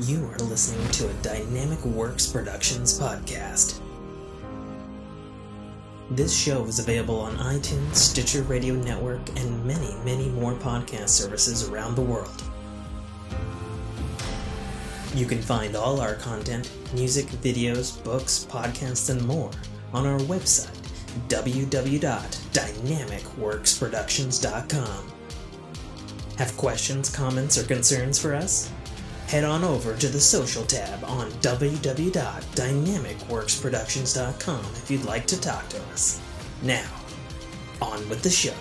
You are listening to a Dynamic Works Productions podcast. This show is available on iTunes, Stitcher Radio Network, and many, many more podcast services around the world. You can find all our content, music, videos, books, podcasts, and more on our website, www.dynamicworksproductions.com. Have questions, comments, or concerns for us? Head on over to the social tab on www.dynamicworksproductions.com if you'd like to talk to us. Now, on with the show.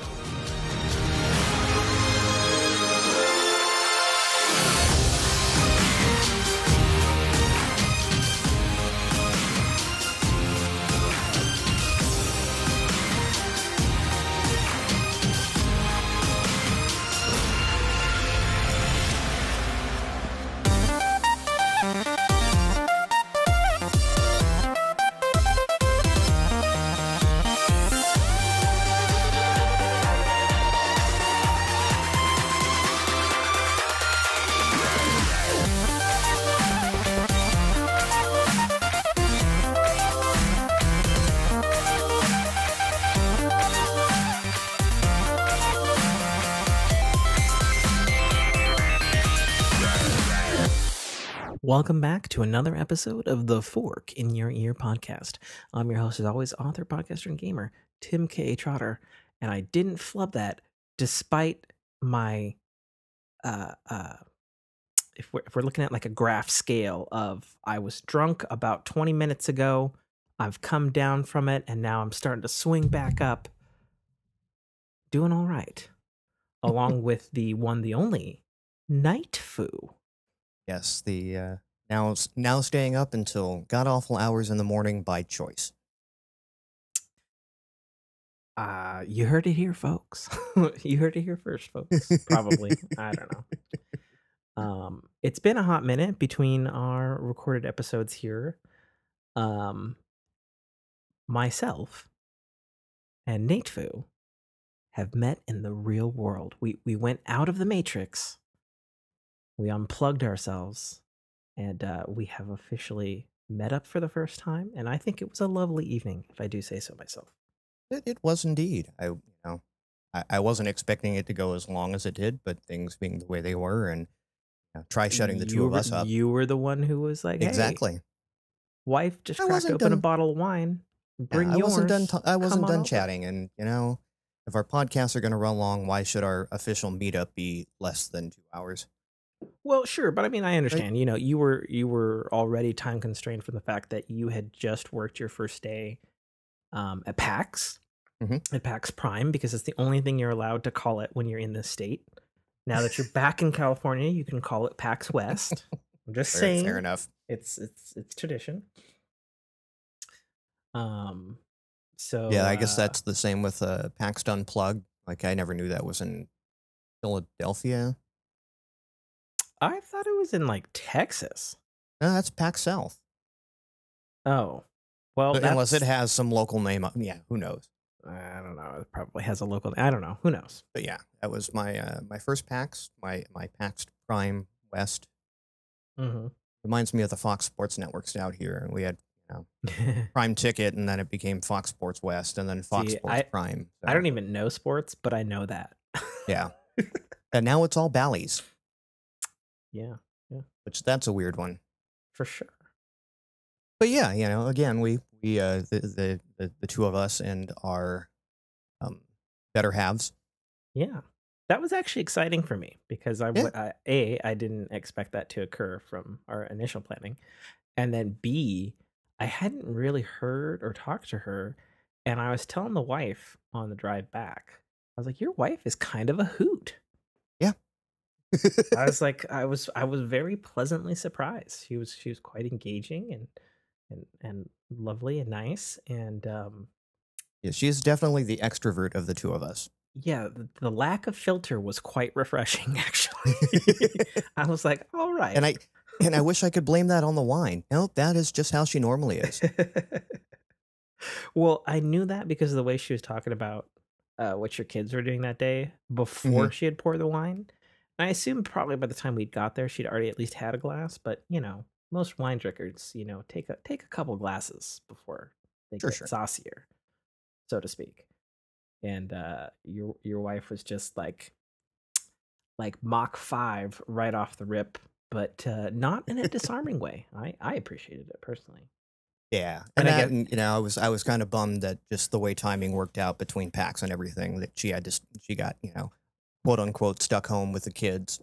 Welcome back to another episode of the Fork in Your Ear podcast. I'm your host, as always, author, podcaster, and gamer, Tim K. Trotter, and I didn't flub that despite my, if we're looking at like a graph scale of I was drunk about 20 minutes ago, I've come down from it, and now I'm starting to swing back up, doing all right, along with the one, the only, Night Foo. Yes, the now staying up until god-awful hours in the morning by choice. You heard it here, folks. You heard it here first, folks. Probably. I don't know. It's been a hot minute between our recorded episodes here. Myself and Nate Foo have met in the real world. We went out of the Matrix. We unplugged ourselves, and we have officially met up for the first time, and I think it was a lovely evening, if I do say so myself. It was indeed. I wasn't expecting it to go as long as it did, but things being the way they were, and try shutting the two of us up. You were the one who was like, hey, exactly. Wife just cracked open a bottle of wine. Bring yours. I wasn't done chatting, and if our podcasts are going to run long, why should our official meetup be less than 2 hours? Well, sure, but I mean, I understand. Right. You were already time constrained from the fact that you had just worked your first day at PAX, at PAX Prime, because it's the only thing you're allowed to call it when you're in this state. Now that you're back in California, you can call it PAX West. I'm just saying. Fair enough. It's tradition. So yeah, I guess that's the same with PAX Unplugged. Like, I never knew that was in Philadelphia. I thought it was in like Texas. No, that's PAX South. Oh, well, unless it has some local name. Yeah, who knows? I don't know. It probably has a local. I don't know. Who knows? But yeah, that was my my first PAX, my PAX Prime West. Reminds me of the Fox Sports Networks out here, and we had Prime Ticket, and then it became Fox Sports West, and then Fox Sports Prime. So. I don't even know sports, but I know that. Yeah, and now it's all Bally's. Yeah. Which that's a weird one, for sure. But yeah, again, we the two of us and our better halves. Yeah, that was actually exciting for me because I didn't expect that to occur from our initial planning, and then B, I hadn't really heard or talked to her, and I was telling the wife on the drive back, I was like, "Your wife is kind of a hoot." Yeah. I was like, I was very pleasantly surprised. She was quite engaging and lovely and nice, and yeah, she's definitely the extrovert of the two of us. Yeah, the lack of filter was quite refreshing, actually. I was like, all right. And I wish I could blame that on the wine. Nope, that is just how she normally is. Well, I knew that because of the way she was talking about what your kids were doing that day before she had poured the wine. I assume probably by the time we got there, she'd already at least had a glass. But most wine drinkers, take a couple glasses before they Sure, get sure. saucier, so to speak. And your wife was just like Mach 5 right off the rip, but not in a disarming way. I appreciated it personally. Yeah, And and I that, get and I was kind of bummed that just the way timing worked out between packs and everything, that she got, quote unquote, stuck home with the kids,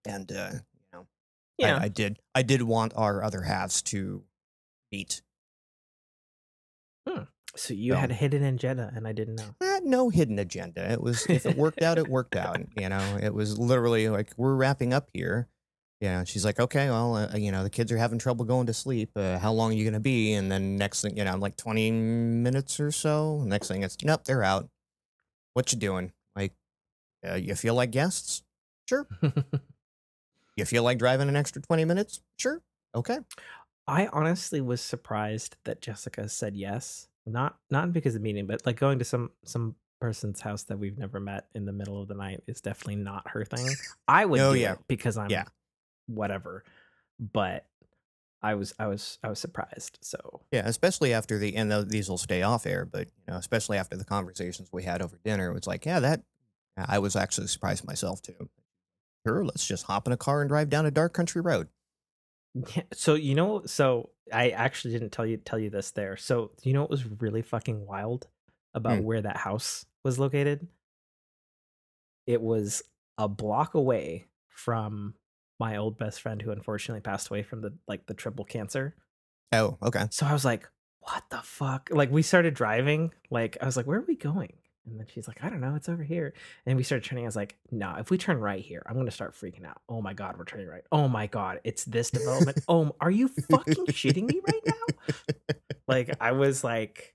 and I, yeah. I did want our other halves to meet. Hmm. So you had So a hidden agenda and I didn't know. no hidden agenda. It was, if it worked out, it worked out. It was literally like, we're wrapping up here. Yeah, she's like, okay, well, the kids are having trouble going to sleep. How long are you gonna be? And then next thing, I'm like 20 minutes or so. Next thing, it's nope, they're out. What you doing? Like, you feel like guests? Sure. You feel like driving an extra 20 minutes? Sure. Okay. I honestly was surprised that Jessica said yes. Not because of the meeting, but like going to some person's house that we've never met in the middle of the night is definitely not her thing. I would Oh do yeah, it because yeah, I'm whatever, but I was surprised. So yeah. Especially after these will stay off air, but especially after the conversations we had over dinner, it's like, yeah, that I was actually surprised myself too. Sure, let's just hop in a car and drive down a dark country road. yeah, so I actually didn't tell you this there. So what was really fucking wild Hmm. about where that house was located? It was a block away from my old best friend who unfortunately passed away from the triple cancer. Oh, okay. So I was like, "What the fuck?" Like we started driving, like I was like, "Where are we going?" And then she's like, "I don't know, it's over here." And we started turning. I was like, "No, if we turn right here, I'm gonna start freaking out. Oh my god, we're turning right. Oh my god, it's this development. Oh, are you fucking shitting me right now?" Like I was like,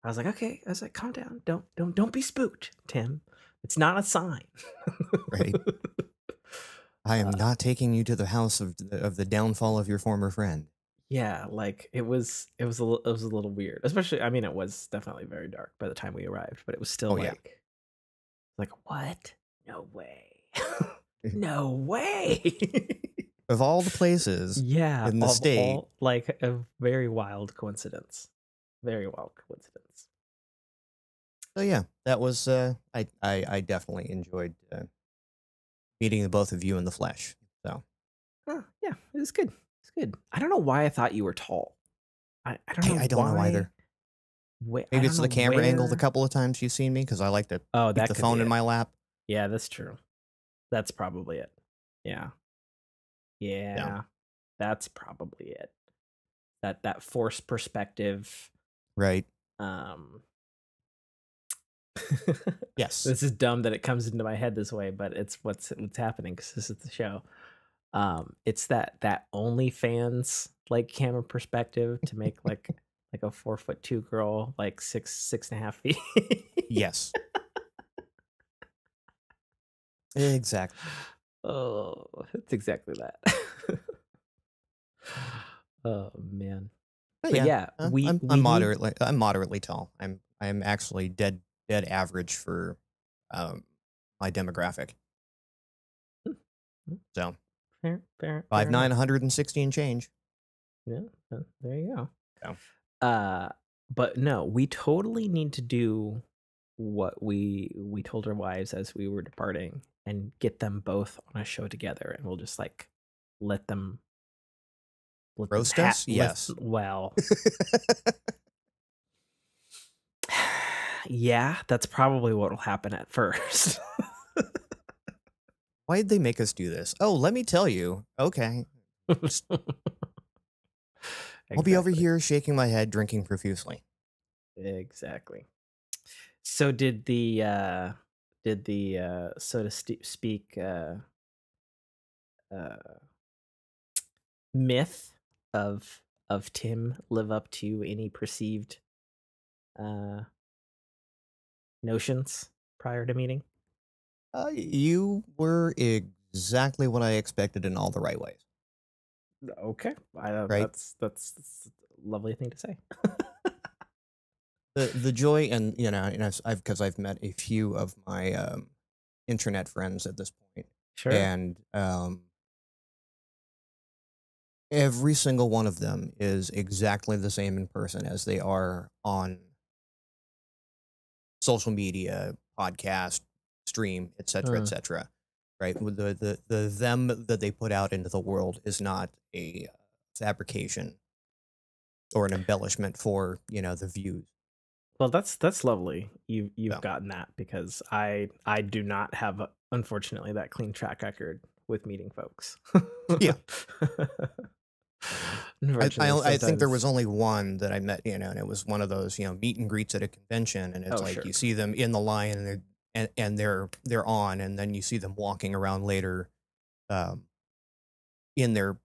okay. I was like, calm down. Don't be spooked, Tim. It's not a sign. Right. I am uh, not taking you to the house of the downfall of your former friend. yeah, like it was a little weird. Especially, I mean, it was definitely very dark by the time we arrived, but it was still Oh yeah. like what? No way. No way. Of all the places Yeah, in the of state. all like a very wild coincidence. Very wild coincidence. So yeah, that was I definitely enjoyed meeting the both of you in the flesh. So Oh, yeah, it was good. It's good. I don't know why I thought you were tall. I don't know I don't know why. either. Wait, I Maybe don't it's know the camera angle the where. couple of times you've seen me, because I like to Oh, keep that the could be phone in it. my lap. Yeah, that's true. That's probably it. Yeah. Yeah. Yeah. That's probably it. That forced perspective. Right. Um Yes. This is dumb that it comes into my head this way, but it's what's happening because this is the show. It's that OnlyFans like camera perspective to make like a 4'2" girl like 6.5 feet. Yes. Exactly. Oh, it's exactly that. Oh man. But But yeah, yeah, we I'm we need moderately tall. I'm actually dead average for um my demographic. mm, mm, So fair 5'9", enough. 160 and change. Yeah, there you go. So Uh, but no, we totally need to do what we told our wives as we were departing and get them both on a show together, and we'll just like let them let them roast us, let yes. well. Yeah, that's probably what will happen at first. Why did they make us do this? Oh, let me tell you. Okay, Just- I'll be over Exactly. here shaking my head, drinking profusely. Exactly. So did the so to speak uh myth of Tim live up to any perceived uh notions prior to meeting? You were exactly what I expected in all the right ways. Okay. Right. That's a lovely thing to say. The joy, and I've because I've met a few of my internet friends at this point. Sure. and every single one of them is exactly the same in person as they are on social media, podcast, stream, Mm. etc. Right? With the them that they put out into the world is not a fabrication or an embellishment for, the views. Well, that's lovely. You've So, gotten that because I do not have unfortunately that clean track record with meeting folks. yeah. I, I Unfortunately, I think there was sometimes. only one that I met, and it was one of those, meet and greets at a convention, and it's Oh, like sure. you see them in the line and they're on, and then you see them walking around later, um, in their,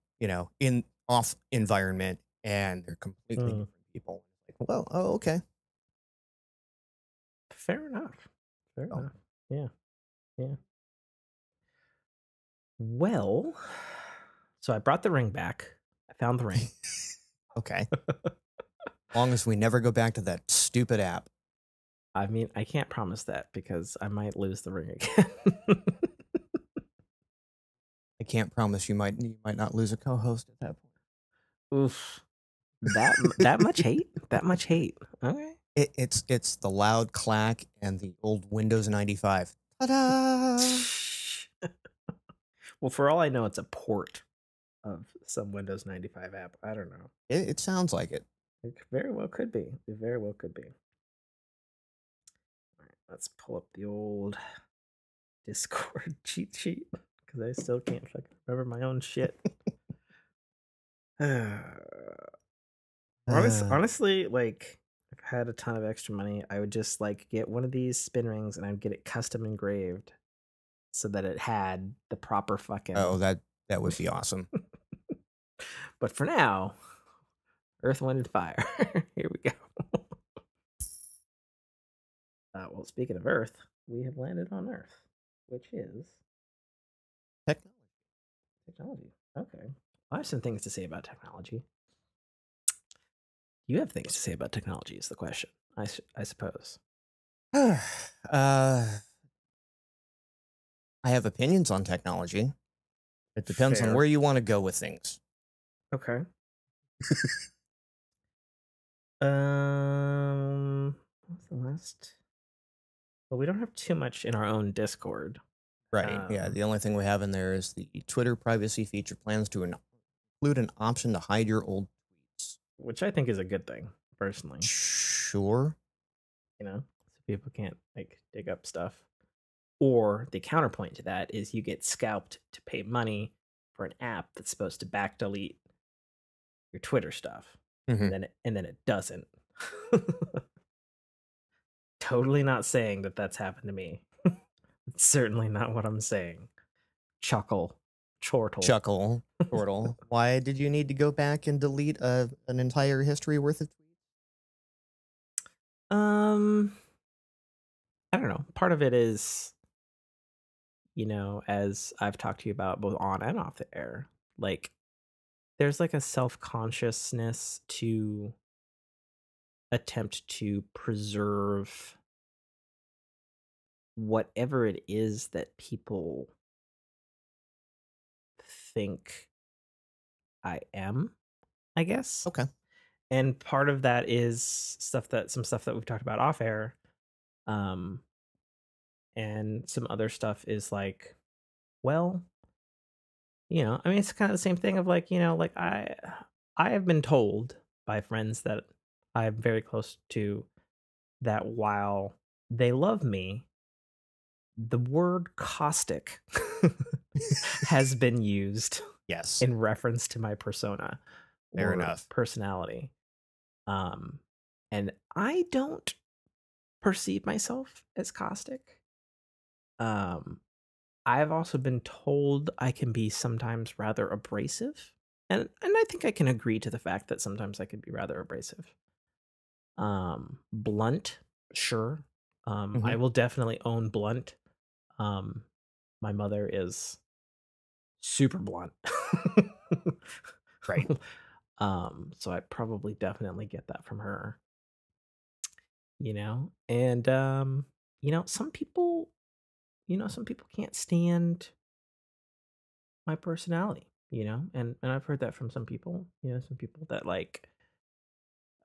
in off environment, and they're completely Mm, different people. Like, well, oh, okay. fair enough. Fair Oh, enough. Yeah. Yeah. Well, so I brought the ring back. I found the ring. okay. Long as we never go back to that stupid app. I mean, I can't promise that because I might lose the ring again. I can't promise you might not lose a co-host at that Oof. That point. much hate? That much hate. Okay. It's the loud clack and the old Windows 95. Ta-da! Well, for all I know, it's a port of some Windows 95 app. I don't know. It sounds like it. It very well could be. It very well could be. All right, let's pull up the old Discord cheat sheet because I still can't fucking remember my own shit. Uh, Honestly, like if I had a ton of extra money, I would just like get one of these spin rings and I'd get it custom engraved so that it had the proper oh, fucking. that would be awesome. But for now, Earth, Wind, and Fire. Here we go. Well, speaking of Earth, we have landed on Earth, which is Technology. technology. Okay. I have some things to say about technology. You have things to say about technology, is the question, I suppose. uh, I have opinions on technology. It depends on Fair. where you want to go with things. Okay. What's the last? Well, we don't have too much in our own Discord. Right. Yeah. Um, The only thing we have in there is the Twitter privacy feature plans to include an option to hide your old tweets. which I think is a good thing, personally. Sure. So people can't like dig up stuff. Or the counterpoint to that is you get scalped to pay money for an app that's supposed to back delete your Twitter stuff, Hmm. and then it doesn't. Totally not saying that that's happened to me. It's certainly not what I'm saying. Chuckle, chortle. Chuckle. Chortle. Why did you need to go back and delete an entire history worth of tweets? Um, I don't know. Part of it is, as I've talked to you about both on and off the air, like there's like a self-consciousness to attempt to preserve whatever it is that people think I am, I guess. Okay. And part of that is some stuff that we've talked about off air. Um, and some other stuff is like, well, I mean, it's kind of the same thing of like, like I have been told by friends that I'm very close to that while they love me, the word caustic has been used Yes. in reference to my persona Fair or enough. personality. Um, and I don't perceive myself as caustic. Um, I've also been told I can be sometimes rather abrasive. And I think I can agree to the fact that sometimes I could be rather abrasive. Blunt, sure. Hmm. I will definitely own blunt. Um, my mother is super blunt. Right. So I probably definitely get that from her, And some people, some people can't stand my personality, you know? And I've heard that from some people, you know, some people that like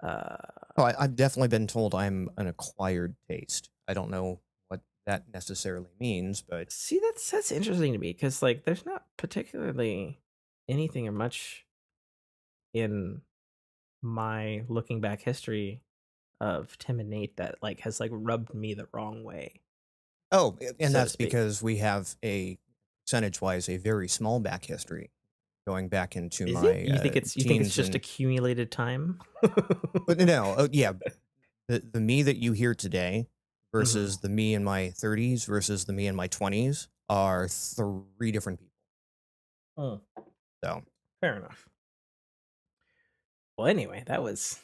Oh, uh I've definitely been told I'm an acquired taste. I don't know what that necessarily means, but see that's interesting to me because like there's not particularly anything or much in my looking back history of Tim and Nate that like has like rubbed me the wrong way, oh, and so to that's speak. because we have a percentage-wise a very small back history going back into Is it? my You think it's teens just and accumulated time? but no, yeah, the me that you hear today Mhm. versus the me in my 30s versus the me in my 20s are three different people. Mm, So, fair enough. Well, anyway, that was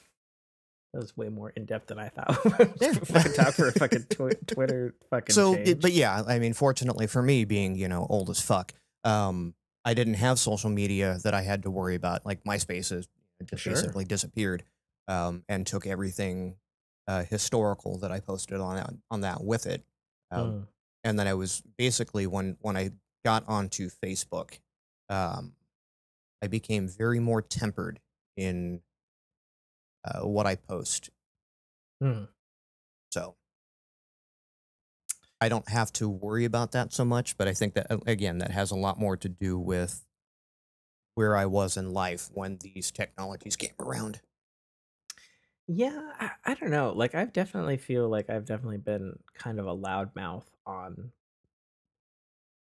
way more in depth than I thought. yeah. Fucking talk for a fucking Twitter fucking So, but change. yeah, I mean, fortunately for me, being old as fuck, I didn't have social media that I had to worry about. Like MySpace is just Sure. basically disappeared, and took everything historical that I posted on that with it. Um, Mm, and then I was basically when I got onto Facebook, um, I became very more tempered in what I post. mm. So I don't have to worry about that so much. But I think that again, that has a lot more to do with where I was in life when these technologies came around. Yeah, I don't know. Like I've definitely feel like I've definitely been kind of a loudmouth on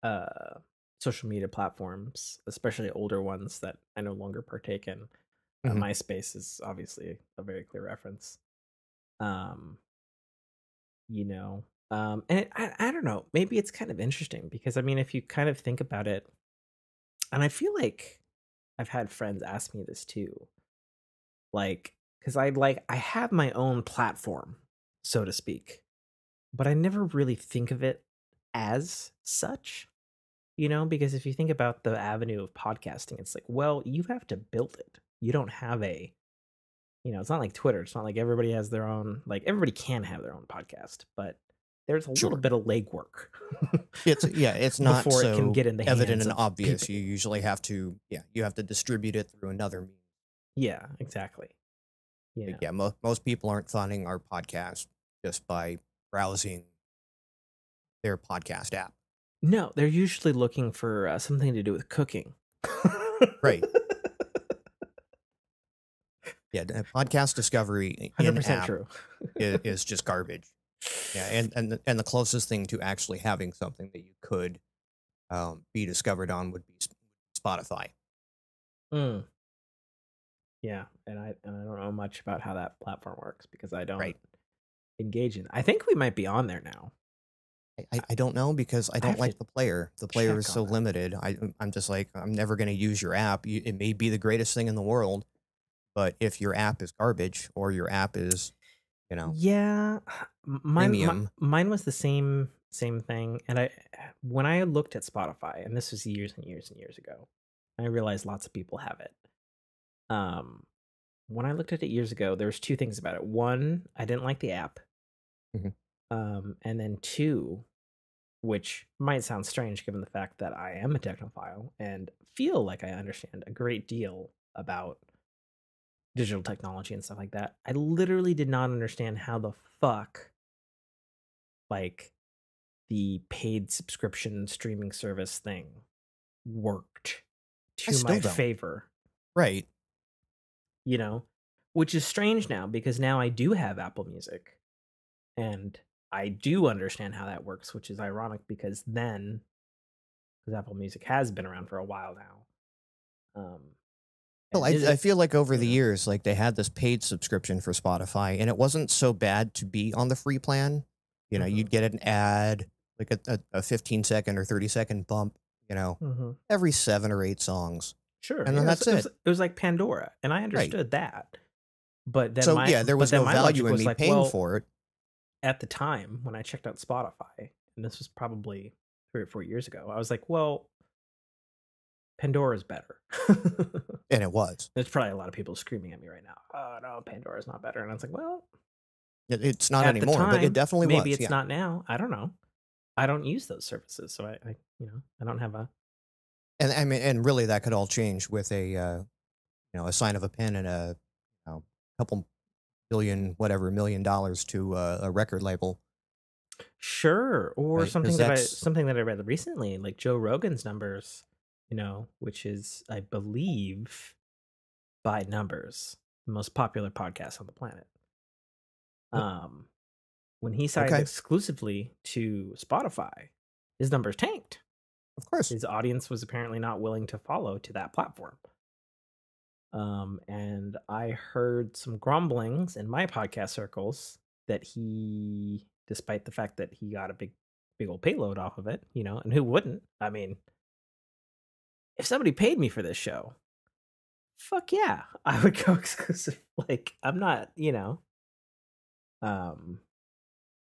uh social media platforms, especially older ones that I no longer partake in. Mhm. MySpace is obviously a very clear reference. Um, you know, and I don't know. Maybe it's kind of interesting because I mean, if you kind of think about it, and I feel like I've had friends ask me this too, like because I have my own platform, so to speak, but I never really think of it as such. You know, because if you think about the avenue of podcasting, it's like, well, you have to build it. You don't have a, you know, it's not like Twitter. It's not like everybody has their own, like everybody can have their own podcast, but there's a little Sure. bit of legwork It's not before it can so get in the evident hands and of obvious. You people. usually have to, yeah, you have to distribute it through another means. Yeah, exactly. You Like, know, yeah, most people aren't finding our podcast just by browsing their podcast app. no, they're usually looking for something to do with cooking. Right. Yeah, podcast discovery in 100% app true. is just garbage. Yeah, and the closest thing to actually having something that you could be discovered on would be Spotify. Mm, yeah, and I don't know much about how that platform works because I don't Right. engage in. I think we might be on there now. I don't know because I I don't have to like the player. The player is check so on that. limited. I'm just like I'm never going to use your app. It may be the greatest thing in the world, but if your app is garbage or your app is Yeah, premium. mine was the same thing, and I when I looked at Spotify, and this was years and years and years ago, I realized lots of people have it. Um, when I looked at it years ago, there was two things about it. One, I didn't like the app, Mhm. and then two, which might sound strange given the fact that I am a technophile and feel like I understand a great deal about digital technology and stuff like that. I literally did not understand how the fuck like the paid subscription streaming service thing worked I to still my don't. favor, Right. you know, which is strange now because now I do have Apple Music and I do understand how that works, which is ironic because Apple Music has been around for a while now. Well, And I feel like over you the know, years, like they had this paid subscription for Spotify, and it wasn't so bad to be on the free plan. mhm, You'd get an ad, like a 15-second or 30-second bump, you know, mhm. every 7 or 8 songs, Sure, and then yeah, that's it. it was like Pandora, and I Right. understood that. So yeah, there But was then no my value logic in was me like, paying well, for it. at the time when I checked out Spotify, and this was probably 3 or 4 years ago, I was like, well, Pandora's better. And it was. There's probably a lot of people screaming at me right now. Oh no, Pandora's not better. And I was like, well, It's not at the anymore, but it time, definitely maybe was. it's Yeah. not now. I don't know. I don't use those services, so I I don't have And I mean, and really, that could all change with a sign of a pen and a couple billion, whatever, $1 million to a record label, Sure, or right? Because that's something that I read recently, like Joe Rogan's numbers, which is, I believe, by numbers, the most popular podcast on the planet. Um, when he signed okay. exclusively to Spotify, his numbers tanked. Of course. His audience was apparently not willing to follow to that platform. And I heard some grumblings in my podcast circles that he, despite the fact that he got a big old payload off of it, and who wouldn't? I mean, if somebody paid me for this show, fuck yeah, I would go exclusive. Like, I'm not, um,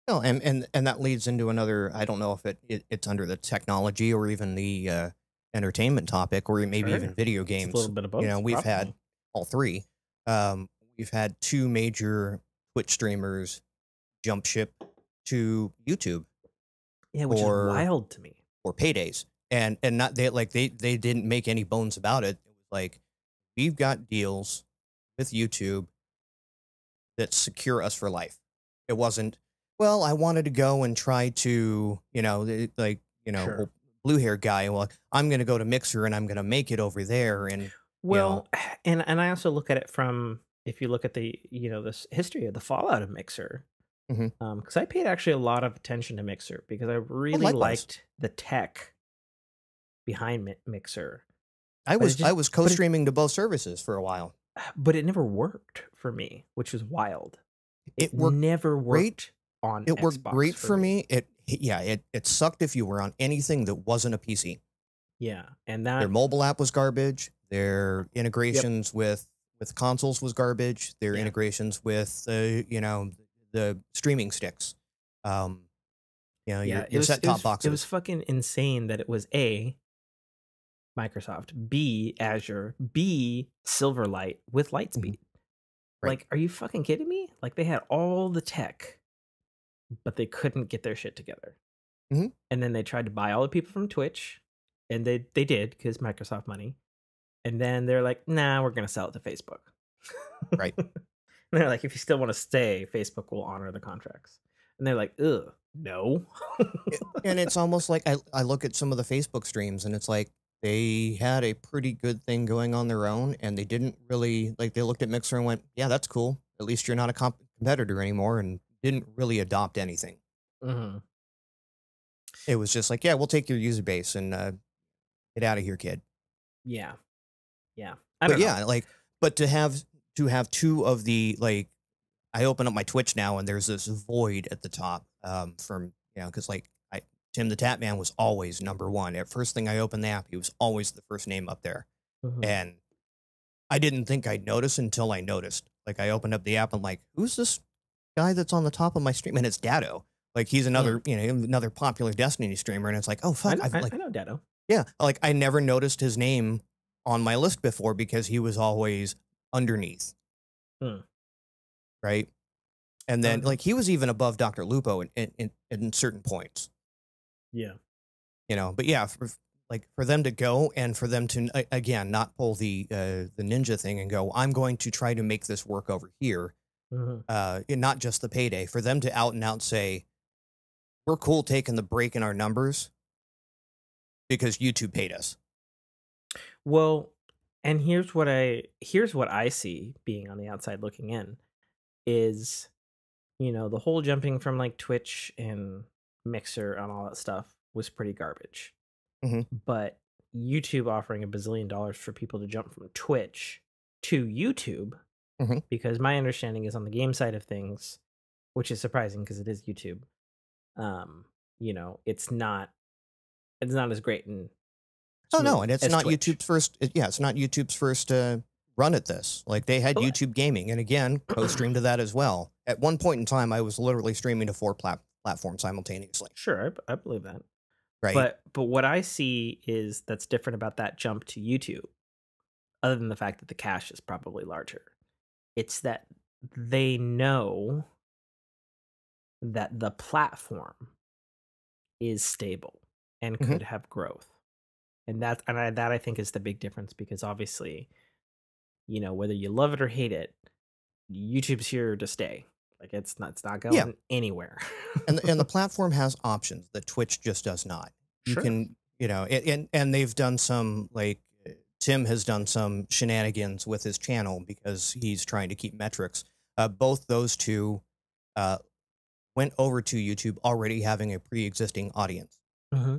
No, and that leads into another. I don't know if it's under the technology or even the entertainment topic, or maybe even sure, video it's a games. little bit of both, We've had probably. all three. We've had two major Twitch streamers jump ship to YouTube Yeah, which is for wild to me. paydays, and not they didn't make any bones about it. It was like, we've got deals with YouTube that secure us for life. It wasn't, well, I wanted to go and try to, Sure. blue hair guy. Well, I'm going to go to Mixer and I'm going to make it over there. And, you know, Well, and I also look at it from, if you look at the this history of the fallout of Mixer, mhm. because I paid actually a lot of attention to Mixer because I Well, really likewise, liked the tech behind Mixer, I but it was, just but it co-streaming to both services for a while. but it never worked for me, which was wild. It It worked never great. worked on It worked Xbox great for for me. me. It sucked if you were on anything that wasn't a PC. Yeah, and Their that mobile app was garbage. Their yep, integrations with consoles was garbage. Their yeah. integrations with the streaming sticks, um, Yeah, your set top it was boxes. fucking insane that it was A, Microsoft, B, Azure, B, Silverlight with Mhm. Lightspeed. Right. Like, are you fucking kidding me? Like, they had all the tech, but they couldn't get their shit together. Hmm. And then they tried to buy all the people from Twitch, and they did because Microsoft money. And then they're like, "Nah, we're gonna sell it to Facebook." Right. And they're like, "If you still want to stay, Facebook will honor the contracts." And they're like, "Ugh, no." And it's almost like I look at some of the Facebook streams and it's like they had a pretty good thing going on their own, and they didn't really like, they looked at Mixer and went, yeah, that's cool. At least you're not a competitor anymore, and didn't really adopt anything. Hmm. It was just like, yeah, we'll take your user base and get out of here, kid. Yeah, yeah. I But don't know. yeah, like, but to have two of the, like, I open up my Twitch now and there's this void at the top, from, because like, Tim the Tap Man was always number one. At first thing I opened the app, he was always the first name up there. Hmm. And I didn't think I'd notice until I noticed. Like, I opened up the app, I'm like, who's this guy that's on the top of my stream? And it's Dado. Like, he's Mm. another popular Destiny streamer. And it's like, oh fuck, I've like, I know Dado. yeah, like, I never noticed his name on my list before because he was always underneath, Mm. right? And then, Okay. like, he was even above Dr. Lupo in certain points, Yeah. But yeah, for them to go and for them to again not pull the ninja thing and go, I'm going to try to make this work over here, Hmm. and not just the payday, for them to out and out say, we're cool taking the break in our numbers because YouTube paid us. Well, and here's what I see being on the outside looking in is, the whole jumping from like Twitch and Mixer and all that stuff was pretty garbage. Hmm. But YouTube offering a bazillion dollars for people to jump from Twitch to YouTube, Hmm. because my understanding is on the game side of things, which is surprising because it is YouTube. Um, it's not as great and Oh no, smooth and it's as not Twitch. YouTube's first. Yeah, it's not YouTube's first run at this. Like, they had Oh, YouTube Gaming, and again, co-streamed to that as well. At one point in time, I was literally streaming to four platforms simultaneously. sure, I believe that. Right. But what I see is that's different about that jump to YouTube, other than the fact that the cash is probably larger. It's that they know that the platform is stable and Hmm. could have growth. And that I think is the big difference, because obviously, whether you love it or hate it, YouTube's here to stay. Like, it's not Yeah, going anywhere. and the platform has options that Twitch just does not. You Sure. can, and they've done some, like, Tim has done some shenanigans with his channel because he's trying to keep metrics. Both those two uh, went over to YouTube already having a pre-existing audience Hmm.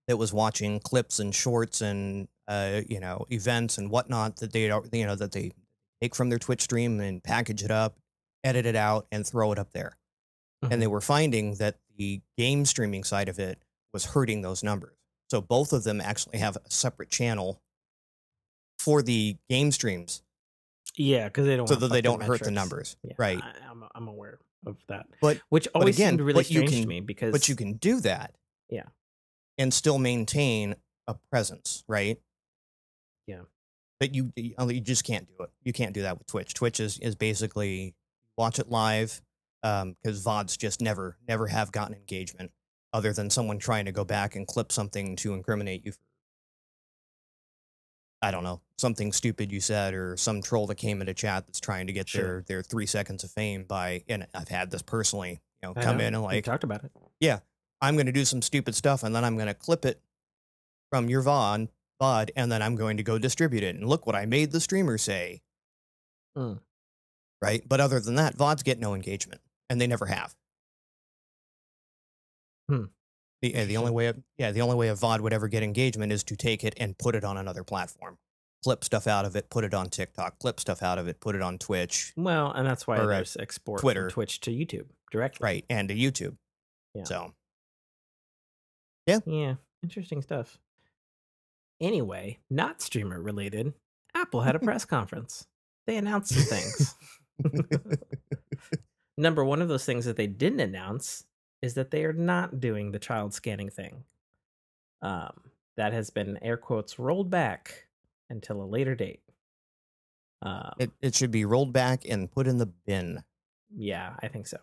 that was watching clips and shorts and events and whatnot that that they take from their Twitch stream and package it up, edit it out, and throw it up there. And Hmm. they were finding that the game streaming side of it was hurting those numbers. So both of them actually have a separate channel for the game streams Yeah, because they don't so want to that they fuck their don't hurt the metrics. numbers. Yeah, Right. I'm aware of that, But which but always seemed again, really strange to me but you because, can do that yeah, and still maintain a presence, right? yeah, But you just can't do it. You can't do that with Twitch. Twitch is basically watch it live, because VODs just never have gotten engagement other than someone trying to go back and clip something to incriminate you for, I don't know, something stupid you said, or some troll that came into chat that's trying to get sure. their 3 seconds of fame by, and I've had this personally, I come know in and we like, talked about it. yeah, I'm going to do some stupid stuff and then I'm going to clip it from your VOD, and then I'm going to go distribute it. And look what I made the streamer say, Mm. right? But other than that, VODs get no engagement, and they never have. Hmm. The only Interesting. way, the only way a VOD would ever get engagement is to take it and put it on another platform, clip stuff out of it, put it on TikTok, clip stuff out of it, put it on Twitch Well, and that's why or there's export from Twitter, Twitch to YouTube directly. right, and to YouTube. Yeah. So yeah, Yeah. Interesting stuff. Anyway, not streamer related, Apple had a press conference. They announced some things. Number one of those things that they didn't announce is that they are not doing the child scanning thing. That has been, air quotes, rolled back until a later date. it should be rolled back and put in the bin. Yeah, I think so.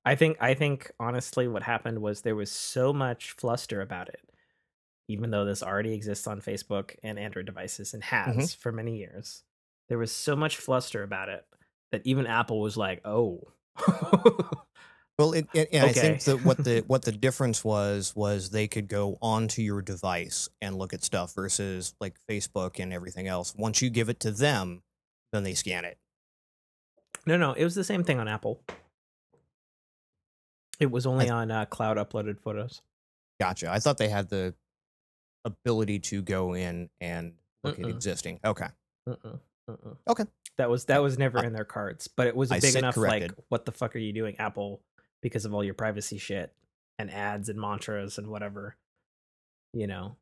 I think honestly what happened was there was so much fluster about it, even though this already exists on Facebook and Android devices and Hmm. has for many years. There was so much fluster about it that even Apple was like, "Oh, Well, and I okay." think that what the difference was they could go onto your device and look at stuff versus like Facebook and everything else. Once you give it to them, then they scan it. No, it was the same thing on Apple. It was only I on cloud uploaded photos. gotcha. I thought they had the ability to go in and look at Mm-mm, existing. Okay, mm-mm, mm-mm. okay. That was never I, in their cards, but it was a I big sit enough, like, corrected. what the fuck are you doing, Apple, because of all your privacy shit and ads and mantras and whatever, you know,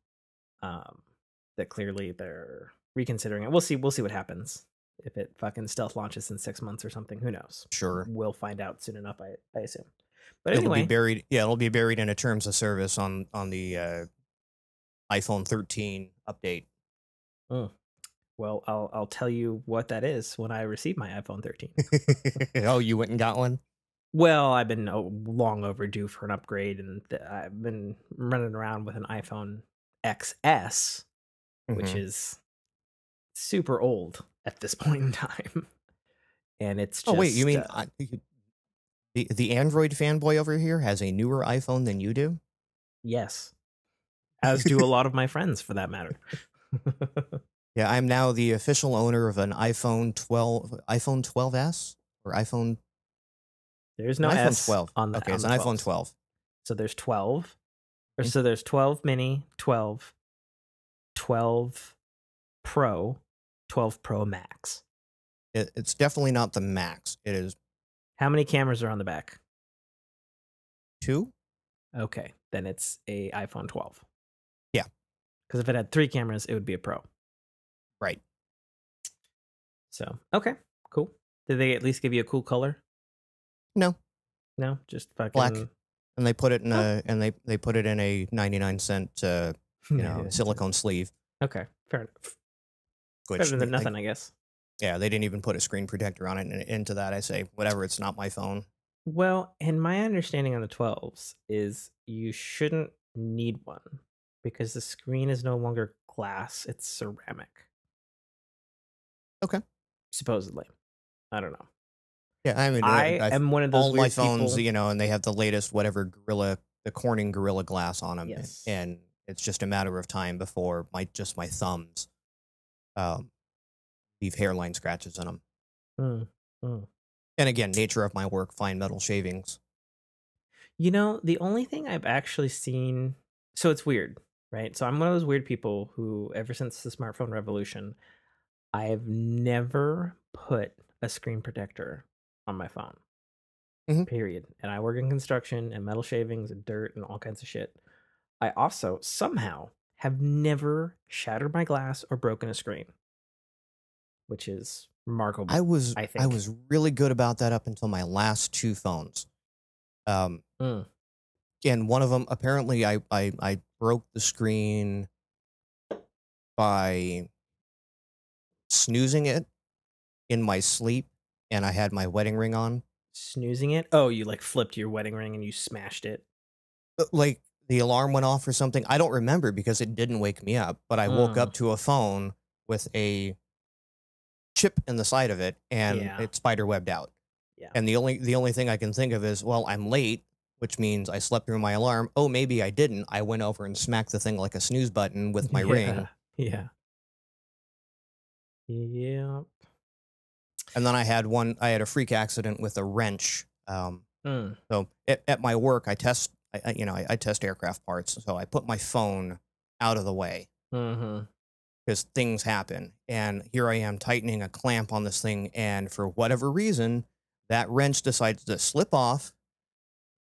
um, that clearly they're reconsidering it. We'll see what happens. If it fucking stealth launches in 6 months or something, who knows? Sure, We'll find out soon enough, I assume. But it'll be anyway, buried. Yeah, it'll be buried in a terms of service on the iPhone 13 update. mm, well, I'll tell you what that is when I receive my iPhone 13. Oh, you went and got one? Well, I've been long overdue for an upgrade, and I've been running around with an iPhone XS, which Hmm. is super old at this point in time, and it's Oh wait, you just mean the Android fanboy over here has a newer iPhone than you do? yes, as do a lot of my friends for that matter. Yeah, I'm now the official owner of an iPhone 12s or There's an no iPhone S 12. on Okay, it's the an iPhone 12s. 12. So there's 12, or Mm. so there's 12 mini, 12, 12 Pro, 12 Pro Max. It's definitely not the Max. It is How many cameras are on the back? 2. Okay, then it's a iPhone 12. Yeah, Because if it had 3 cameras, it would be a Pro. right. So, okay, cool. Did they at least give you a cool color? No, No, just black. fucking. And they put it in Oh. they put it in a 99-cent silicone sleeve, Okay, fair enough. which Better than nothing, I guess. yeah, they didn't even put a screen protector on it. And into that, I say, whatever, it's not my phone. Well, and my understanding on the 12s is you shouldn't need one. because the screen is no longer glass, it's ceramic. Okay. Supposedly. I don't know. Yeah, I mean, I I've am one of those all my weird phones, people. you know, and they have the latest whatever the Corning Gorilla Glass on them, Yes. and it's just a matter of time before my thumbs um, leave hairline scratches in them. Mm, mm. And again, nature of my work, fine metal shavings. You know, the only thing I've actually seen, so it's weird, right? So I'm one of those weird people who, ever since the smartphone revolution, I've never put a screen protector on my phone, Mhm. period. And I work in construction and metal shavings and dirt and all kinds of shit. I also somehow have never shattered my glass or broken a screen, which is remarkable, I I think. was really good about that up until my last two phones. Um, Mm. and one of them apparently I broke the screen by snoozing it in my sleep, and I had my wedding ring on. Snoozing it? Oh, you like flipped your wedding ring and you smashed it. Like the alarm went off or something. I don't remember because it didn't wake me up, but I woke Mm. up to a phone with a chip in the side of it and Yeah. it spider webbed out. Yeah. And the only thing I can think of is, well, I'm late, which means I slept through my alarm. Oh, maybe I didn't. I went over and smacked the thing like a snooze button with my Yeah. ring. Yeah. Yeah. And then I had a freak accident with a wrench. Mm. So at my work, I test aircraft parts. So I put my phone out of the way Mhm. because things happen. And here I am tightening a clamp on this thing. And for whatever reason, that wrench decides to slip off,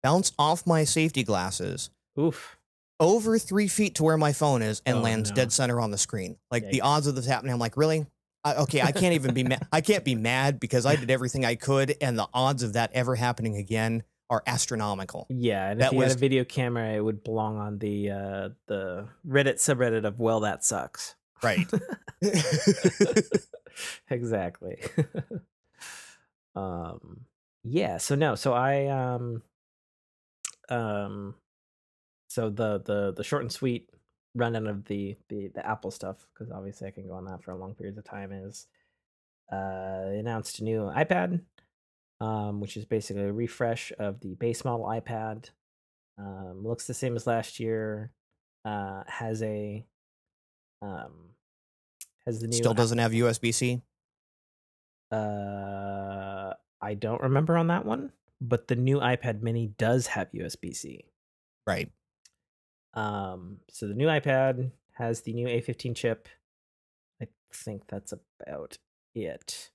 bounce off my safety glasses, Oof. over 3 feet to where my phone is, and Oh, lands dead no. center on the screen. Like the Yikes. odds of this happening, I'm like, really? Okay, I can't even be mad. I can't be mad because I did everything I could, and the odds of that ever happening again are astronomical. Yeah, and if That you had a was video camera, it would belong on the Reddit subreddit of "Well, that sucks." right. Exactly. Um, yeah, so no, so um, so the short and sweet rundown of the Apple stuff, because obviously I can go on that for a long periods of time, is they announced a new iPad, which is basically a refresh of the base model iPad. Looks the same as last year. Has a um, has the new Still doesn't have USB-C. I don't remember on that one, but the new iPad Mini does have USB-C. Right. So the new iPad has the new A15 chip. I think that's about it.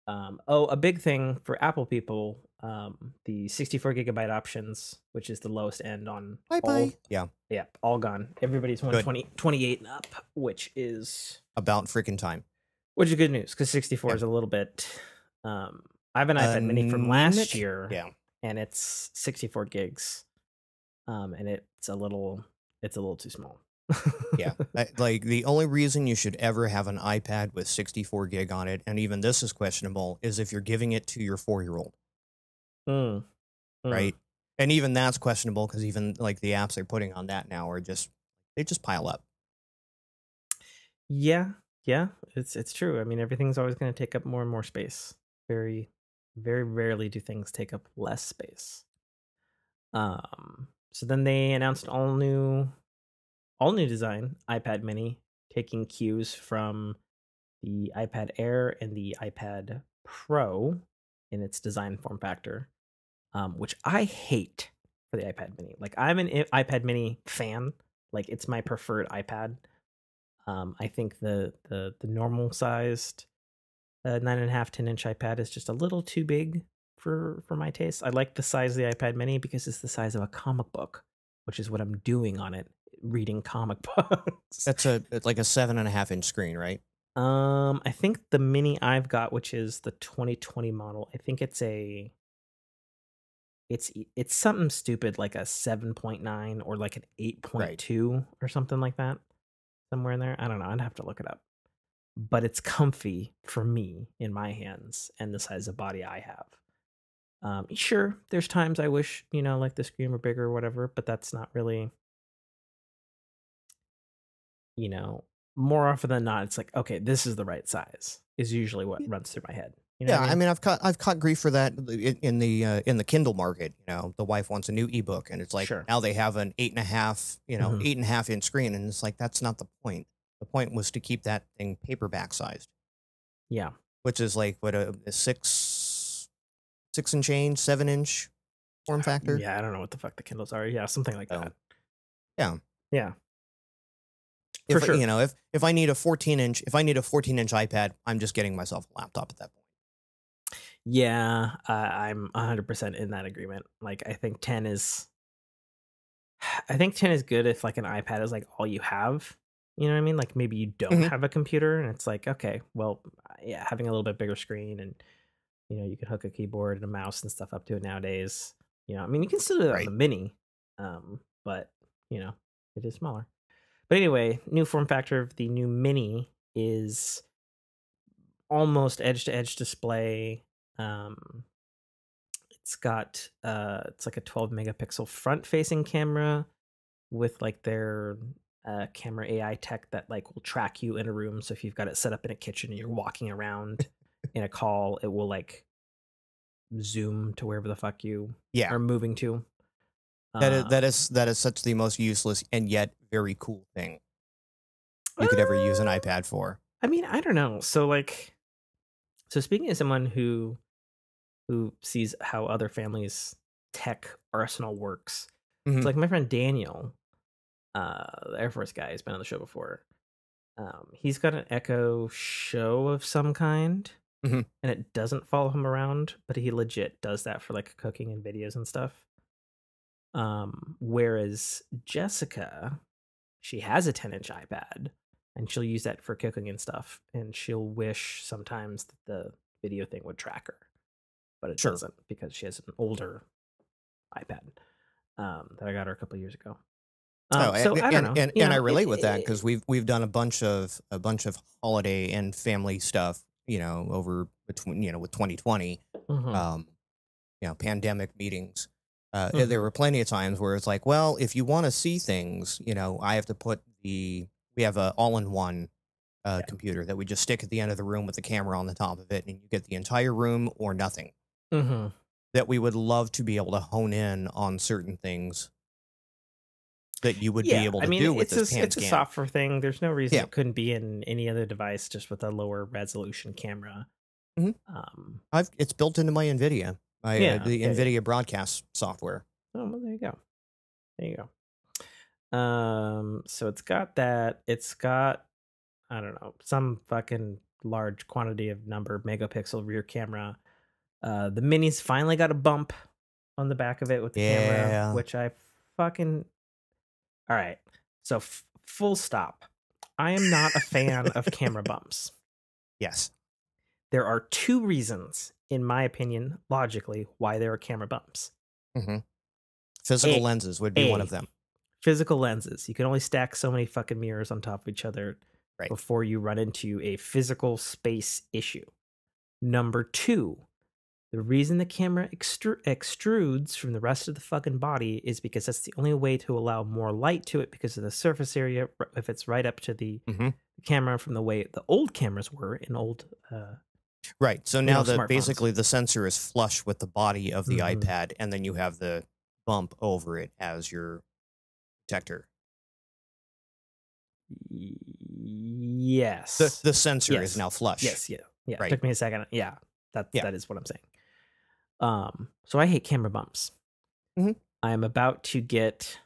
Oh, a big thing for Apple people, the 64 gigabyte options, which is the lowest end on Bye all. bye. Yeah. Yeah, all gone. Everybody's Good. 28 and up, About freaking time. which is good news because 64 Yeah. is a little bit. Um, I have an iPad Mini from last Anemic. year, Yeah. and it's 64 gigs, and it's a little too small. Yeah. Like the only reason you should ever have an iPad with 64 gig on it, and even this is questionable, is if you're giving it to your 4-year-old. Mm, mm. Right? And even that's questionable because even like the apps they're putting on that now they just pile up. Yeah, yeah, it's true. I mean, everything's always going to take up more and more space. Very, very rarely do things take up less space. So then they announced all new design iPad Mini, taking cues from the iPad Air and the iPad Pro in its design form factor, which I hate for the iPad Mini. Like I'm an iPad Mini fan. Like it's my preferred iPad. I think the normal sized 9.5, 10-inch iPad is just a little too big for my taste. I like the size of the iPad Mini because it's the size of a comic book, which is what I'm doing on it, reading comic books. It's like a 7.5-inch screen, right? I think the Mini I've got, which is the 2020 model, I think it's something stupid like a 7.9 or like an Right. 8.2 or something like that, somewhere in there. I don't know. I'd have to look it up. But it's comfy for me in my hands and the size of body I have. Sure, there's times I wish, like the screen were bigger or whatever, but that's not really you know, more often than not, it's like, okay, this is the right size is usually what runs through my head. You know what Yeah, I I mean? mean, I've caught grief for that in the Kindle market. You know, the wife wants a new ebook, and it's like Sure. now they have an 8.5, Hmm. 8.5 inch screen, and it's like that's not the point. The point was to keep that thing paperback sized, Yeah. which is like what a 6 and change, 7 inch form factor. Yeah. I don't know what the fuck the Kindles are. Yeah. Something like So that. yeah, Yeah. For sure. if I need a 14 inch, if I need a 14-inch iPad, I'm just getting myself a laptop at that point. Yeah. I'm 100% in that agreement. Like, I think 10 is good if like an iPad is like all you have. You know what I mean? Like maybe you don't Hmm. have a computer and it's like, okay, well, yeah, having a little bit bigger screen and you can hook a keyboard and a mouse and stuff up to it nowadays. I mean, you can still do that on the Right. mini, but you know, it is smaller. But anyway, new form factor of the new mini is almost edge to edge display. Um, it's like a 12 megapixel front facing camera with like their camera AI tech that like will track you in a room. So if you've got it set up in a kitchen and you're walking around in a call, it will like zoom to wherever the fuck you Yeah. are moving to. That is Um, that is that is such the most useless and yet very cool thing you could ever use an uh, iPad for. I mean, I don't know. So speaking as someone who sees how other families' tech arsenal works, Hmm. it's like my friend Daniel, the Air Force guy, has been on the show before. He's got an Echo Show of some kind, Hmm. and it doesn't follow him around, but he legit does that for like cooking and videos and stuff. Whereas Jessica, she has a 10-inch iPad, and she'll use that for cooking and stuff, and she'll wish sometimes that the video thing would track her, but it Sure. doesn't because she has an older iPad that I got her a couple years ago. Oh, So I don't know. and I relate with that because we've done a bunch of holiday and family stuff, over between, with 2020, Mhm, um, pandemic meetings. There mhm, were plenty of times where it's like, well, if you want to see things, I have to we have a all-in-one yeah, computer that we just stick at the end of the room with the camera on the top of it, and you get the entire room or nothing. mhm. That we would love to be able to hone in on certain things that you would be Yeah, able I to mean, do with this pan it's a scan. software thing. There's no reason Yeah. it couldn't be in any other device just with a lower resolution camera. Hmm. Um, It's built into my NVIDIA, yeah, the yeah, yeah. NVIDIA broadcast software. Oh, well, there you go. There you go. So it's got that. It's got, I don't know, some fucking large quantity of number megapixel rear camera. The mini's finally got a bump on the back of it with the camera, Yeah. which I fucking all right. So full stop. I am not a fan of camera bumps. Yes. There are two reasons, in my opinion, logically, why there are camera bumps. Hmm. Physical A, lenses would be one of A, them. physical lenses. You can only stack so many fucking mirrors on top of each other Right. before you run into a physical space issue. Number two, the reason the camera extrudes from the rest of the fucking body is because that's the only way to allow more light to it because of the surface area. If it's right up to the Hmm. camera from the way the old cameras were in old, Right. So now that smartphones. basically the sensor is flush with the body of the Hmm. iPad, and then you have the bump over it as your detector. The Yes, the sensor is yes, now flush. yes, yeah, yeah. It Right. took me a second. Yeah, Yeah. that is what I'm saying. So I hate camera bumps. Hmm. I am about to get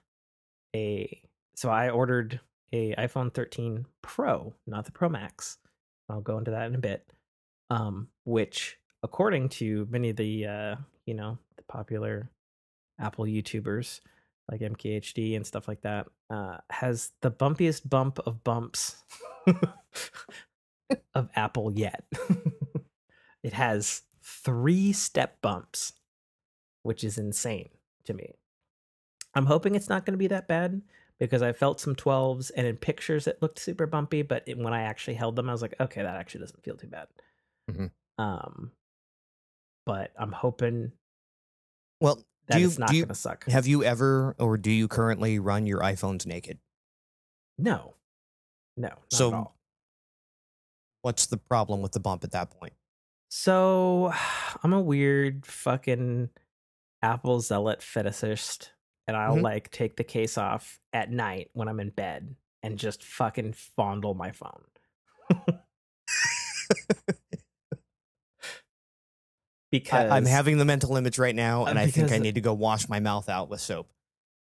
a so I ordered a iPhone 13 Pro, not the Pro Max. I'll go into that in a bit. Which according to many of the the popular Apple YouTubers like MKHD and stuff like that, has the bumpiest bump of bumps of Apple yet. It has 3 step bumps, which is insane to me. I'm hoping it's not going to be that bad because I felt some 12s and in pictures it looked super bumpy, but when I actually held them, I was like, okay, that actually doesn't feel too bad. Hmm. Um, but I'm hoping Well, that it's not going to suck. have you ever or do you currently run your iPhones naked? No, No, not at So all. what's the problem with the bump at that point? So I'm a weird fucking Apple zealot fetishist, and I'll Mhm. like take the case off at night when I'm in bed and just fucking fondle my phone. I'm because having the mental image right now, and I think I because need to go wash my mouth out with soap.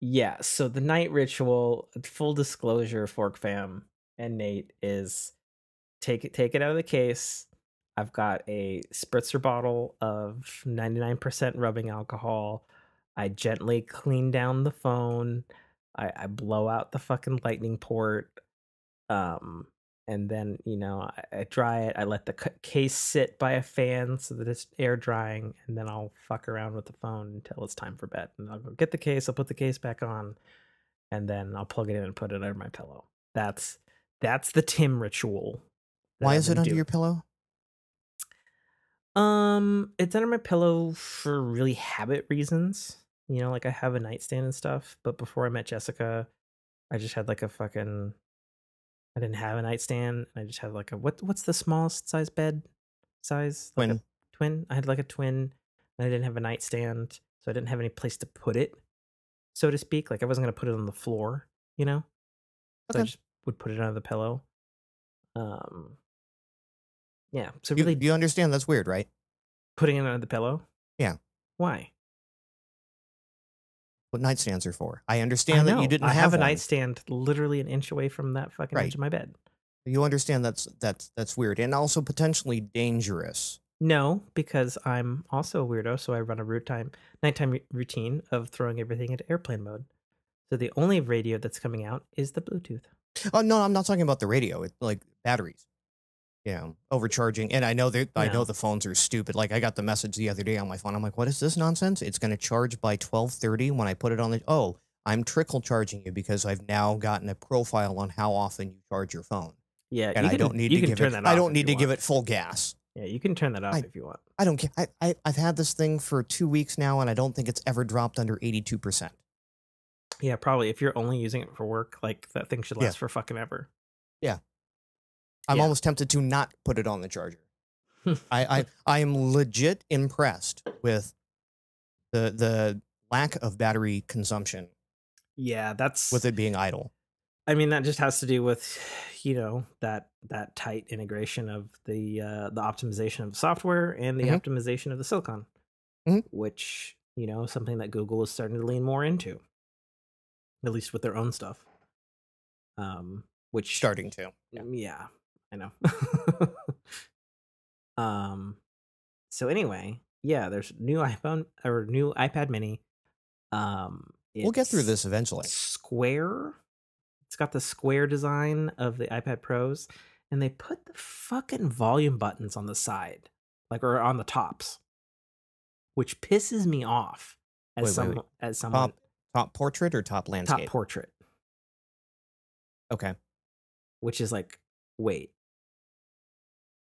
yeah, so the night ritual, full disclosure, Fork Fam and Nate, is take it out of the case. I've got a spritzer bottle of 99% rubbing alcohol. I gently clean down the phone. I blow out the fucking lightning port. Um, and then, I dry it. I let the case sit by a fan so that it's air drying, and then I'll fuck around with the phone until it's time for bed. And I'll go get the case. I'll put the case back on, and then I'll plug it in and put it under my pillow. That's the Tim ritual that Why I've is it been under doing. your pillow? It's under my pillow for really habit reasons. Like I have a nightstand and stuff, but before I met Jessica, I just had like a fucking I didn't have a nightstand. I just had like a what's the smallest size bed size? Like a When twin. I had like a twin, and I didn't have a nightstand, so I didn't have any place to put it, so to speak. Like I wasn't gonna put it on the floor, you know. So I okay, just would put it under the pillow. Um, yeah. So you really, you understand that's weird, right? putting it under the pillow. Yeah, Why? what nightstands are for. I I understand that you know. didn't I have have a one, nightstand literally an inch away from that fucking edge right? of my bed. You understand that's weird and also potentially dangerous. No, because I'm also a weirdo, so I run a nighttime routine of throwing everything into airplane mode. So the only radio that's coming out is the Bluetooth. Oh no, I'm not talking about the radio. It's like batteries. Overcharging. And I know No. the phones are stupid. Like I got the message the other day on my phone. I'm like, what is this nonsense? It's going to charge by 12:30 when I put it on the. Oh, I'm trickle charging you because I've now gotten a profile on how often you charge your phone, Yeah, and you can turn that I off don't if need you to give want. it full gas. Yeah, you can turn that off I if you want. I don't care. I've had this thing for 2 weeks now, and I don't think it's ever dropped under 82%. Yeah, probably if you're only using it for work, like that thing should Yeah, last for fucking ever. yeah. I'm Yeah. almost tempted to not put it on the charger. I am legit impressed with the lack of battery consumption Yeah, with it being idle. I mean, that just has to do with, that tight integration of the optimization of the software and the Mhm, optimization of the silicon, mhm. which, something that Google is starting to lean more into, at least with their own stuff. Which, Starting to. Yeah. yeah, I know. um, so anyway, yeah, there's new iPhone or new iPad mini. We'll get through It's this eventually. square. It's got the square design of the iPad Pros, and they put the fucking volume buttons on the side, like or on the tops, which pisses me off as Wait, wait, wait. someone Top portrait or top top landscape? portrait, Okay. which is like, wait,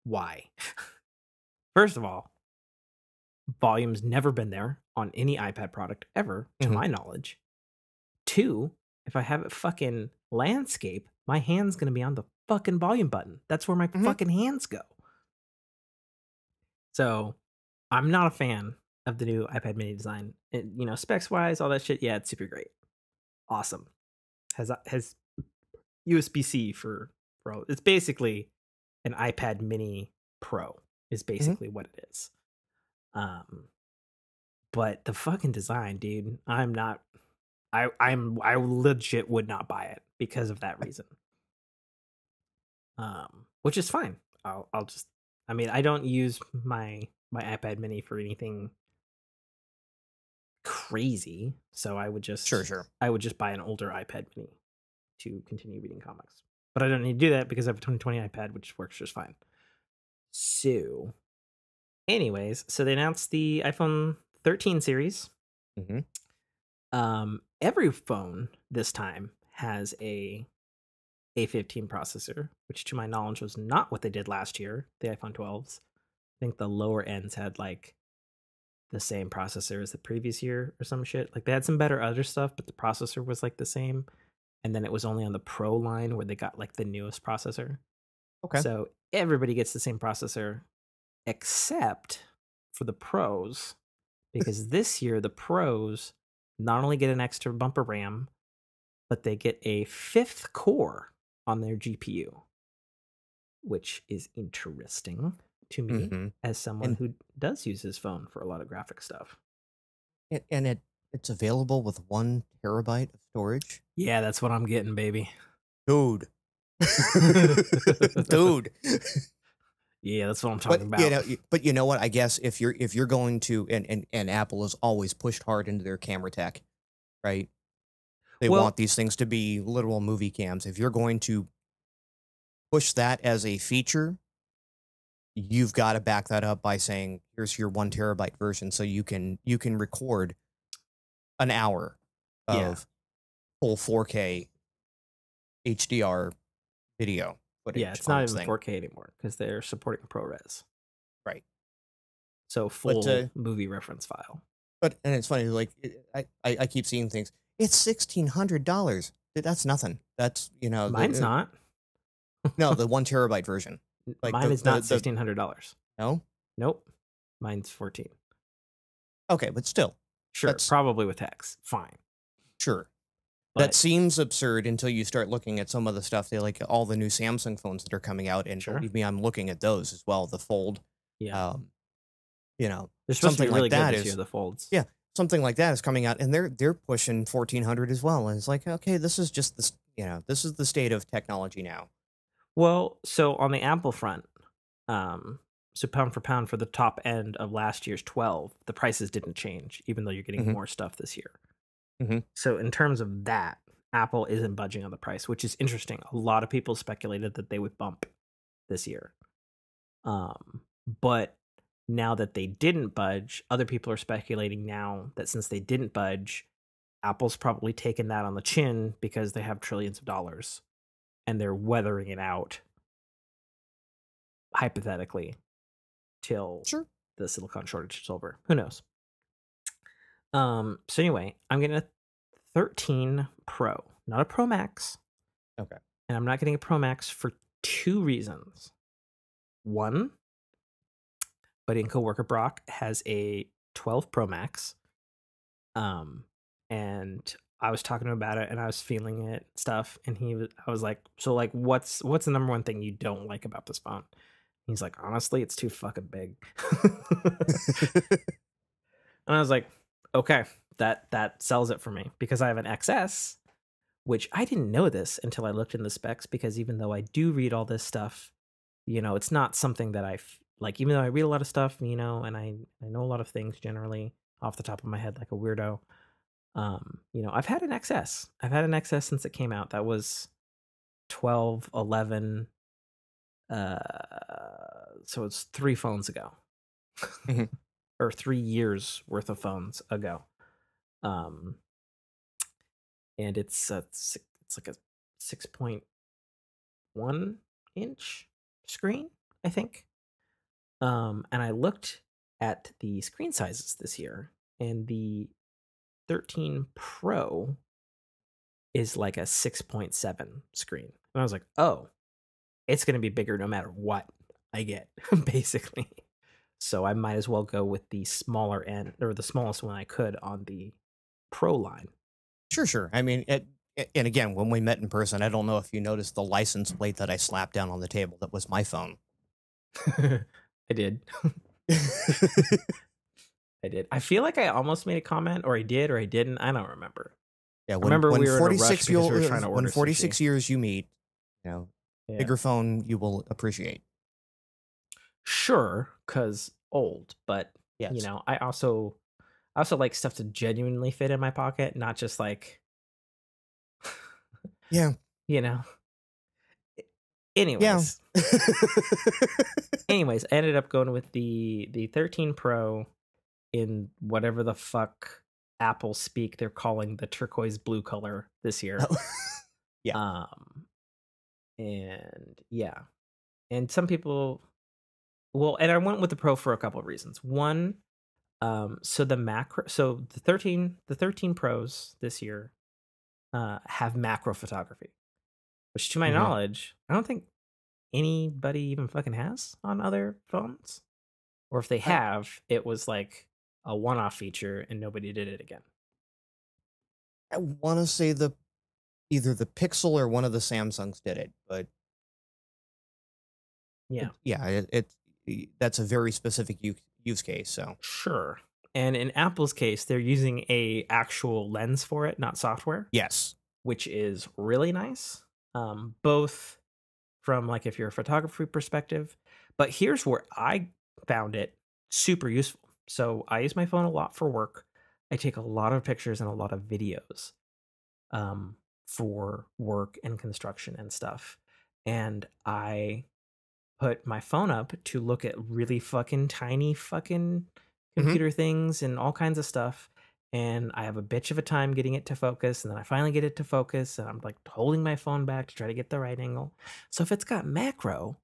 why? First of all, volume's never been there on any iPad product ever, to Mhm, my knowledge. Two, if I have it fucking landscape, my hand's gonna be on the fucking volume button. That's where my mhm. fucking hands go. So I'm not a fan of the new iPad mini design. Specs wise, all that shit, yeah, it's super great. Awesome. Has USB-C for all. It's basically an iPad mini Pro is Mhm. basically what it is. Um but the fucking design, dude, I legit would not buy it because of that reason. Which is fine. I'll just I mean, I don't use my iPad mini for anything crazy, so Sure, sure. I would just buy an older iPad mini to continue reading comics. But I don't need to do that because I have a 2020 iPad, which works just fine. So, anyways, so they announced the iPhone 13 series. Mhm. Every phone this time has a A15 processor, which to my knowledge was not what they did last year, the iPhone 12s. I think the lower ends had like the same processor as the previous year or some shit. Like they had some better other stuff, but the processor was like the same. and then it was only on the Pro line where they got like the newest processor. Okay. So everybody gets the same processor except for the Pros, because this year the Pros not only get an extra bumper RAM, but they get a 5th core on their GPU, which is interesting to me Mm-hmm. as someone And who does use his phone for a lot of graphic stuff. it's available with 1 terabyte of storage. Yeah, that's what I'm getting, baby. Dude. Dude. Yeah, that's what I'm talking But about. you know what? I guess if you're going to, and Apple has always pushed hard into their camera tech, right? They want Well, these things to be literal movie cams. If you're going to push that as a feature, you've got to back that up by saying, here's your 1 terabyte version, so you can record an hour yeah. of full 4K HDR video Yeah, footage it's on not this even thing. 4K anymore because they're supporting ProRes. Right. So But full movie reference file. and it's funny, like I keep seeing things. It's $1,600. That's nothing. That's Mine's not. no, the 1 terabyte version. Like Mine is not $1,600. no. Nope. Mine's 14. Okay, but still, Sure, that's probably with tax. Fine. sure. That But seems absurd until you start looking at some of the stuff they like all the new Samsung phones that are coming out, and sure. believe me, I'm looking at those as well. The Fold, Yeah. um, They're supposed to something be really like good that this year, is the folds. yeah, something like that is coming out, and they're pushing 1,400 as well. And it's like, okay, this is just this, this is the state of technology now. Well, so on the Apple front, so pound for pound for the top end of last year's 12, the prices didn't change, even though you're getting Hmm. more stuff this year. Hmm. So in terms of that, Apple isn't budging on the price, which is interesting. A lot of people speculated that they would bump this year. But now that they didn't budge, other people are speculating now that since they didn't budge, Apple's probably taken that on the chin because they have trillions of dollars and they're weathering it out, hypothetically, till Sure. the silicon shortage is over. Who knows? So anyway, I'm getting a 13 Pro, not a Pro Max. Okay. And I'm not getting a Pro Max for 2 reasons. One, buddy and coworker Brock has a 12 Pro Max. And I was talking to him about it and I was feeling it stuff. And I was like, so like, what's the number one thing you don't like about this phone? He's like, honestly, it's too fucking big. And I was like, okay, that sells it for me because I have an XS, which I didn't know this until I looked in the specs, because even though I do read all this stuff, it's not something that like, even though I read a lot of stuff, and I know a lot of things generally off the top of my head, like a weirdo. I've had an XS. I've had an XS since it came out. That was 12, 11. So it's 3 phones ago. Mhm. Or 3 years worth of phones ago. And it's like a 6.1 inch screen, I think. And I looked at the screen sizes this year, and the 13 Pro is like a 6.7 screen. And I was like, oh, it's going to be bigger no matter what I get, basically. So I might as well go with the smaller end, or the smallest one I could on the Pro line. Sure. I mean, and again, when we met in person, I don't know if you noticed the license plate that I slapped down on the table. That was my phone. I did. I did. I feel like I almost made a comment, or I did, or I didn't. I don't remember. Yeah, Remember when we were in a rush 46 because we were trying to when order 46 sushi. years you meet, Yeah. bigger phone you will appreciate. Sure, because old, but Yes. I also like stuff to genuinely fit in my pocket, not just like Yeah. you know. Yeah. Anyways, I ended up going with the 13 Pro in whatever the fuck Apple speak they're calling the turquoise blue color this year. Oh. Yeah. And yeah. And some people, well, and I went with the Pro for a couple of reasons. One, so the 13 Pros this year have macro photography, which to my Hmm. knowledge, I don't think anybody even fucking has on other phones. Or if they I, have, it was like a one-off feature and nobody did it again. I want to say either the Pixel or one of the Samsungs did it, but Yeah, yeah, that's a very specific use case. So sure. And in Apple's case, they're using a actual lens for it, not software, yes. which is really nice. Both from like if you're a photography perspective, but here's where I found it super useful. So I use my phone a lot for work. I take a lot of pictures and a lot of videos for work and construction and stuff. And I put my phone up to look at really fucking tiny fucking Hmm. computer things and all kinds of stuff. And I have a bitch of a time getting it to focus. And then I finally get it to focus. And I'm like holding my phone back to try to get the right angle. So if it's got macro,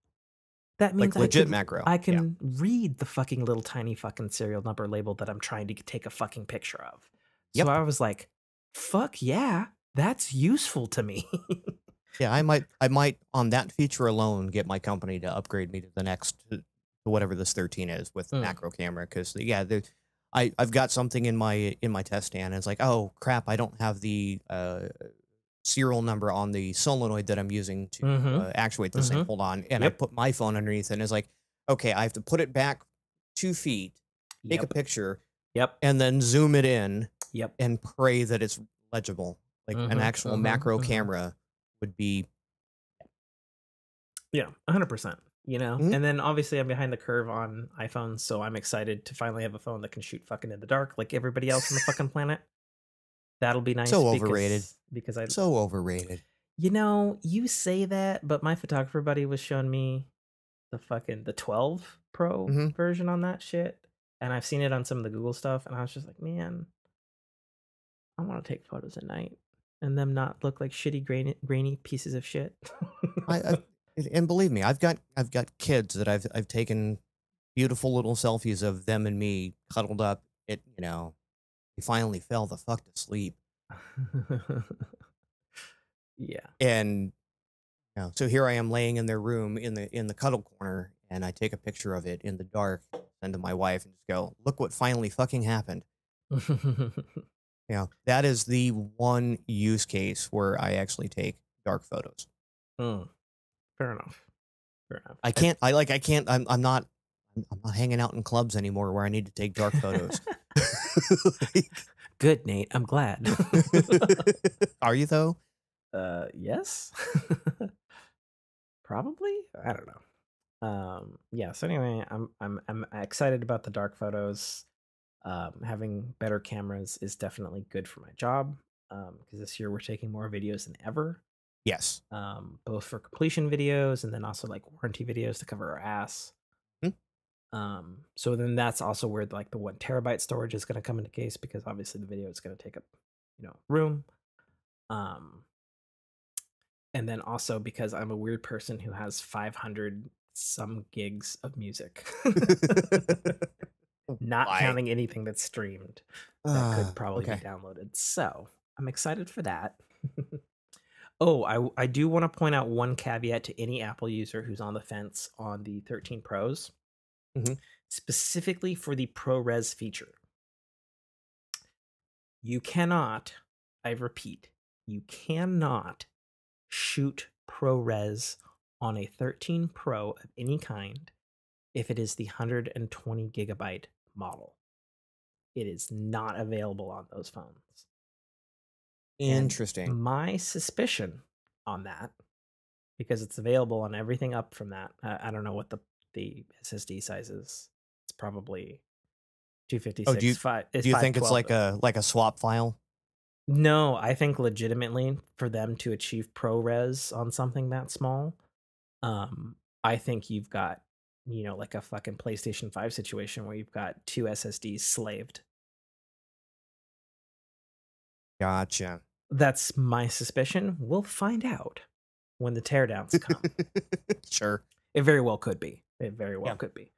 that means Like legit macro. I Yeah. can read the fucking little tiny fucking serial number label that I'm trying to take a fucking picture of. So Yep. I was like, fuck yeah, that's useful to me. Yeah, I might on that feature alone get my company to upgrade me to the next to whatever this 13 is with the Mm. macro camera because yeah, I've got something in my test stand. And it's like, oh crap, I don't have the serial number on the solenoid that I'm using to Mm-hmm. actuate this thing. Mm-hmm. Hold on, and I Yep. put my phone underneath, and it's like, okay, I have to put it back 2 feet, take a Yep. picture, Yep. and then zoom it in Yep. and pray that it's legible. Like an Mm-hmm. actual Mm-hmm. macro Mm-hmm. camera would be. Yeah, 100%. You know, Mhm. and then obviously I'm behind the curve on iPhones, so I'm excited to finally have a phone that can shoot fucking in the dark like everybody else on the fucking planet. That'll be nice So overrated. because I, So overrated. you know, you say that, but my photographer buddy was showing me the 12 Pro Hmm. version on that shit, and I've seen it on some of the Google stuff, and I was just like, man, I want to take photos at night and them not look like shitty grainy pieces of shit. I and believe me, I've got kids that I've taken beautiful little selfies of them and me cuddled up. We finally fell the fuck to sleep, Yeah. and so here I am laying in their room in the cuddle corner, and I take a picture of it in the dark, send to my wife, and just go, "Look what finally fucking happened." That is the one use case where I actually take dark photos. Mm, fair enough. Fair enough. I can't. I can't. I'm not hanging out in clubs anymore where I need to take dark photos. Good, Nate. I'm glad. Are you though? Yes. Probably. I don't know. Yeah, so anyway, I'm excited about the dark photos. Having better cameras is definitely good for my job. Because this year we're taking more videos than ever. Yes. Both for completion videos and then also like warranty videos to cover our ass. Hmm? So then that's also where like the 1 TB storage is going to come into case because obviously the video is going to take up, room. Um, and then also because I'm a weird person who has 500 some gigs of music, not Why? counting anything that's streamed that could probably be Okay. downloaded. So I'm excited for that. Oh, I do want to point out one caveat to any Apple user who's on the fence on the 13 Pros, Hmm. specifically for the ProRes feature. You cannot, I repeat, you cannot shoot ProRes on a 13 Pro of any kind if it is the 120 GB model. It is not available on those phones. And Interesting. my suspicion on that, because it's available on everything up from that, I don't know what the SSD size is. It's probably Oh, do 256. you It's do you think it's 512 like though. a swap file? No, I think legitimately for them to achieve ProRes on something that small, I think you've got, like a fucking PlayStation 5 situation where you've got two SSDs slaved. Gotcha. That's my suspicion. We'll find out when the teardowns come. Sure. It very well could be. It very well Yeah. could be.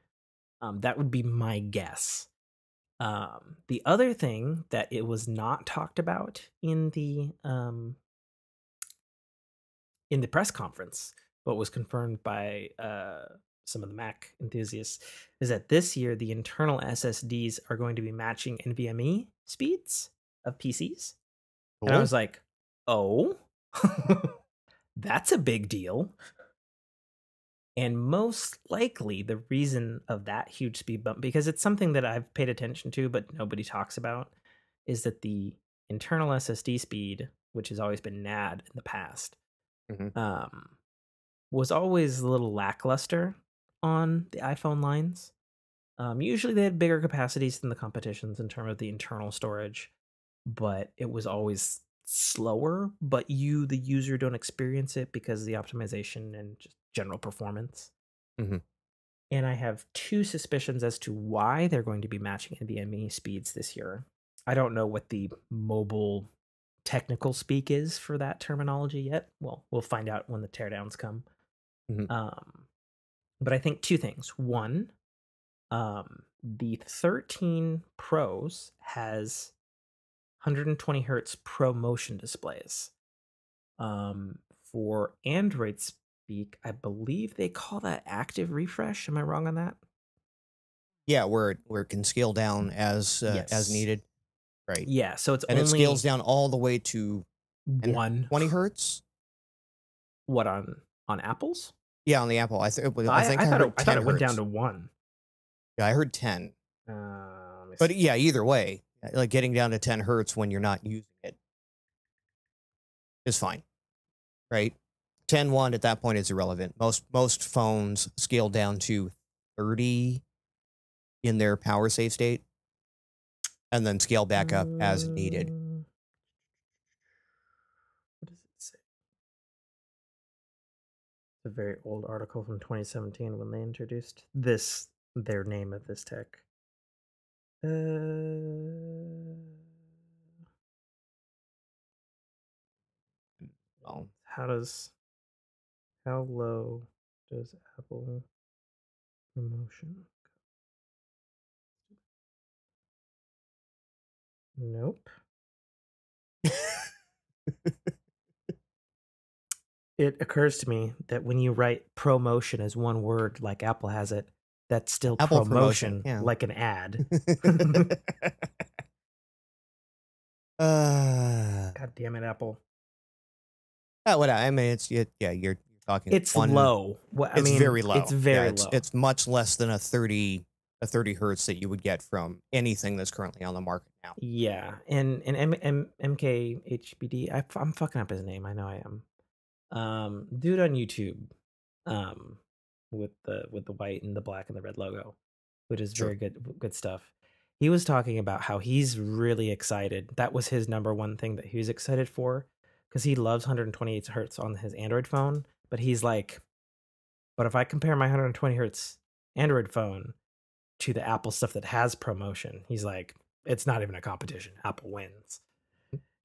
That would be my guess. The other thing that it was not talked about in the in the press conference, but was confirmed by some of the Mac enthusiasts, is that this year the internal SSDs are going to be matching NVMe speeds of PCs. And I Cool. was like, oh, that's a big deal. And most likely the reason of that huge speed bump, because it's something that I've paid attention to, but nobody talks about, is that the internal SSD speed, which has always been NAD in the past, was always a little lackluster on the iPhone lines. Usually they had bigger capacities than the competitions in terms of the internal storage, but it was always slower, but you, the user, don't experience it because of the optimization and just general performance. And I have two suspicions as to why they're going to be matching NVMe speeds this year. I don't know what the mobile technical speak is for that terminology yet. Well, we'll find out when the teardowns come. But I think two things. One, the 13 Pros has 120 hertz ProMotion displays. For Android speak, I believe they call that active refresh. Am I wrong on that? Yeah, where it can scale down as needed. Right. Yeah, so it's and only it scales down all the way to 20 hertz. What, on Apple's? Yeah, on the Apple. I think I heard I thought it went down to 1. Yeah, I heard 10. Let me But see. yeah, either way, like getting down to 10 hertz when you're not using it is fine, right? 10.1 at that point is irrelevant. Most phones scale down to 30 in their power save state, and then scale back up as needed. What does it say? It's a very old article from 2017 when they introduced their name of this tech. Oh. How low does Apple promotion go? Nope. It occurs to me that when you write promotion as one word like Apple has it, that's still Apple promotion, yeah. like an ad. God damn it, Apple. What I mean, you're talking. It's low. It's very low. It's very low. It's much less than a 30 hertz that you would get from anything that's currently on the market now. Yeah, and MKHBD, I'm fucking up his name. I know I am. Dude on YouTube, with the white and the black and the red logo, which is very good stuff. He was talking about how he's really excited. That was his number one thing that he was excited for, because he loves 128 hertz on his Android phone. But he's like, but if I compare my 120 hertz Android phone to the Apple stuff that has promotion, he's like, it's not even a competition. Apple wins.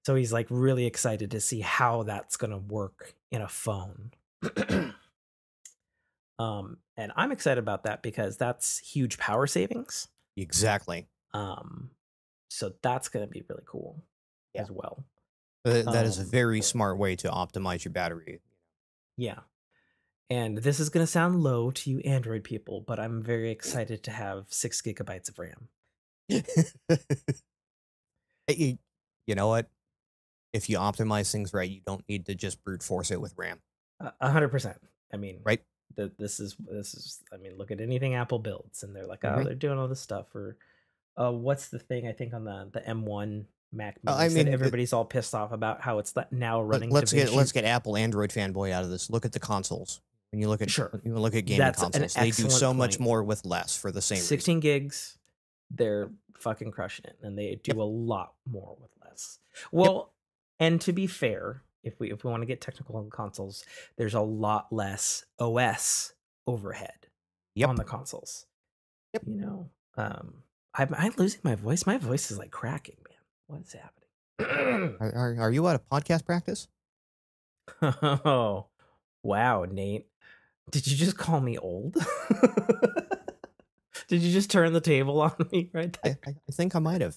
So he's like really excited to see how that's going to work in a phone. And I'm excited about that because that's huge power savings. Exactly. So that's going to be really cool as well. That is a very smart way to optimize your battery. Yeah. And this is going to sound low to you Android people, but I'm very excited to have 6 gigabytes of RAM. You know what? If you optimize things right, you don't need to just brute force it with RAM. 100%. I mean, right? This is. I mean, look at anything Apple builds, and they're like, oh, they're doing all this stuff. Or, what's the thing? I think on the M1 Mac Mini, that everybody's all pissed off about how it's now running. Let's get Apple Android fanboy out of this. Look at the consoles. When you look at gaming consoles, they do so much more with less for the same 16 gigs. They're fucking crushing it, and they do a lot more with less. Well, and to be fair, if we want to get technical on consoles, there's a lot less OS overhead on the consoles. You know, I'm losing my voice. My voice is like cracking, man. What is happening? Are you out of podcast practice? Oh, wow, Nate. Did you just call me old? Did you just turn the table on me right there? I think I might have.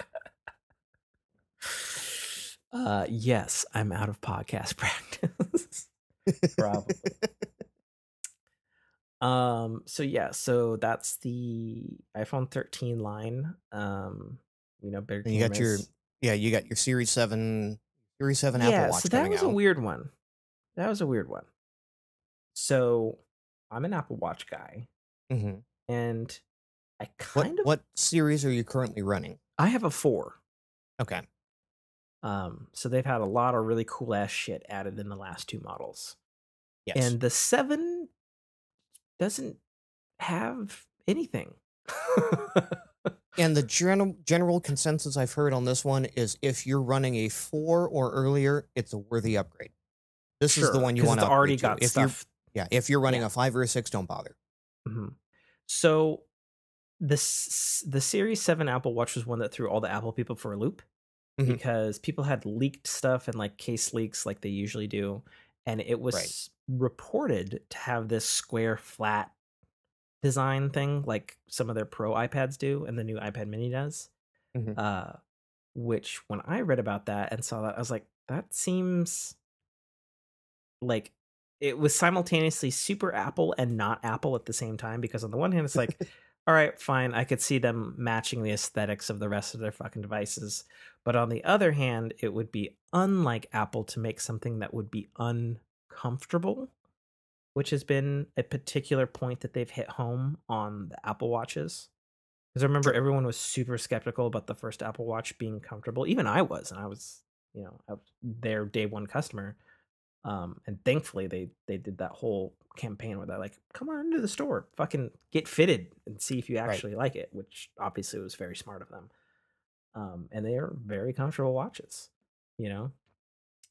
Yes, I'm out of podcast practice. Probably. So yeah, so that's the iPhone 13 line. Bigger And you got your cameras. you got your Series 7 Apple Yeah, so Watch that coming was a out. weird one. That was a weird one. So I'm an Apple Watch guy, Hmm. and I What kind of what series are you currently running? I have a 4. Okay. So they've had a lot of really cool ass shit added in the last 2 models. Yes. And the 7 doesn't have anything. And the general consensus I've heard on this one is if you're running a 4 or earlier, it's a worthy upgrade. This is the Sure, one you because want it's to already upgrade to. got stuff. If you're running Yeah. a 5 or a 6, don't bother. Mhm. So the Series 7 Apple Watch was one that threw all the Apple people for a loop Hmm. because people had leaked stuff and like case leaks like they usually do, and it Right. was reported to have this square flat design thing like some of their Pro iPads do and the new iPad Mini does. Hmm. Uh, which when I read about that and saw that, I was like, that seems like it was simultaneously super Apple and not Apple at the same time, because on the one hand it's like, all right, fine, I could see them matching the aesthetics of the rest of their fucking devices, but on the other hand it would be unlike Apple to make something that would be uncomfortable, which has been a particular point that they've hit home on the Apple Watches. Because I remember Sure. everyone was super skeptical about the first Apple Watch being comfortable. Even I was, and I was their day one customer. And thankfully they did that whole campaign where they're like, come on into the store, fucking get fitted and see if you Right. actually like it, which obviously was very smart of them. And they are very comfortable watches, you know?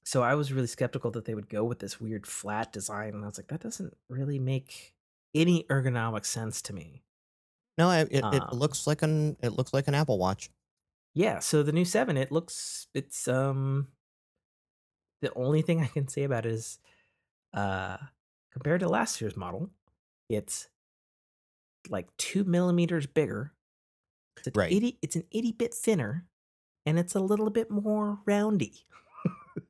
So I was really skeptical that they would go with this weird flat design. And I was like, that doesn't really make any ergonomic sense to me. No, it Um, looks like an Apple Watch. yeah, so the new 7, it's the only thing I can say about it is uh compared to last year's model, it's like 2 millimeters bigger. Right. It's an itty bit thinner, and it's a little bit more roundy.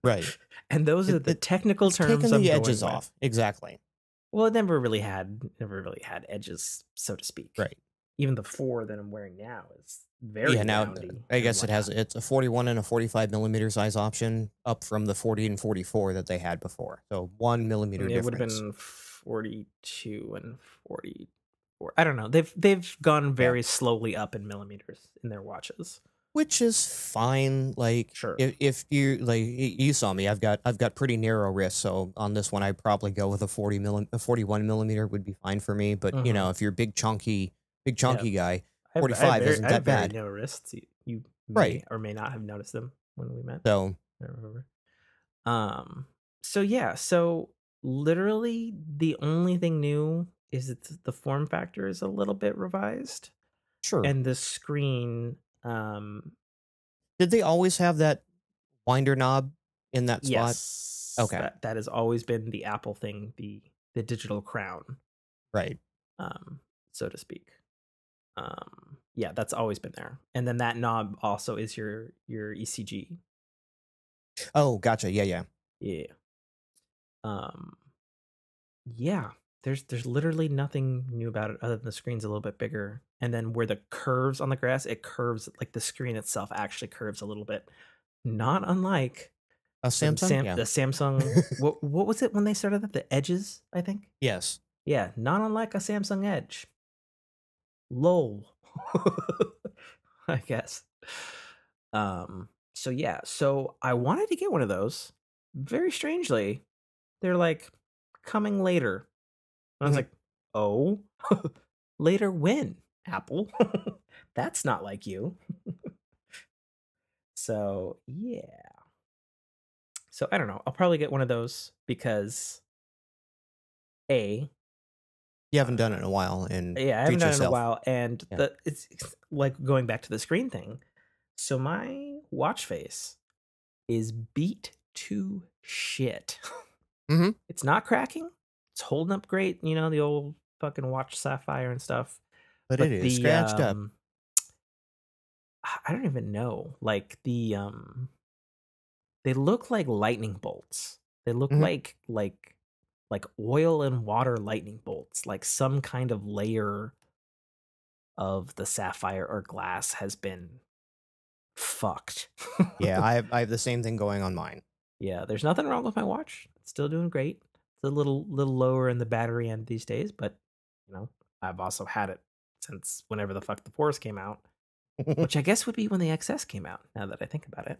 Right. And those are It, the it technical it's terms taking I'm the going edges with. off. Exactly. Well, it never really had edges, so to speak. Right. Even the 4 that I'm wearing now is very Yeah, now roundy I and guess whatnot. it's a 41 and a 45 millimeter size option up from the 40 and 44 that they had before. So 1 millimeter It would have difference. been 42 and 44. I don't know. They've gone Yeah. very slowly up in millimeters in their watches. Which is fine. Like Sure. if you like you saw me, I've got pretty narrow wrists, so on this one I'd probably go with a 41 millimeter would be fine for me. But Mhm. if you're big Yeah. chunky guy, I have 45 very isn't I have that very bad. narrow wrists. You may Right. or may not have noticed them when we met. So I don't remember. Um. So yeah. So literally, the only thing new is that the form factor is a little bit revised, sure. and the screen. Did they always have that winder knob in that spot? Yes, Okay. that has always been the Apple thing, the digital crown, Right. um, so to speak. Yeah, that's always been there. And then that knob also is your ECG. Oh, gotcha. Yeah, yeah. Yeah. Um, yeah. There's literally nothing new about it other than the screen's a little bit bigger. And then where the curves on the grass, it curves like the screen itself actually curves a little bit. Not unlike A Samsung? The Yeah. Samsung. What was it when they started that? The Edges, I think. Yes. Yeah, not unlike a Samsung Edge. Lol. I guess. So yeah, so I wanted to get one of those. Very strangely, they're like coming later. And I was Mhm. like, "Oh, later when, Apple? That's not like you." So, yeah. So I don't know. I'll probably get one of those because A, You haven't done it in uh a while and yeah, I haven't treat done it in a yourself. while, and Yeah. it's like going back to the screen thing. So my watch face is beat to shit. Mhm. It's not cracking. It's holding up great, the old fucking watch Sapphire and stuff. But it But is scratched up. I don't even know. Like they look like lightning bolts. They look Mhm. like like oil and water lightning bolts, like some kind of layer of the sapphire or glass has been fucked. Yeah, I have the same thing going on mine. Yeah, there's nothing wrong with my watch. It's still doing great. It's a little lower in the battery end these days, but you know, I've also had it since whenever the fuck the Force came out, which I guess would be when the XS came out, now that I think about it.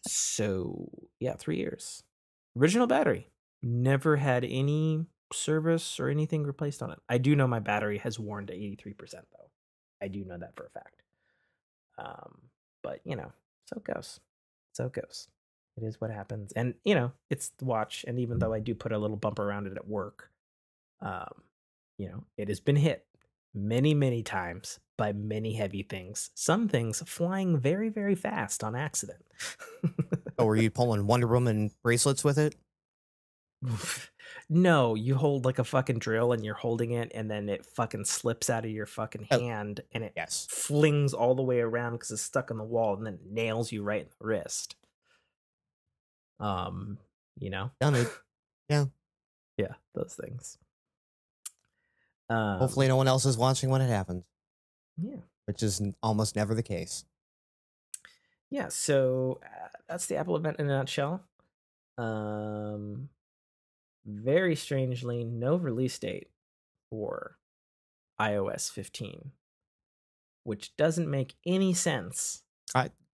So, yeah, 3 years. Original battery. Never had any service or anything replaced on it. I do know my battery has worn to 83% though. I do know that for a fact. But you know, so it goes. So it goes. It is what happens. And you know, it's the watch, and even though I do put a little bumper around it at work, um, you know, it has been hit many times by many heavy things. Some things flying very fast on accident. Oh, were you pulling Wonder Woman bracelets with it? No, you hold like a fucking drill and you're holding it, and then it fucking slips out of your fucking Oh, hand and it yes. flings all the way around because it's stuck on the wall, and then nails you right in the wrist. Um, you know? Done it. Yeah. Yeah, those things. Hopefully no one else is watching when it happens, Yeah. which is almost never the case. Yeah, so that's the Apple event in a nutshell. Very strangely, no release date for iOS 15, which doesn't make any sense.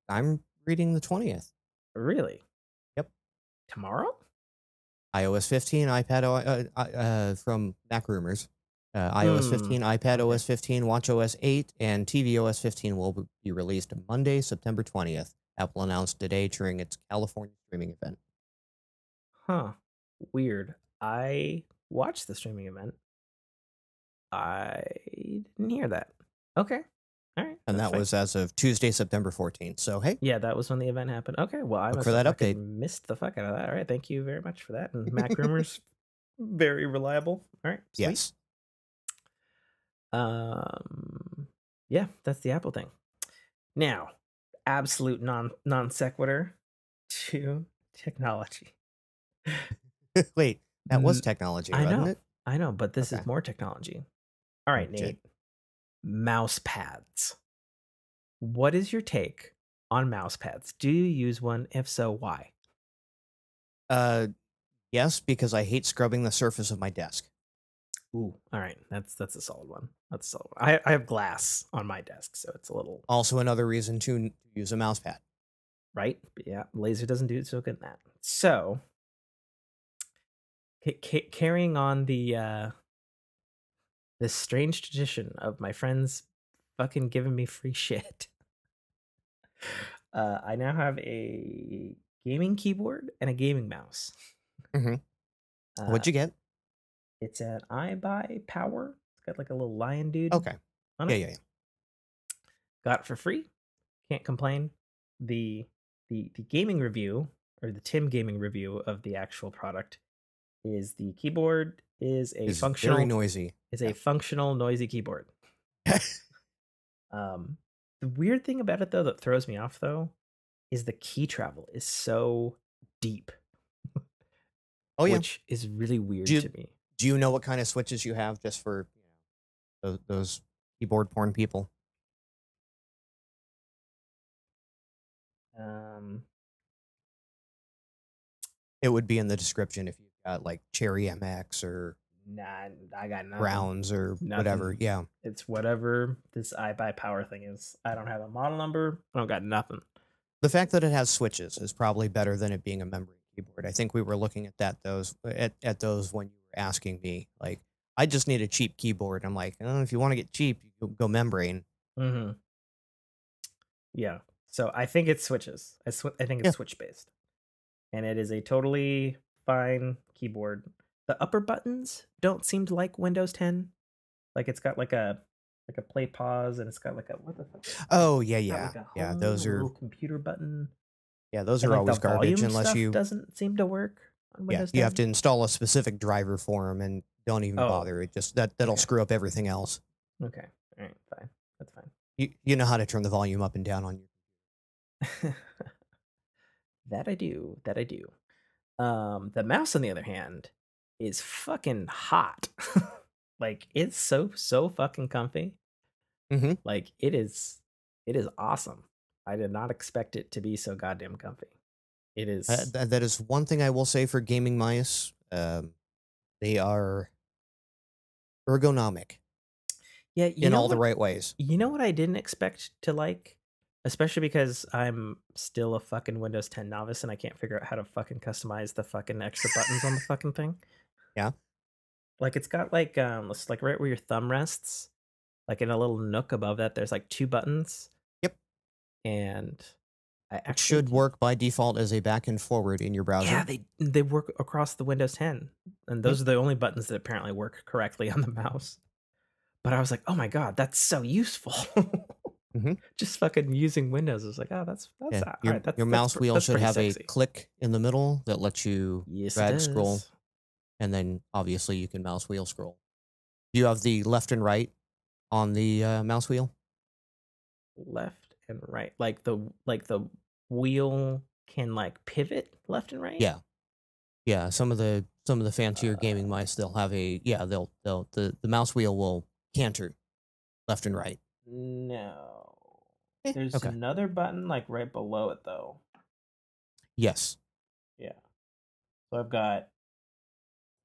I'm reading the 20th. Really? Yep. Tomorrow? iOS 15, from Mac Rumors. iOS 15, iPad okay. OS 15, Watch OS 8, and TV OS 15 will be released Monday, September 20th. Apple announced today during its California streaming event. Huh. Weird. I watched the streaming event. I didn't hear that. Okay. All right. And That's that fine. was as of Tuesday, September 14th. So, hey. Yeah, that was when the event happened. Okay. Well, I Look must for have that fucking update. missed the fuck out of that. All right. Thank you very much for that. And Mac Rumors, very reliable. All right. Sweet. Yes. Yeah, that's the Apple thing. Now, absolute non sequitur to technology. Wait, that was technology, wasn't it? I know, but this is more technology. All right, Nate. Mouse pads. What is your take on mouse pads? Do you use one? If so, why? Yes, because I hate scrubbing the surface of my desk. Ooh, all right. That's a solid one. That's a solid one. I have glass on my desk, so it's a little. Also, another reason to use a mouse pad. Right? But yeah, laser doesn't do so good in that. So, carrying on the this strange tradition of my friends fucking giving me free shit. I now have a gaming keyboard and a gaming mouse. Mm-hmm. What'd you get? It's an iBuyPower. It's got like a little lion dude. Okay. On it. Yeah. Got it for free. Can't complain. The gaming review, or the Tim gaming review of the actual product, is the keyboard is a functional, very noisy. Is a functional noisy keyboard. The weird thing about it though that throws me off though is the key travel is so deep. Oh yeah, which is really weird to me. Do you know what kind of switches you have just for those keyboard porn people? It would be in the description if you've got like Cherry MX or nah, I got nothing. Browns or whatever. Yeah, it's whatever this iBuyPower thing is. I don't have a model number. I don't got nothing. The fact that it has switches is probably better than it being a membrane keyboard. I think we were looking at those when you were asking me, like, I just need a cheap keyboard. I'm like, oh, if you want to get cheap, you go membrane. Mm-hmm. Yeah. So I think it switches. I think it's switch based, and it is a totally fine keyboard. The upper buttons don't seem to like Windows 10. Like it's got like a play pause, and it's got like a what the fuck? Oh yeah. Those are computer button. Yeah, those are always garbage unless you doesn't seem to work on Windows 10. You have to install a specific driver for them, and don't even bother. It just that'll screw up everything else. Okay, all right, fine, that's fine. You know how to turn the volume up and down on your. That I do. The mouse, on the other hand, is fucking hot. Like it's so fucking comfy. Mm-hmm. Like it is awesome. I did not expect it to be so goddamn comfy. It is. That is one thing I will say for gaming mice. They are ergonomic Yeah, in all the right ways. you know what I didn't expect to like? Especially because I'm still a fucking Windows 10 novice and I can't figure out how to fucking customize the fucking extra buttons on the fucking thing. Yeah. Like it's got like it's like right where your thumb rests, like in a little nook above that, there's like two buttons. Yep. And I It actually should work by default as a back and forward in your yeah, browser. they work across the Windows 10. And Mhm. those are the only buttons that apparently work correctly on the mouse. But I was like, "Oh my god, that's so useful." Mhm. Just fucking using Windows. I was like, "Oh, that's Yeah, all right. your mouse wheel That's should pretty have a sexy." click in the middle that lets you Yes, it drag scroll, does. and then obviously you can mouse wheel scroll. Do you have the left and right on the mouse wheel? Left and right. Like the wheel can like pivot left and right. Yeah, yeah. Some of the fancier gaming Uh, mice, they'll have a yeah. They'll the mouse wheel will canter left and right. no. There's Okay. another button like right below it though. Yes. Yeah. So I've got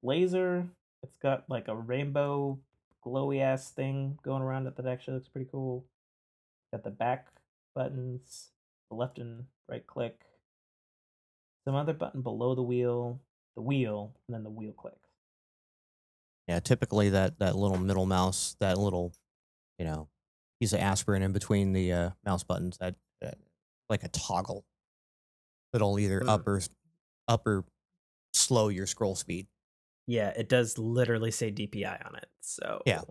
laser. It's got like a rainbow glowy ass thing going around it that actually looks pretty cool. Got the back buttons, the left and right click, some other button below the wheel, and then the wheel clicks. Yeah. Typically, that little middle mouse, that little piece of aspirin in between the mouse buttons, that like a toggle that'll either Mm. up or slow your scroll speed. Yeah, it does literally say DPI on it. Yeah. So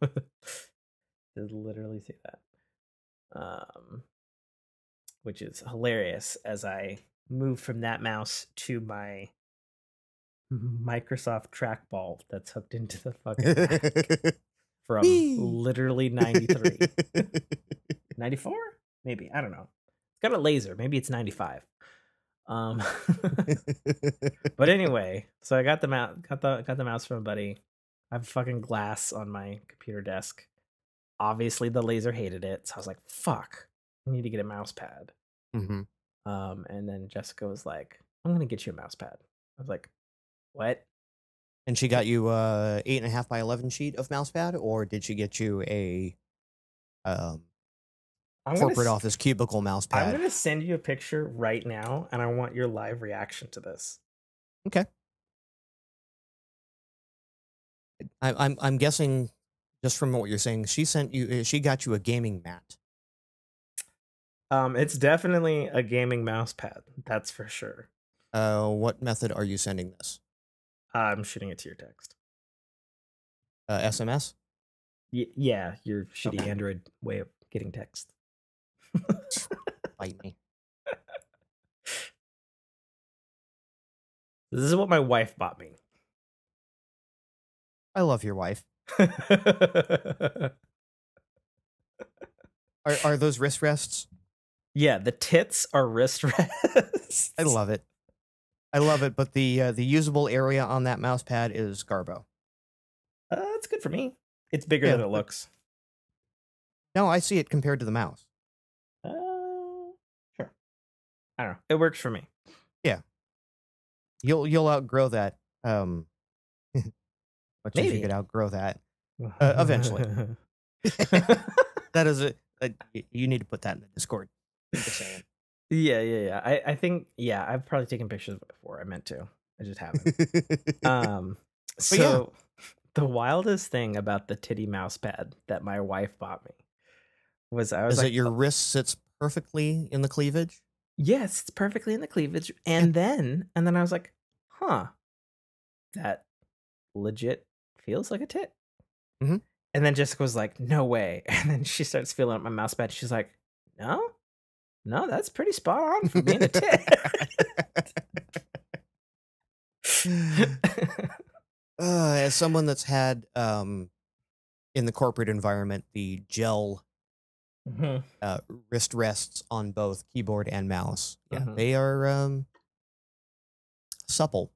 it does literally say that. Which is hilarious as I move from that mouse to my Microsoft trackball that's hooked into the fucking Mac from Whee! literally 93. 94? Maybe. I don't know. It's got a laser. Maybe it's 95. Um but anyway, so I got the mouse got the mouse from a buddy. I have fucking glass on my computer desk. Obviously the laser hated it, so I was like, fuck. I need to get a mouse pad. hmm And then Jessica was like, I'm gonna get you a mouse pad. I was like, what? And she got you 8.5 by 11 sheet of mousepad, or did she get you a um, I'm gonna corporate office cubicle I'm mousepad? gonna send you a picture right now, and I want your live reaction to this. Okay, I'm guessing just from what you're saying, she got you a gaming mat. It's definitely a gaming mouse pad, that's for sure. What method are you sending this? I'm shooting it to your text. SMS? Yeah, your shitty Okay, Android way of getting text. bite me. This is what my wife bought me. I love your wife. Are those wrist rests? Yeah, the tits are wrist rests. I love it. I love it, but the usable area on that mouse pad is Garbo. It's good for me. It's bigger Yeah, than it but looks. no, I see it compared to the mouse. Uh, sure. I don't know. It works for me. Yeah, you'll outgrow that. Much as you could Maybe. outgrow that eventually. That is you need to put that in the Discord. I'm just saying. Yeah. I think I've probably taken pictures of it before. I meant to. I just haven't. Um But yeah, so the wildest thing about the titty mouse pad that my wife bought me was I was is that like, your "Oh, wrist sits perfectly in the cleavage? yes, it's perfectly in the cleavage." Yeah. And then I was like, "Huh, that legit feels like a tit." hmm And then Jessica was like, "No way." And then she starts feeling up my mouse pad. She's like, "No? No, that's pretty spot on for being a tit." As someone that's had in the corporate environment the gel Mhm, uh, wrist rests on both keyboard and mouse, yeah, mhm. they are supple.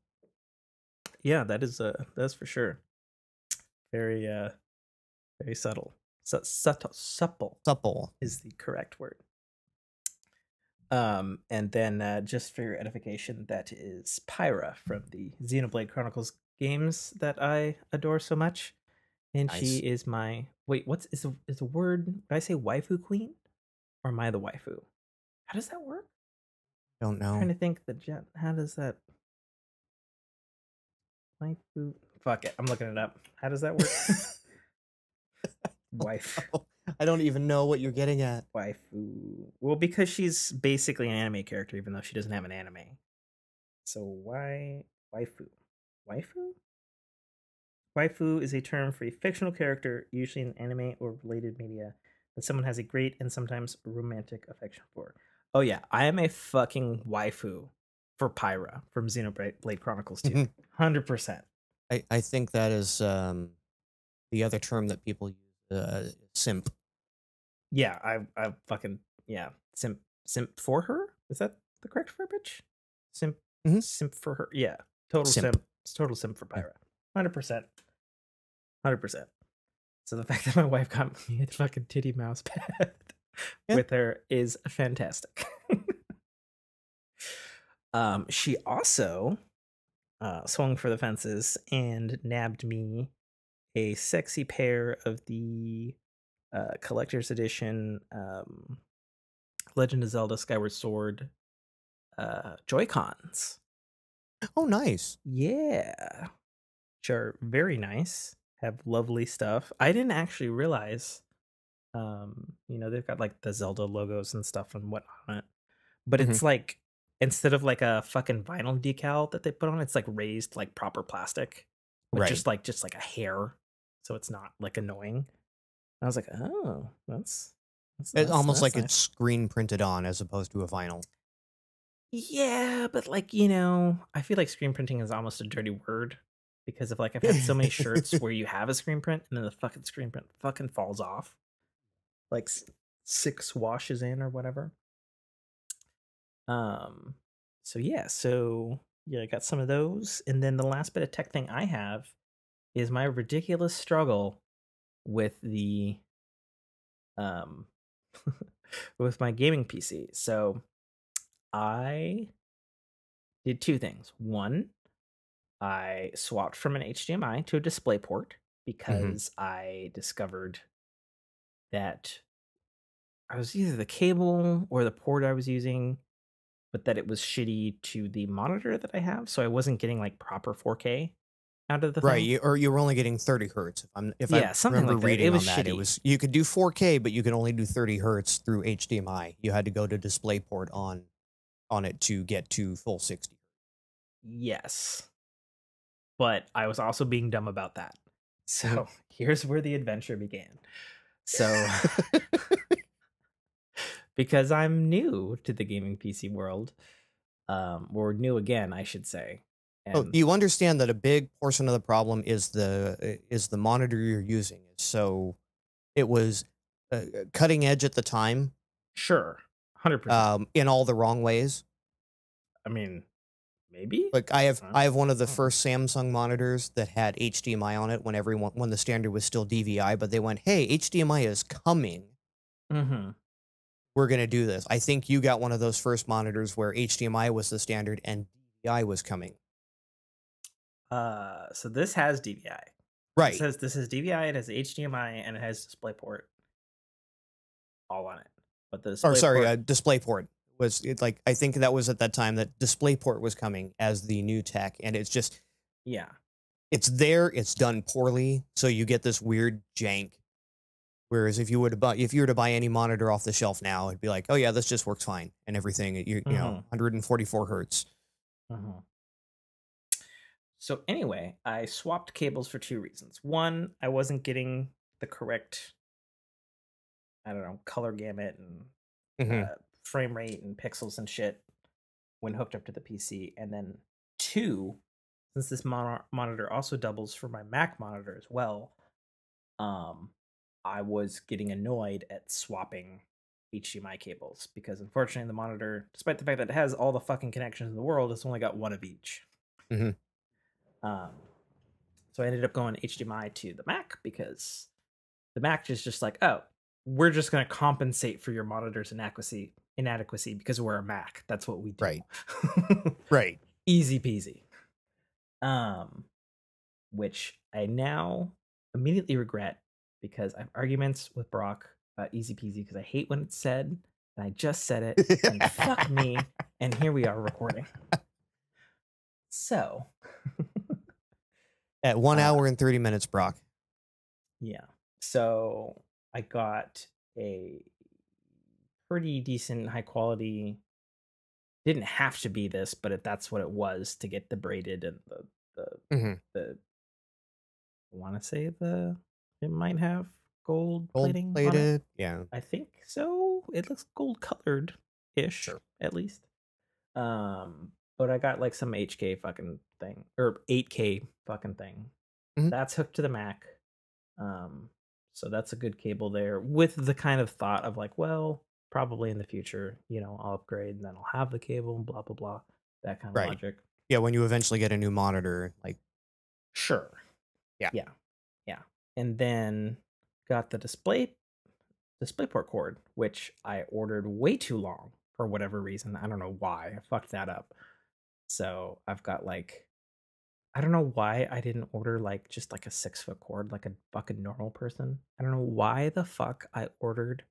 Yeah, that's for sure. Very very subtle. Supple Supple. is the correct word. And then just for your edification, that is Pyra from the Xenoblade Chronicles games that I adore so much. And she Nice. is my what's is a word, did I say waifu queen? Or am I the waifu? How does that work? Don't I'm know. trying to think how does that waifu, fuck it, I'm looking it up. How does that work? Wife. I don't even know what you're getting at. Waifu. Well, because she's basically an anime character, even though she doesn't have an anime. So why waifu? Waifu? Waifu is a term for a fictional character, usually in anime or related media, that someone has a great and sometimes romantic affection for. Oh yeah, I am a fucking waifu for Pyra from Xenoblade Chronicles 2. 100%. I think that is the other term that people use, simp. Yeah, I fucking yeah, simp for her? Is that the correct verbiage? Simp Mm-hmm. simp for her. Yeah. Total Simp. simp. It's total simp for Yeah. Pyra. 100%. 100%. So the fact that my wife got me a fucking titty mouse pad Yeah. with her is fantastic. She also swung for the fences and nabbed me a sexy pair of the collector's edition Legend of Zelda Skyward Sword Joy-Cons. Oh, nice. Yeah. Which are very nice. Have lovely stuff. I didn't actually realize they've got like the Zelda logos and stuff and whatnot on it. But Mm-hmm. it's like instead of like a fucking vinyl decal that they put on, it's like raised like proper plastic. But Right. just like a hair. So it's not like annoying. I was like, oh, that's It's almost like nice. it's screen printed on as opposed to a vinyl. Yeah, but like, I feel like screen printing is almost a dirty word because of like I've had so many shirts where you have a screen print and then the fucking screen print fucking falls off. Like 6 washes in or whatever. So yeah, I got some of those. And then the last bit of tech thing I have is my ridiculous struggle with the um with my gaming PC. So I did 2 things. One, I swapped from an HDMI to a DisplayPort Mm-hmm. because I discovered that I was either the cable or the port I was using, but that it was shitty to the monitor that I have, so I wasn't getting like proper 4K out of the Right, thing. or you were only getting 30 hertz. If I Yeah, something remember like that. It reading was on that, it shitty. was you could do 4K, but you could only do 30 hertz through HDMI. You had to go to DisplayPort on it to get to full 60. Yes. But I was also being dumb about that. Mm-hmm. So here's where the adventure began. So because I'm new to the gaming PC world, or new again, I should say. Oh, And you understand that a big portion of the problem is the monitor you're using. So it was cutting edge at the time, sure, 100%. in all the wrong ways. I mean, maybe. Like I have one of the Oh. first Samsung monitors that had HDMI on it when the standard was still DVI, but they went, "Hey, HDMI is coming. Mm-hmm. We're gonna do this." I think you got one of those first monitors where HDMI was the standard and DVI was coming. So this has DVI. Right. This has DVI, it has HDMI, and it has DisplayPort all on it. But the Or sorry, DisplayPort, DisplayPort was it like I think that was at that time that DisplayPort was coming as the new tech, and it's just yeah. it's there, it's done poorly, so you get this weird jank. Whereas if you were to buy any monitor off the shelf now, it'd be like, oh yeah, this just works fine and everything. You know, 144 hertz. Mm-hmm. So anyway, I swapped cables for 2 reasons. One, I wasn't getting the correct, I don't know, color gamut and Mm-hmm. frame rate and pixels and shit when hooked up to the PC. And then 2, since this monitor also doubles for my Mac monitor as well, I was getting annoyed at swapping HDMI cables because unfortunately the monitor, despite the fact that it has all the fucking connections in the world, it's only got one of each. Mm-hmm. Um, so I ended up going HDMI to the Mac because the Mac is just like, oh, we're just going to compensate for your monitor's inadequacy because we're a Mac. That's what we do. Right. Right. Easy peasy. Which I now immediately regret because I have arguments with Brock about easy peasy because I hate when it's said, and I just said it, and fuck me, and here we are recording. So, at 1 hour and 30 minutes, Brock. Yeah. So I got a pretty decent, high quality. Didn't have to be this, but that's what it was to get the braided and the I want to say it might have gold plating on it. Yeah, I think so. It looks gold colored ish, sure. At least. But I got like some HK fucking thing or 8K fucking thing. That's hooked to the Mac. So that's a good cable there with the kind of thought of like, well, probably in the future, I'll upgrade and then I'll have the cable and blah blah blah. That kind of logic. Yeah, when you eventually get a new monitor, like sure. Yeah. And then got the DisplayPort cord, which I ordered way too long for whatever reason. I don't know why. I fucked that up. So I've got like, I don't know why I didn't order like just like a 6-foot cord like a fucking normal person. I don't know why the fuck I ordered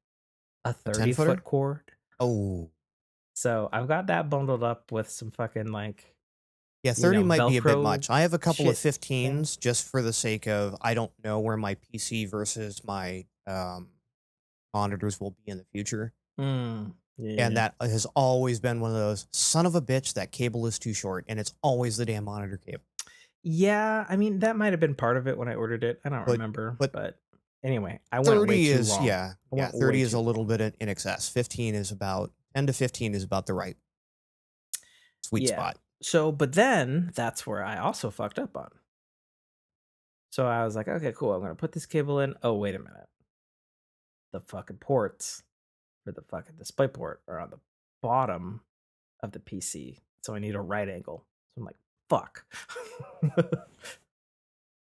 a 30-foot cord. Oh. So I've got that bundled up with some fucking like, yeah, 30 might be a bit much. I have a couple of 15s thing. just for the sake of I don't know where my PC versus my monitors will be in the future. Yeah. And that has always been one of those, son of a bitch, that cable is too short, and it's always the damn monitor cable. Yeah, I mean, that might have been part of it when I ordered it. I don't remember. But anyway, I went way too long. Yeah, 30 is a little bit in excess. 15 is about, 10 to 15 is about the right sweet spot. So, but then that's where I also fucked up on. So I was like, okay, cool. I'm going to put this cable in. Oh, wait a minute. The fucking ports for the fucking display port are on the bottom of the PC. So I need a right angle. So I'm like, fuck.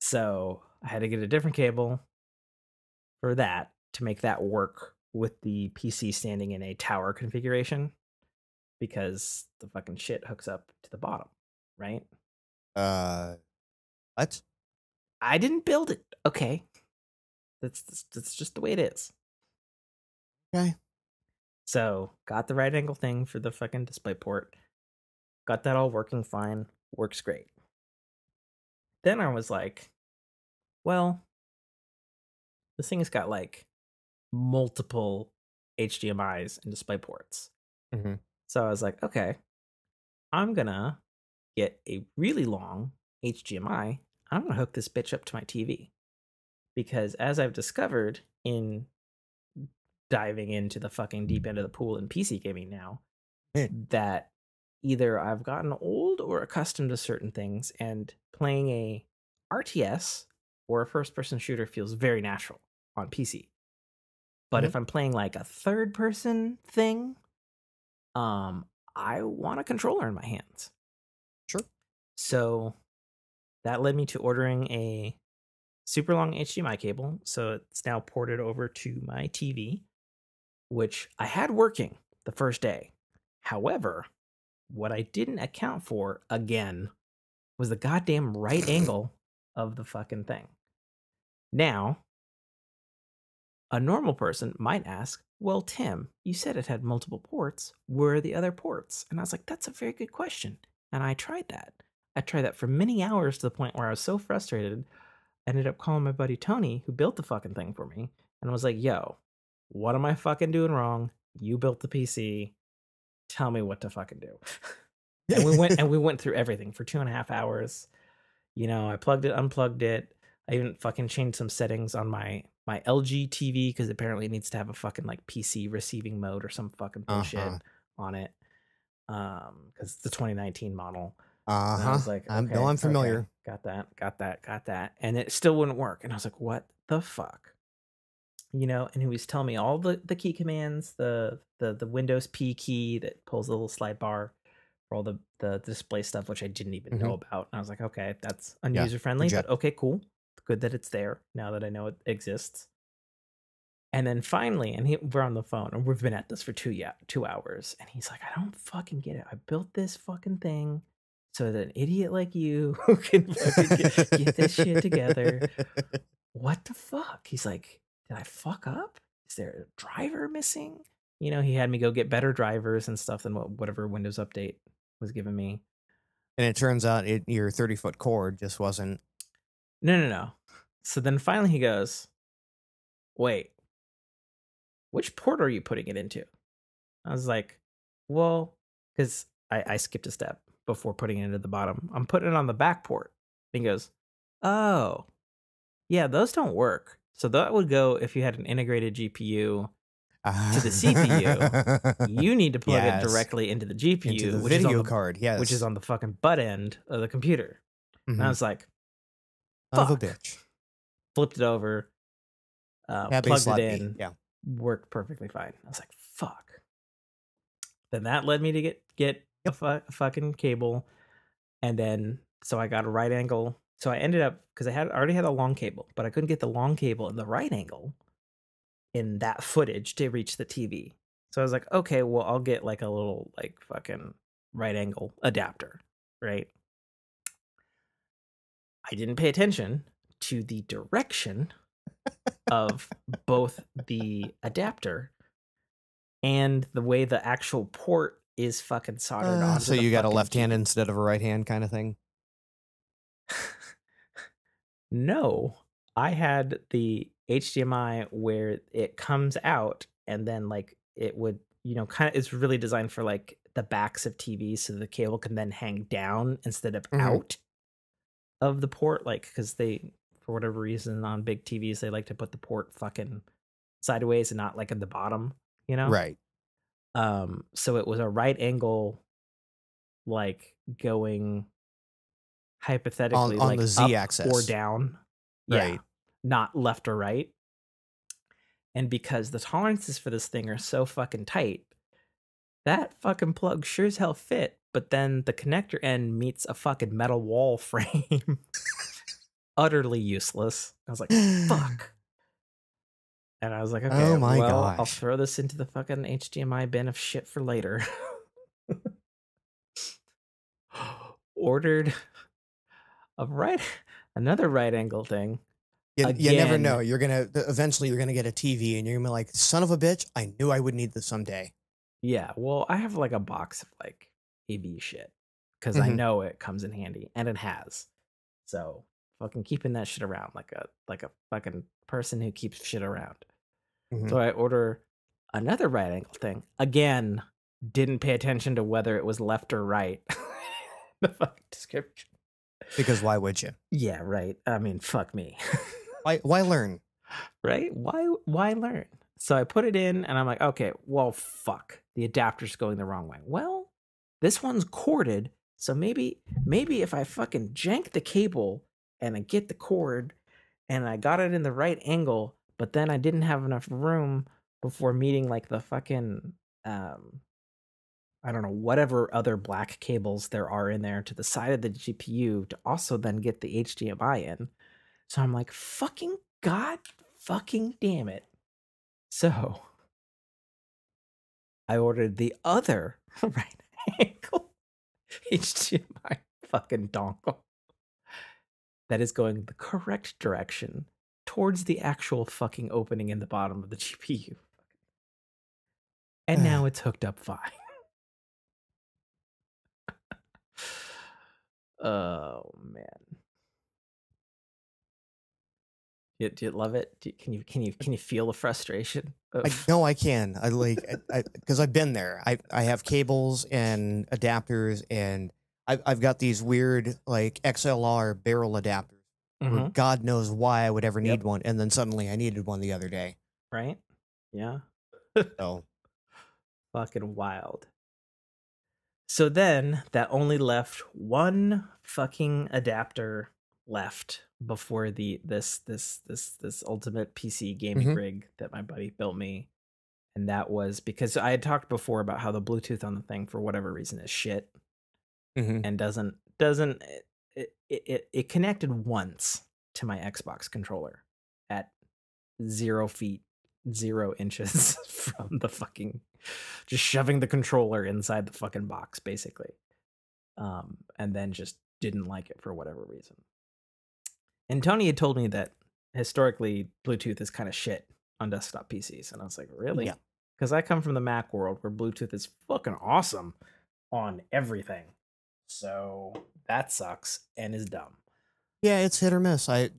So I had to get a different cable for that to make that work with the PC standing in a tower configuration because the fucking shit hooks up to the bottom, right? What? I didn't build it. Okay. That's just the way it is. Okay. So got the right angle thing for the fucking display port. Got that all working fine. Works great. Then I was like, well, this thing has got like multiple HDMIs and display ports. So I was like, okay, I'm gonna get a really long HDMI. I'm gonna hook this bitch up to my TV. Because as I've discovered in diving into the fucking deep end of the pool in PC gaming now, that either I've gotten old or accustomed to certain things, and playing a RTS or a first-person shooter feels very natural on PC. But if I'm playing like a third-person thing, I want a controller in my hands. Sure. So that led me to ordering a super long HDMI cable. So it's now ported over to my TV, which I had working the first day. However, what I didn't account for, again, was the goddamn right angle of the fucking thing. Now, a normal person might ask, well, Tim, you said it had multiple ports. Where are the other ports? And I was like, that's a very good question. And I tried that. I tried that for many hours to the point where I was so frustrated, I ended up calling my buddy Tony, who built the fucking thing for me, and I was like, yo, what am I fucking doing wrong? You built the PC. Tell me what to fucking do. And we went through everything for 2.5 hours. I plugged it, unplugged it. I even fucking changed some settings on my LG TV because apparently it needs to have a fucking like PC receiving mode or some fucking bullshit on it. Because it's the 2019 model. And I was like, okay, I'm familiar. Okay, got that. And it still wouldn't work. And I was like, what the fuck? And he was telling me all the key commands, the Windows P key that pulls the little slide bar for all the display stuff, which I didn't even Mm-hmm. know about. And I was like, okay, that's Yeah. unuser friendly, but Project. okay, cool. Good that it's there now that I know it exists. And then finally, we're on the phone, and we've been at this for 2 hours, and he's like, I don't fucking get it. I built this fucking thing so that an idiot like you can fucking get this shit together. What the fuck? He's like, did I fuck up? Is there a driver missing? He had me go get better drivers and stuff than whatever Windows update was giving me. And it turns out your 30-foot cord just wasn't. No. So then finally he goes, wait, which port are you putting it into? I was like, well, because I skipped a step before putting it into the bottom. I'm putting it on the back port. And he goes, oh, yeah, those don't work. So that would go if you had an integrated GPU to the CPU. You need to plug it directly into the GPU, into the video card, yes, which is on the fucking butt end of the computer. Mm-hmm. And I was like, fuck. Of a bitch. Flipped it over, plugged it in, yeah, worked perfectly fine. I was like, fuck. Then that led me to get a fucking cable, and then so I got a right angle. So I ended up, because I already had a long cable, but I couldn't get the long cable in the right angle in that footage to reach the TV. So I was like, okay, well, I'll get like a little like fucking right angle adapter, right? I didn't pay attention to the direction of both the adapter and the way the actual port is fucking soldered on. So you got a left hand instead of a right hand kind of thing? No, I had the HDMI where it comes out and then like it would, kind of, it's really designed for like the backs of TVs so the cable can then hang down instead of out of the port. Like, because for whatever reason on big TVs, they like to put the port fucking sideways and not like at the bottom, Right. So it was a right angle, like going hypothetically on like the Z up axis or down, right? Not left or right. And because the tolerances for this thing are so fucking tight, that fucking plug sure as hell fit. But then the connector end meets a fucking metal wall frame. Utterly useless. I was like, fuck. And I was like, okay, oh my gosh. I'll throw this into the fucking HDMI bin of shit for later. Ordered another right angle thing. You never know. Eventually you're gonna get a TV and you're gonna be like, son of a bitch, I knew I would need this someday. Yeah, well, I have like a box of like AV shit because I know it comes in handy, and it has. So fucking keeping that shit around like a fucking person who keeps shit around. So I order another right angle thing. Again, didn't pay attention to whether it was left or right. The fucking description. Because why would you? Yeah, right. I mean, fuck me. Why learn? Right? Why learn? So I put it in and I'm like, okay, well, fuck. The adapter's going the wrong way. Well, this one's corded, so maybe if I fucking jank the cable and I get the cord and I got it in the right angle, but then I didn't have enough room before meeting like the fucking I don't know, whatever other black cables there are in there to the side of the GPU to also then get the HDMI in. So I'm like, fucking god fucking damn it. So I ordered the other right angle HDMI fucking dongle that is going the correct direction towards the actual fucking opening in the bottom of the GPU. And now it's hooked up fine. Oh man. Do you love it? Can you feel the frustration? No, I can. I like because I've been there. I have cables and adapters, and I've got these weird like XLR barrel adapters. Where God knows why I would ever need one, and then suddenly I needed one the other day. Right? Yeah. So fucking wild. So then that only left one fucking adapter left before this ultimate PC gaming rig that my buddy built me. And that was because I had talked before about how the Bluetooth on the thing for whatever reason is shit. Mhm. and doesn't it connected once to my Xbox controller at 0 feet 0 inches from the fucking, just shoving the controller inside the fucking box basically, and then just didn't like it for whatever reason. And Tony had told me that historically Bluetooth is kind of shit on desktop PCs, and I was like, Yeah. really? Because I come from the Mac world where Bluetooth is fucking awesome on everything. So that sucks and is dumb. Yeah, it's hit or miss. I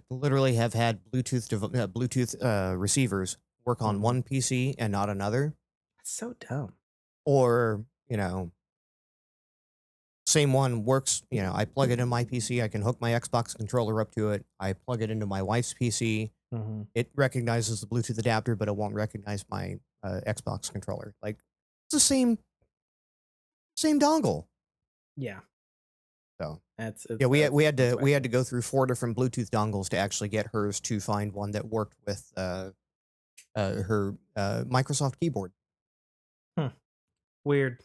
literally have had Bluetooth receivers work on Mhm. one PC and not another, That's so dumb. or same one works. I plug it in my PC. I can hook my Xbox controller up to it. I plug it into my wife's PC. Mhm. It recognizes the Bluetooth adapter, but it won't recognize my Xbox controller. Like it's the same dongle. Yeah, So it's yeah, that's we had wacky. to go through 4 different Bluetooth dongles to actually get hers to find one that worked with her Microsoft keyboard. Hmm. Weird.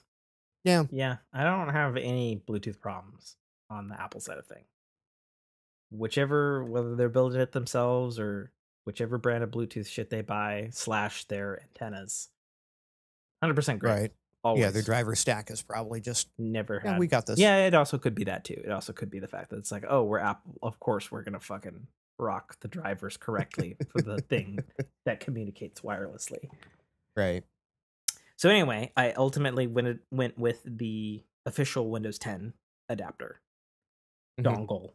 Yeah, Yeah, I don't have any Bluetooth problems on the Apple side of thing. Whichever, whether they're building it themselves or whichever brand of Bluetooth shit they buy slash their antennas, 100% great. right. Yeah, their Always. driver stack is probably just Never yeah, we had. got this. Yeah, it also could be that too. It also could be the fact that it's like, oh, we're Apple. Of course, we're gonna fucking rock the drivers correctly for the thing that communicates wirelessly. Right. So anyway, I ultimately went with the official Windows 10 adapter Hmm. dongle,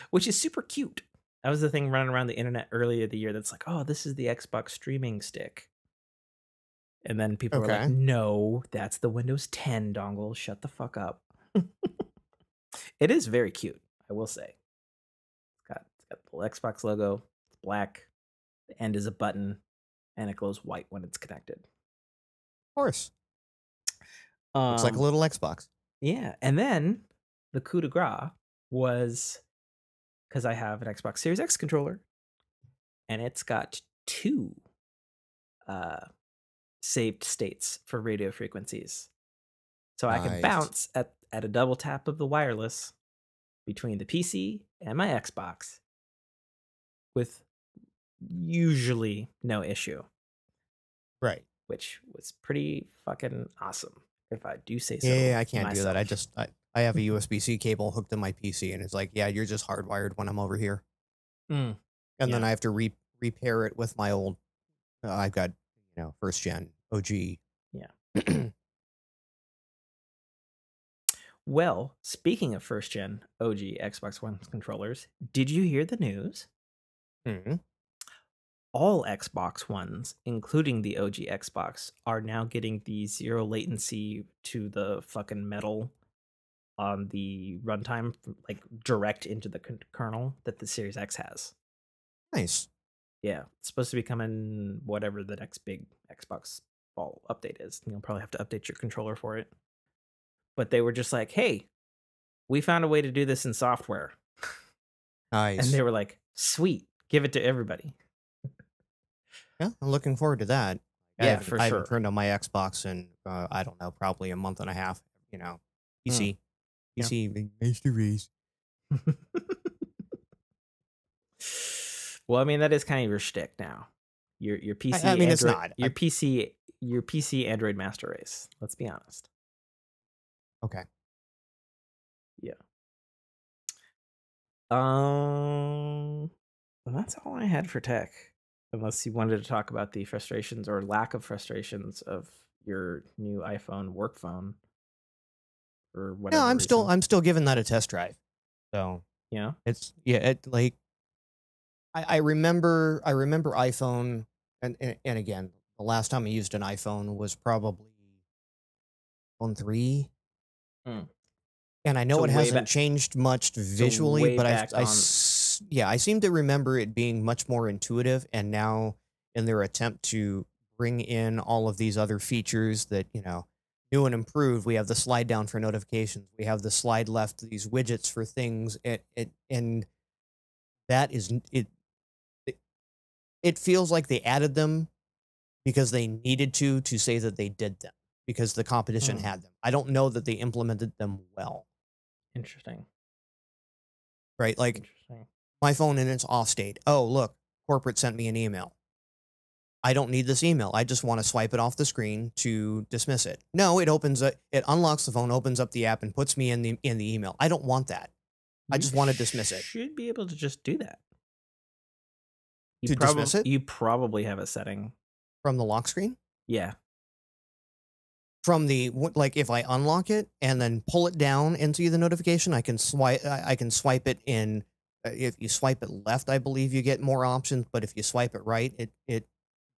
which is super cute. That was the thing running around the internet earlier the year. That's like, oh, this is the Xbox streaming stick. And then people were like, Okay. no, that's the Windows 10 dongle. Shut the fuck up. It is very cute, I will say. It's got the little Xbox logo. It's black. The end is a button, and it glows white when it's connected. Of course. Looks like a Um, little Xbox. yeah, and then the coup de grace was because I have an Xbox Series X controller, and it's got two uh, saved states for radio frequencies, so I can Nice. bounce at a double tap of the wireless between the PC and my Xbox with usually no issue, Right. which was pretty fucking awesome, if I do say Yeah, so I can't do that. myself. I have a USB-C cable hooked to my PC, and it's like, yeah, you're just hardwired when I'm over here, Mm, and then yeah, I have to repair it with my old. I've got first gen OG. yeah. Well, speaking of first gen OG Xbox One controllers, did you hear the news? Mhm. All Xbox Ones, including the OG Xbox, are now getting the zero latency to the fucking metal on the runtime, like direct into the kernel that the Series X has. Nice. Yeah, it's supposed to be coming whatever the next big Xbox Ball update is. You'll probably have to update your controller for it. But they were just like, hey, we found a way to do this in software. And they Nice. were like, sweet, give it to everybody. Yeah, I'm looking forward to that. Yeah, for I haven't sure. turned on my Xbox in I don't know, probably a month and a half. Mm, PC yeah. Master Race. Well, I mean, that is kind of your shtick now. Your I PC mean, it's Android not. your PC Android master race. Let's be honest. Okay. Yeah. Well, that's all I had for tech. Unless you wanted to talk about the frustrations or lack of frustrations of your new iPhone work phone for No, whatever reason. I'm still giving that a test drive. So Yeah. it's yeah, it like I remember iPhone and again, the last time I used an iPhone was probably on 3. Mm. And I know So it way hasn't back. changed much So visually, way but back on. yeah, I seem to remember it being much more intuitive. And now, in their attempt to bring in all of these other features that, new and improved, we have the slide down for notifications, we have the slide left, these widgets for things. And that is, it, it feels like they added them because they needed to say that they did them. because the competition had them. I don't know that they implemented them well. Interesting. Right? Like, Interesting. my phone in its off state. Oh, look, corporate sent me an email. I don't need this email. I just want to swipe it off the screen to dismiss it. No, it unlocks the phone, opens up the app, and puts me in the email. I don't want that. I just want to dismiss it. You should be able to just do that. Dismiss it? You probably have a setting. From the lock screen? Yeah. From the, like, if I unlock it and then pull it down into the notification, I can swipe it in. If you swipe it left, I believe you get more options, but if you swipe it right, it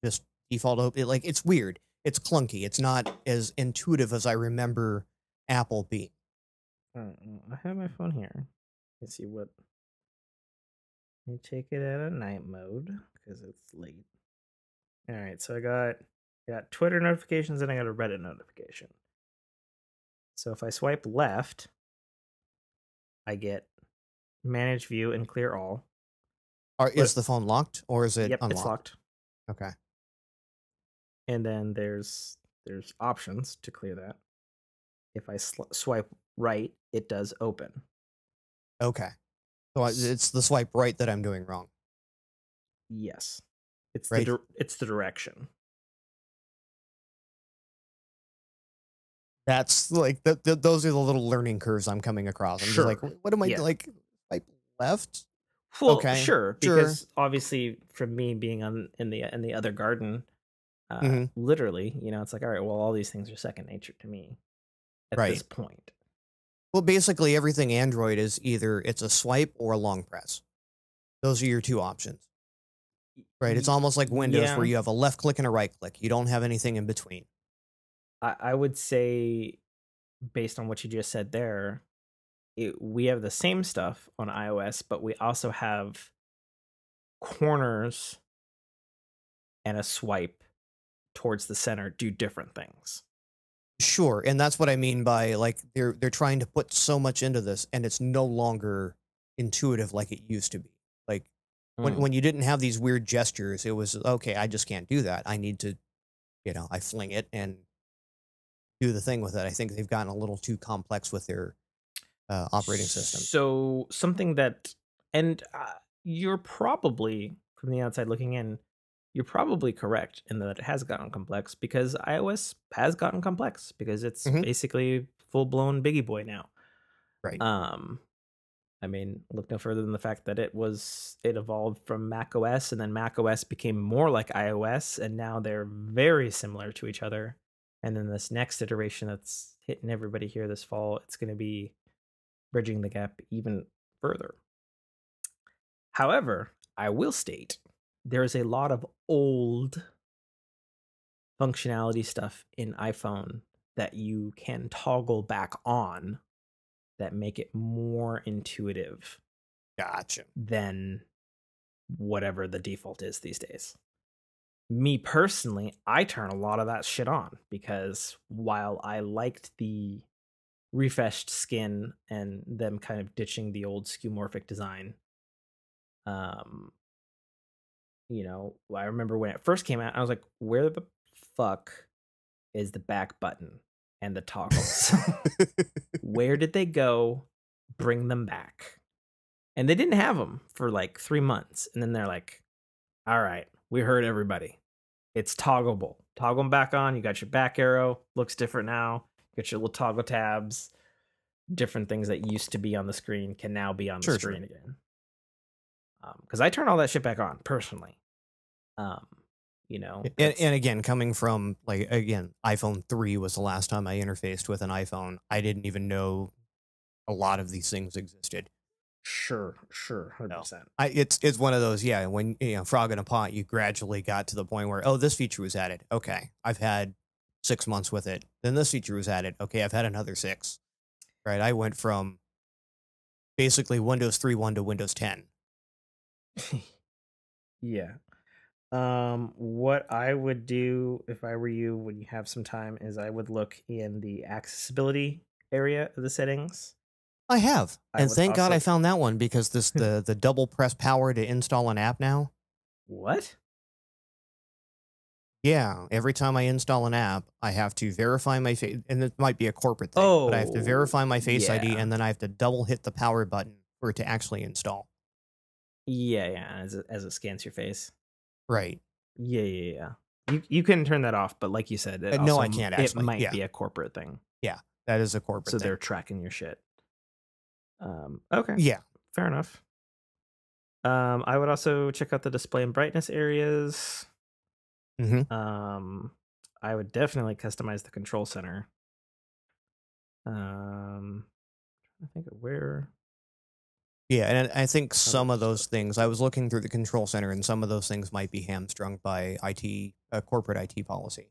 just default open. Like, it's weird. It's clunky. It's not as intuitive as I remember Apple being. I have my phone here. Let's see what. Let me take it out of night mode because it's late. All right, so I got Twitter notifications and I got a Reddit notification. So if I swipe left, I get manage view and clear all. Is the phone locked or is it unlocked? It's locked. Okay. And then there's options to clear that. If I swipe right, it does open. Okay. So it's the swipe right that I'm doing wrong. Yes. It's right? It's the direction. That's like those are the little learning curves I'm coming across. I'm just like, what am I like? Swipe left? Well, okay, sure, because obviously, from me being in the other garden, literally, it's like, all right, well, all these things are second nature to me at this point. Well, basically, everything Android is either it's a swipe or a long press. Those are your two options, right? It's almost like Windows where you have a left click and a right click. You don't have anything in between. I would say, based on what you just said there, we have the same stuff on iOS, but we also have corners and a swipe towards the center do different things. Sure, and that's what I mean by, like, they're trying to put so much into this, and it's no longer intuitive like it used to be. Like, when you didn't have these weird gestures, it was, okay, I just can't do that. I need to, I fling it and do the thing with it. I think they've gotten a little too complex with their operating system. So something that, and you're probably, from the outside looking in, you're probably correct in that it has gotten complex because iOS has gotten complex because it's basically full-blown Biggie Boy now. Right. I mean, look no further than the fact that it evolved from Mac OS, and then Mac OS became more like iOS, and now they're very similar to each other. And then this next iteration that's hitting everybody here this fall, it's going to be bridging the gap even further. However, I will state there is a lot of old functionality stuff in iPhone that you can toggle back on that make it more intuitive. Gotcha. Than whatever the default is these days. Me personally, I turn a lot of that shit on because while I liked the refreshed skin and them kind of ditching the old skeuomorphic design, I remember when it first came out, I was like, where the fuck is the back button and the toggles? Where did they go? Bring them back. And they didn't have them for like 3 months. And then they're like, all right, we heard everybody. It's toggleable. Toggle them back on. You got your back arrow. Looks different now. You got your little toggle tabs. Different things that used to be on the screen can now be on the screen again. Because I turn all that shit back on personally. And again, coming from, like, again, iPhone 3 was the last time I interfaced with an iPhone. I didn't even know a lot of these things existed. Sure, 100%. No. It's one of those, when, frog in a pot, you gradually got to the point where, oh, this feature was added. Okay, I've had 6 months with it. Then this feature was added. Okay, I've had another 6. Right, I went from basically Windows 3.1 to Windows 10. Yeah. What I would do if I were you when you have some time is I would look in the accessibility area of the settings. I have. And thank God I found that one because the double press power to install an app now. What? Yeah, every time I install an app, I have to verify my face, and it might be a corporate thing, but I have to Oh, verify my Face ID, yeah. and then I have to double hit the power button for it to actually install. Yeah, yeah, as it scans your face. Right. Yeah, yeah, yeah. You can turn that off, but like you said, it No, also I can't it actually. might Yeah, be a corporate thing, yeah, that is a corporate so thing. they're tracking your shit. Okay, Yeah. fair enough. I would also check out the display and brightness areas. Hmm. Um, I would definitely customize the control center. I think of where. Yeah, and I think Other some of those stuff to things, I was do. looking through the control center, and some of those things might be hamstrung by IT, corporate IT policy.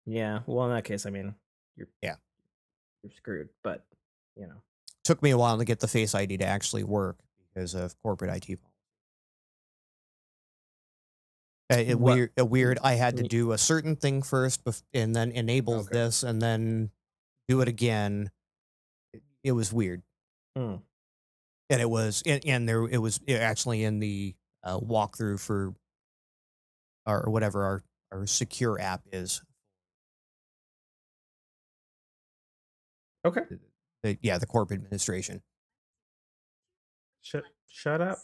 Yeah. Well, in that case, I mean, you're Yeah. you're screwed. But you know. Took me a while to get the Face ID to actually work because of corporate IT policy. What? Weird. I had to y- do a certain thing first, and then enable Okay. this, and then do it again. It was weird, Mm. and it was, and there it was actually in the walkthrough for or whatever our secure app is. Okay. Yeah, the corporate administration. Shut up.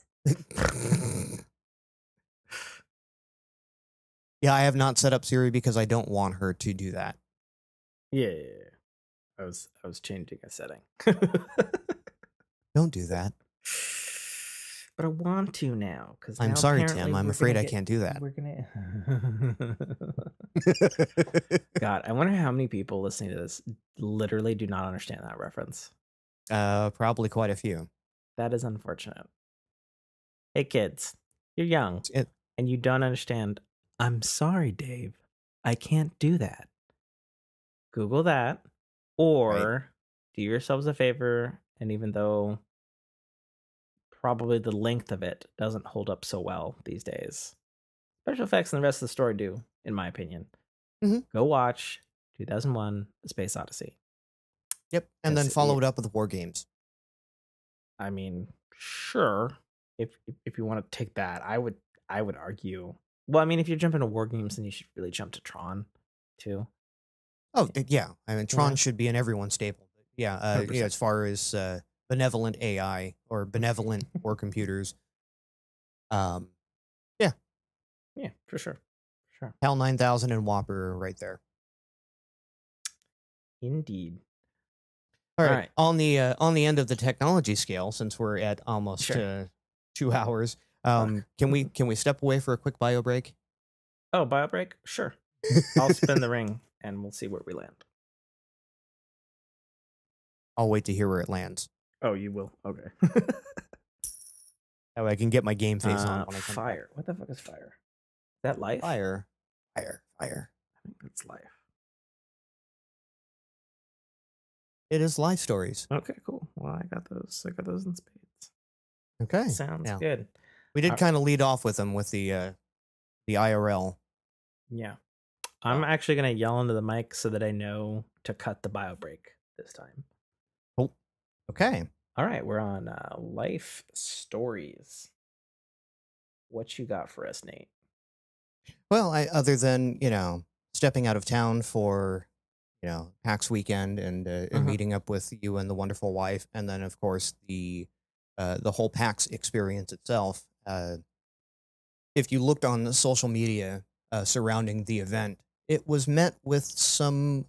Yeah, I have not set up Siri because I don't want her to do that. Yeah, yeah, yeah. I was changing a setting. Don't do that. But I want to now because I'm now sorry, apparently Tim. I'm we're gonna afraid I get can't do that. we're gonna. God, I wonder how many people listening to this literally do not understand that reference. Probably quite a few. That is unfortunate. Hey kids, you're young It, and you don't understand. I'm sorry, Dave. I can't do that. Google that, right. or do yourselves a favor, and even though probably the length of it doesn't hold up so well these days, special effects and the rest of the story do, in my opinion. Hmm. Go watch 2001: A Space Odyssey. Yep. And then Because follow it up with War Games. I mean, sure, if you want to take that, I would argue. Well, I mean, if you're jumping to war games, then you should really jump to Tron, too. Oh, yeah. I mean, You Tron know, should be an everyone staple. But yeah, hundred yeah. percent. As far as benevolent AI or benevolent war computers, um, yeah, Yeah, for sure, sure, HAL 9000 and Whopper are right there. indeed. All All right, right, on the end of the technology scale, since we're at almost sure. 2 hours, Fuck. can we step away for a quick bio break? Oh, bio break. Sure. I'll spin the ring, and we'll see where we land. I'll wait to hear where it lands. Oh, you will. Okay. That way I can get my game face on when I come back. Fire. What the fuck is fire? Is that life? Fire, fire, fire. I think that's life. It is life stories. Okay, cool. Well, I got those. I got those in spades. Okay. Sounds Now good. we did kind of lead off with them with the IRL. Yeah. I'm actually gonna yell into the mic so that I know to cut the bio break this time. Cool. Okay. All right, we're on life stories. What you got for us, Nate? Well, other than stepping out of town for PAX weekend and Uh-huh. meeting up with you and the wonderful wife, and then of course the whole PAX experience itself. If you looked on the social media surrounding the event, it was met with some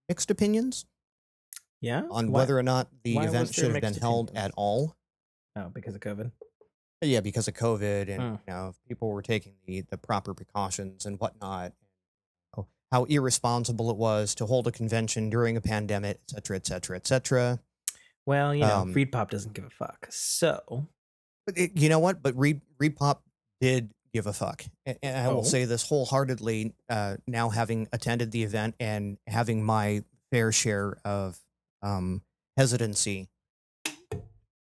mixed opinions Yeah. on Why? whether or not the Why was event there should have been mixed held at opinions? all. Oh, because of COVID. Yeah, because of COVID, and Hmm. people were taking the proper precautions and whatnot. How irresponsible it was to hold a convention during a pandemic, et cetera, et cetera, et cetera. Well, Um, Reed Pop doesn't give a fuck. So, but you know what? But Repop did give a fuck, and I will oh, say this wholeheartedly. Now having attended the event and having my fair share of hesitancy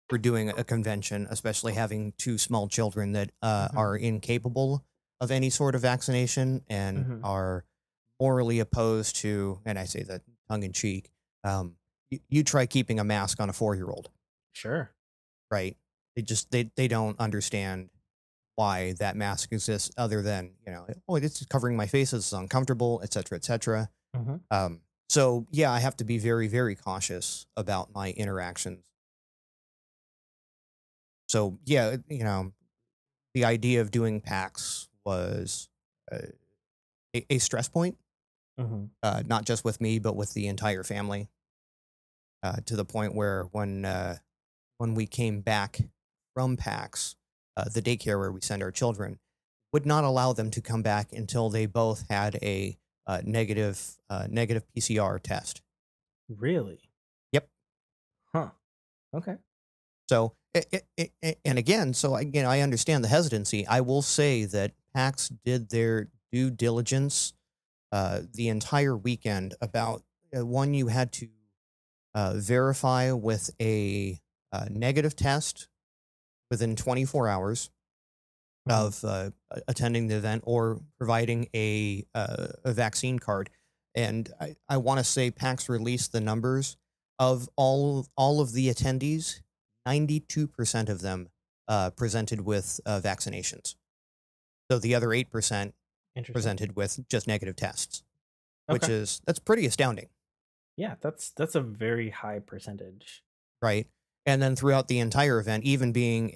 for doing a convention, especially having two small children that hmm are incapable of any sort of vaccination and hmm are morally opposed to, and I say that tongue in cheek, you try keeping a mask on a 4-year-old, sure. right? They don't understand why that mask exists other than, oh, it's covering my face, it's uncomfortable, etc., etc. Mm-hmm. So yeah, I have to be very, very cautious about my interactions. So yeah, the idea of doing PAX was uh, a stress point, Mm-hmm. not just with me, but with the entire family, to the point where when we came back from PAX, the daycare where we send our children would not allow them to come back until they both had a negative PCR test. Really? Yep. Huh. Okay. So, and again, so I understand the hesitancy. I will say that PAX did their due diligence the entire weekend about one, you had to verify with a negative test within 24 hours Mm-hmm. of attending the event or providing a vaccine card. And I want to say PAX released the numbers of all of the attendees. 92% of them presented with vaccinations. So the other 8% Interesting. presented with just negative tests, which Okay. that's pretty astounding. Yeah, that's a very high percentage. Right? And then throughout the entire event, even being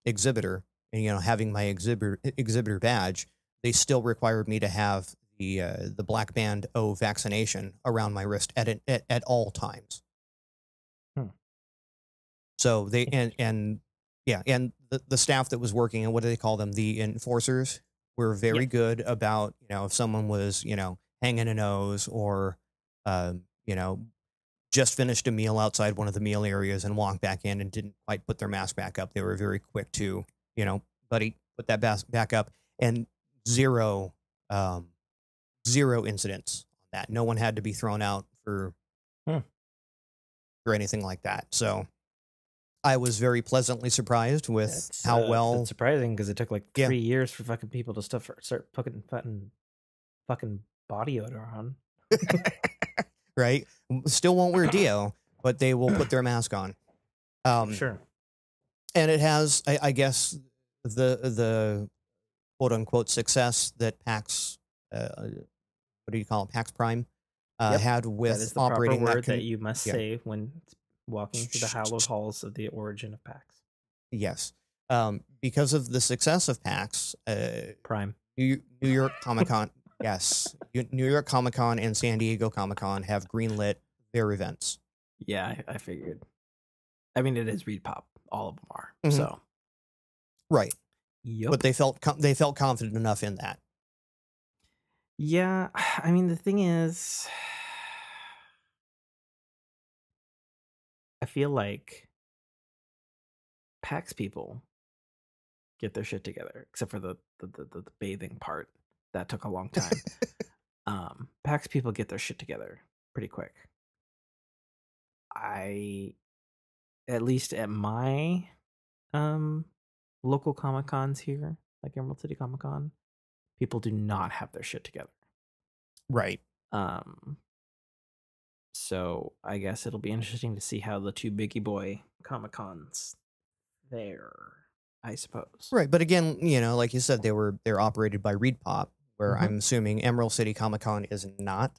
exhibitor, and having my exhibitor badge, they still required me to have the black band O vaccination around my wrist at all times. Hmm. So they Interesting. and yeah, and the staff that was working, and what do they call them? The enforcers were very Yes. good about, if someone was, hanging a nose or just finished a meal outside one of the meal areas and walked back in and didn't quite put their mask back up. They were very quick to, buddy, put that mask back up, and zero, um, zero incidents on that. No one had to be thrown out Hmm. for anything like that. So I was very pleasantly surprised with how That's well, surprising because it took like yeah, 3 years for fucking people to start putting fucking body odor on. right. Still won't wear Dio, but they will put their mask on. Sure. And it has, I guess, the quote unquote success that PAX, what do you call it, PAX Prime, Yep. had That with is the proper operating that. word that you must Yeah, say when walking through the hallowed halls of the origin of PAX. yes. Because of the success of PAX, Prime. New York Comic Con, yes, New York Comic Con and San Diego Comic Con have greenlit their events. Yeah, I figured. I mean, it is Reed Pop. All of them are. Hmm. So, Right, but yep. they felt confident enough in that. Yeah, I mean, the thing is, I feel like PAX people get their shit together, except for the bathing part. That took a long time. PAX people get their shit together pretty quick. I, at least at my um local Comic Cons here, like Emerald City Comic Con, people do not have their shit together. Right. Um, so I guess it'll be interesting to see how the two Biggie Boy Comic Cons there, I suppose. Right, but again, like you said, they're operated by Reed Pop, where Mm-hmm. I'm assuming Emerald City Comic Con is not.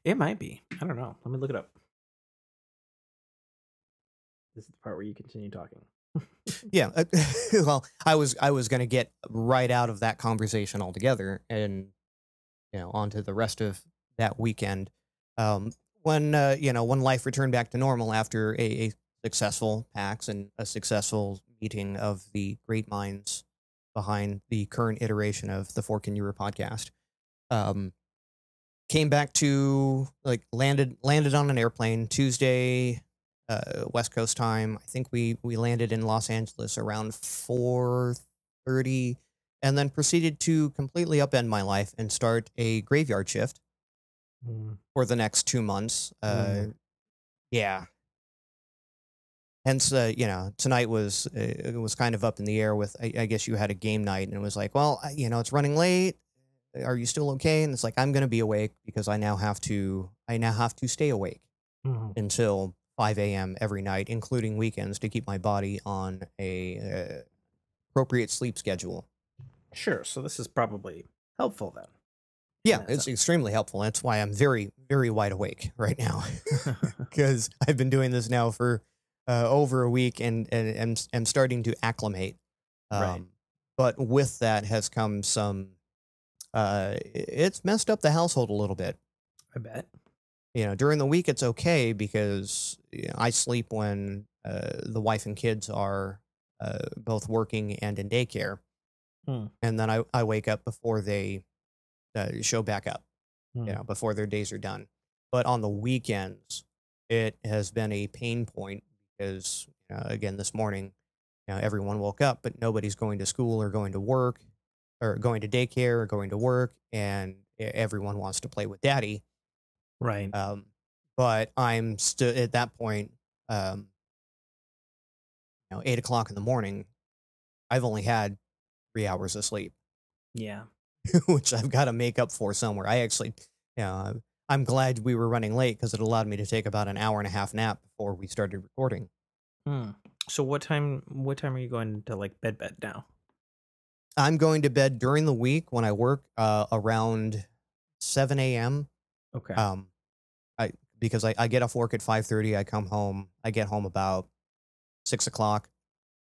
It might be. I don't know. Let me look it up. This is the part where you continue talking. Yeah, well, I was going to get right out of that conversation altogether, and onto the rest of that weekend. When when life returned back to normal after a successful PAX and a successful meeting of the great minds behind the current iteration of the Fork in Your podcast, um, came back to landed on an airplane Tuesday, West Coast time. I think we landed in Los Angeles around 4:30, and then proceeded to completely upend my life and start a graveyard shift Mm. for the next 2 months. Mm. Yeah. Hence, tonight was it was kind of up in the air with. I guess you had a game night, and it was like, well, it's running late. Are you still okay? And it's like, I'm going to be awake because I now have to stay awake Mm. until 5 a.m. every night, including weekends, to keep my body on a appropriate sleep schedule. Sure. So this is probably helpful then, in Yeah, that it's sense. extremely helpful. That's why I'm very, very wide awake right now, because I've been doing this now for over a week, and am starting to acclimate. Right. Um, but with that has come some. It's messed up the household a little bit. I bet. During the week it's okay because I sleep when the wife and kids are both working and in daycare, Hmm. and then I wake up before they show back up. Hmm. Before their days are done. But on the weekends, it has been a pain point because, again, this morning, everyone woke up, but nobody's going to school or going to work or going to daycare or going to work, and everyone wants to play with daddy. Right. Um, but I'm still at that point, 8 o'clock in the morning, I've only had 3 hours of sleep. Yeah. Which I've got to make up for somewhere. I'm glad we were running late because it allowed me to take about an hour and a half nap before we started recording. Hmm. So what time are you going to like bed now? I'm going to bed during the week when I work around 7 a.m. Okay. Um, I because I get off work at 5:30. I come home. I get home about 6 o'clock.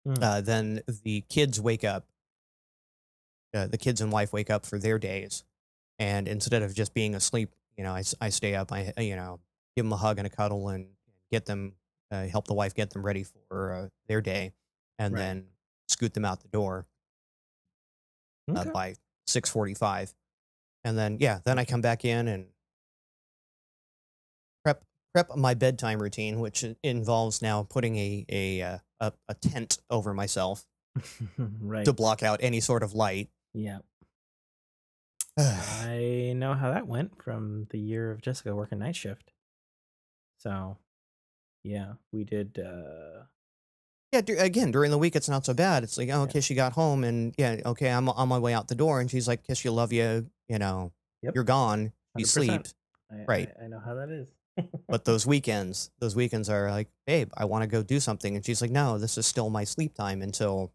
Hmm. Then the kids wake up. The kids and wife wake up for their days, and instead of just being asleep, I stay up. Give them a hug and a cuddle and get them, help the wife get them ready for their day, and Right. then scoot them out the door Okay. by 6:45. And then, yeah, then I Gotcha. come back in and prep my bedtime routine, which involves now putting a tent over myself to Right. block out any sort of light. Yeah. I know how that went from the year of Jessica working night shift. So yeah, we did. Yeah, again, during the week, it's not so bad. It's like, oh, Yeah. okay, she got home, and yeah, okay, I'm on my way out the door, and she's like, "Kiss you, love you," Yep. you're gone. She 100%. sleeps, I, right? I I know how that is. But those weekends are like, babe, I want to go do something, and she's like, no, this is still my sleep time until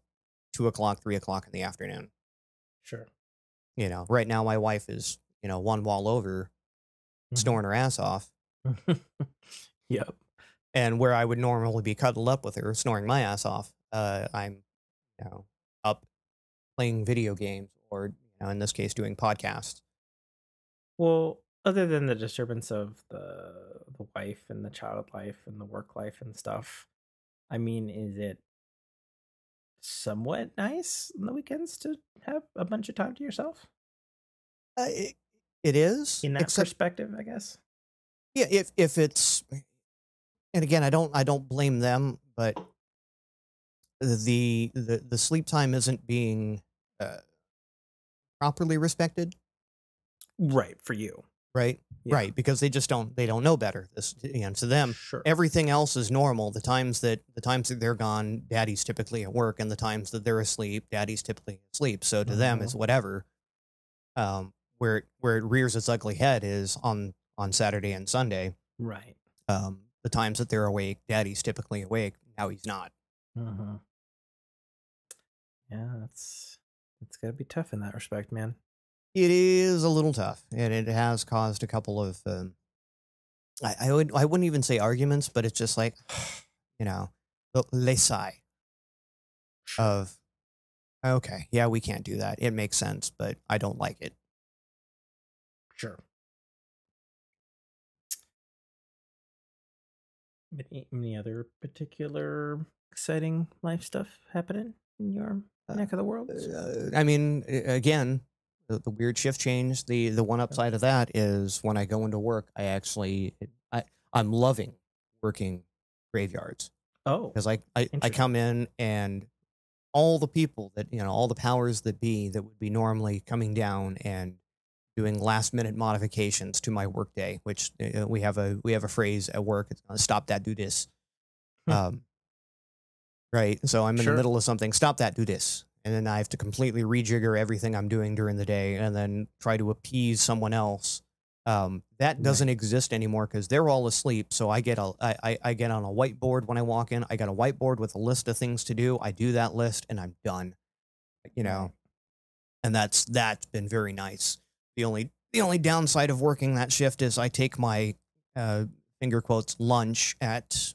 2 o'clock, 3 o'clock in the afternoon. Sure. Right now, my wife is one wall over, Hmm. snoring her ass off, Yep. and where I would normally be cuddled up with her, snoring my ass off, I'm up playing video games or, in this case, doing podcasts. Well, other than the disturbance of the wife and the child life and the work life and stuff, I mean, is it somewhat nice on the weekends to have a bunch of time to yourself? Uh, it, it is, In that except perspective, I guess. yeah, if it's, and again, I don't blame them, but the sleep time isn't being uh, properly respected, Right, for you. right? Yeah. Right, because they don't know better. To them, Sure. everything else is normal. The times that they're gone, daddy's typically at work, and the times that they're asleep, daddy's typically asleep. So to them, Hmm. it's whatever. Where it rears its ugly head is on Saturday and Sunday. Right. The times that they're awake, daddy's typically awake. Now he's not. Hmm. Yeah, that's gotta be tough in that respect, man. It is a little tough, and it has caused a couple of. I wouldn't even say arguments, but it's just like, you know, les sigh Sure. of okay, yeah, we can't do that. It makes sense, but I don't like it. Sure. Any other particular exciting life stuff happening in your Uh, neck of the world? I mean, again, the weird shift change. The one upside of that is when I go into work, I'm loving working graveyards Oh, because I interesting. come in and all the people that all the powers that be that would be normally coming down and doing last minute modifications to my workday, which we have a phrase at work. It's stop that, do this. Um, right. So I'm in the Sure. middle of something. Stop that, do this. And then I have to completely rejigger everything I'm doing during the day and then try to appease someone else That Right. doesn't exist anymore because they're all asleep. So I get on a whiteboard when I walk in. I got a whiteboard with a list of things to do. I do that list and I'm done. You know, Right. and that's been very nice. The only downside of working that shift is I take my finger quotes lunch at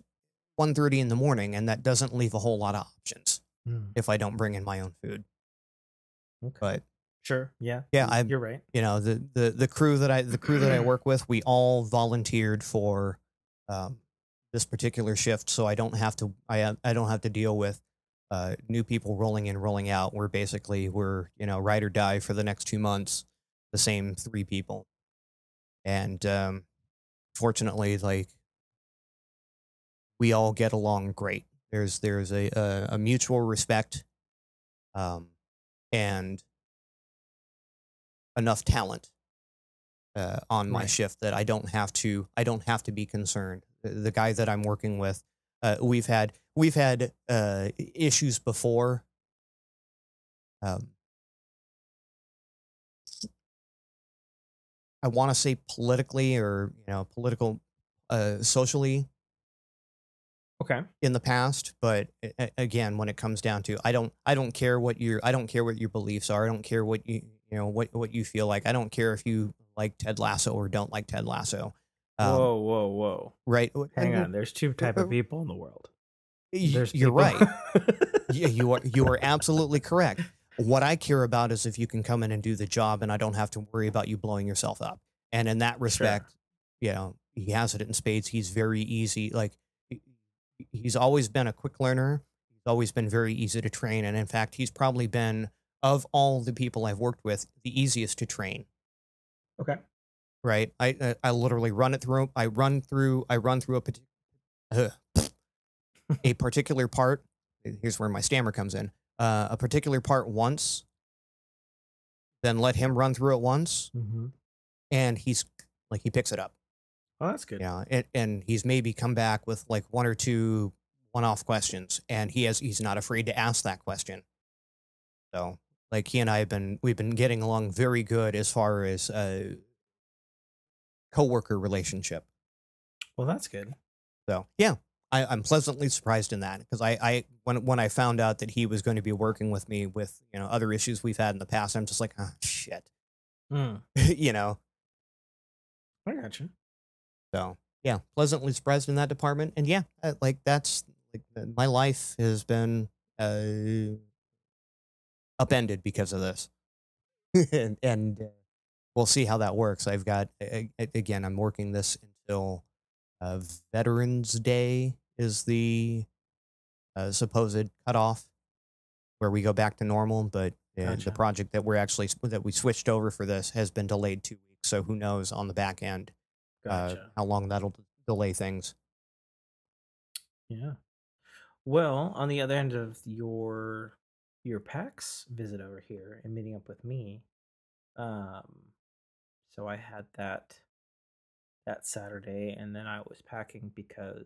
1:30 in the morning, and that doesn't leave a whole lot of options Mm. if I don't bring in my own food. Okay. But Sure. Yeah. yeah, I'm You're right. the crew that I work with, we all volunteered for um, this particular shift, so I don't have to deal with new people rolling in, rolling out. We're ride or die for the next 2 months, the same three people, and fortunately, like we all get along great. There's a mutual respect, um, and enough talent on my Right. shift that I don't have to be concerned. The guy that I'm working with, we've had issues before. Um, I want to say politically or socially Okay. in the past, but again, when it comes down to, I don't care what your beliefs are. I don't care what you feel like. I don't care if you like Ted Lasso or don't like Ted Lasso. Um, Whoa, whoa, whoa. right? Hang on. There's two type of people in the world. There's You're people. right. Yeah, you are absolutely correct. What I care about is if you can come in and do the job, and I don't have to worry about you blowing yourself up. And in that Sure. respect, he has it in spades. He's very easy. Like he- he's always been a quick learner. He's always been very easy to train, and in fact, he's probably been of all the people I've worked with the easiest to train. Okay. Right? I literally run it through. I run through a particular part. Here's where my stammer comes in. A particular part once, then let him run through it once, Mm-hmm. and he picks it up. Oh, that's good. And he's maybe come back with like one or two one-off questions, and he's not afraid to ask that question. So like he and I we've been getting along very good as far as coworker relationship. Well, that's good. So yeah, I'm pleasantly surprised in that because when I found out that he was going to be working with me with other issues we've had in the past, I'm just like, oh shit, Mm. you know. I gotcha. So yeah, pleasantly surprised in that department, and yeah, like that's like my life has been upended because of this, and we'll see how that works. I've got again, I'm working this until Veterans Day is the supposed cutoff where we go back to normal, but the Gotcha. project that we switched over for this has been delayed 2 weeks. So who knows on the back end Gotcha. how long that'll delay things. Yeah. Well, on the other end of your PAX visit over here and meeting up with me, um, so I had that Saturday, and then I was packing because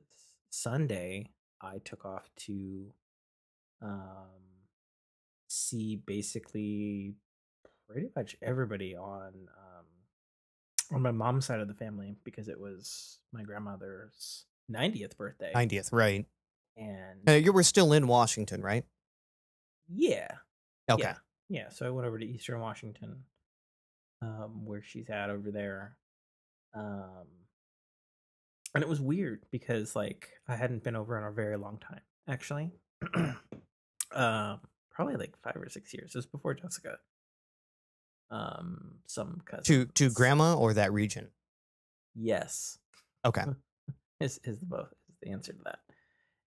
Sunday I took off to um see basically pretty much everybody on my mom's side of the family because it was my grandmother's 90th birthday. 90th, right? And You were still in Washington, right? yeah, Okay. yeah, yeah. So I went over to Eastern Washington, where she's at over there. Um, and it was weird because like I hadn't been over in a very long time, actually. Probably like 5 or 6 years. It was before Jessica. Some To cousins. grandma or that region? Yes. Okay. Is the both is the answer to that.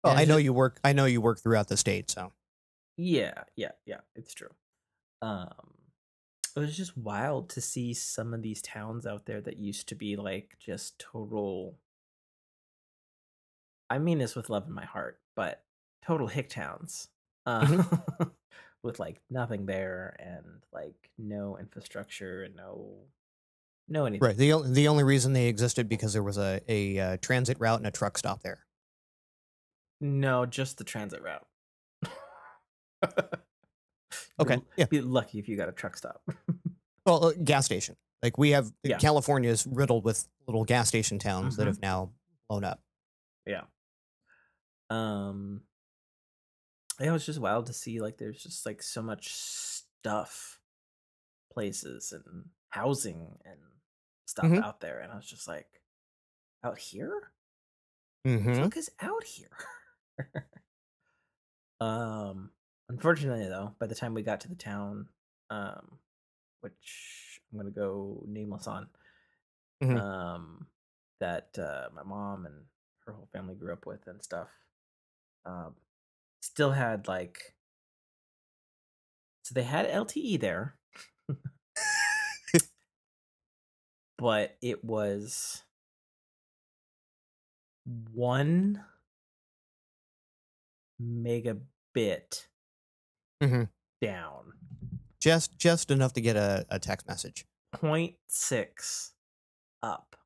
Well, And I it's know just you work. I know you work throughout the state, so yeah, yeah, yeah, it's true. Um it was just wild to see some of these towns out there that used to be like just total, I mean this with love in my heart, but total hick towns. mhm. With like nothing there and like no infrastructure and no anything. Right. The only reason they existed because there was a transit route and a truck stop there. No, just the transit route. Okay. Yeah. Be lucky if you got a truck stop. Well, gas station. Like we have Yeah. California is riddled with little gas station towns that have now blown up. Yeah. It was just wild to see, like, there's just like so much stuff, places and housing and stuff Mm-hmm. out there, and I was just like, out here? The Mm-hmm. fuck is out here? um Unfortunately though, by the time we got to the town, um which I'm gonna go nameless on, Mm-hmm. um that my mom and her whole family grew up with and stuff, um still had like, so they had LTE there, but it was 1 megabit Mm-hmm. down, Just enough to get a text message. 0.6 up.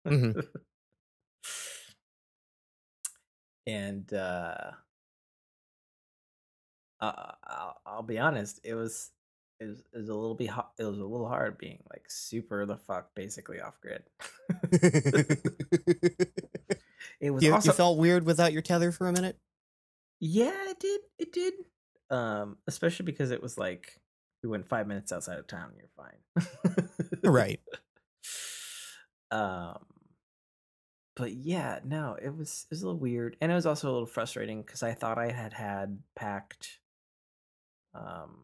Mm-hmm. And I'll be honest, it was a little bit it was a little hard being like super the fuck basically off grid. It was You also, felt weird without your tether for a minute? yeah, it did, especially because it was like we went 5 minutes outside of town and you're fine. Right. um but yeah, no, it was a little weird, and it was also a little frustrating because I thought I had packed um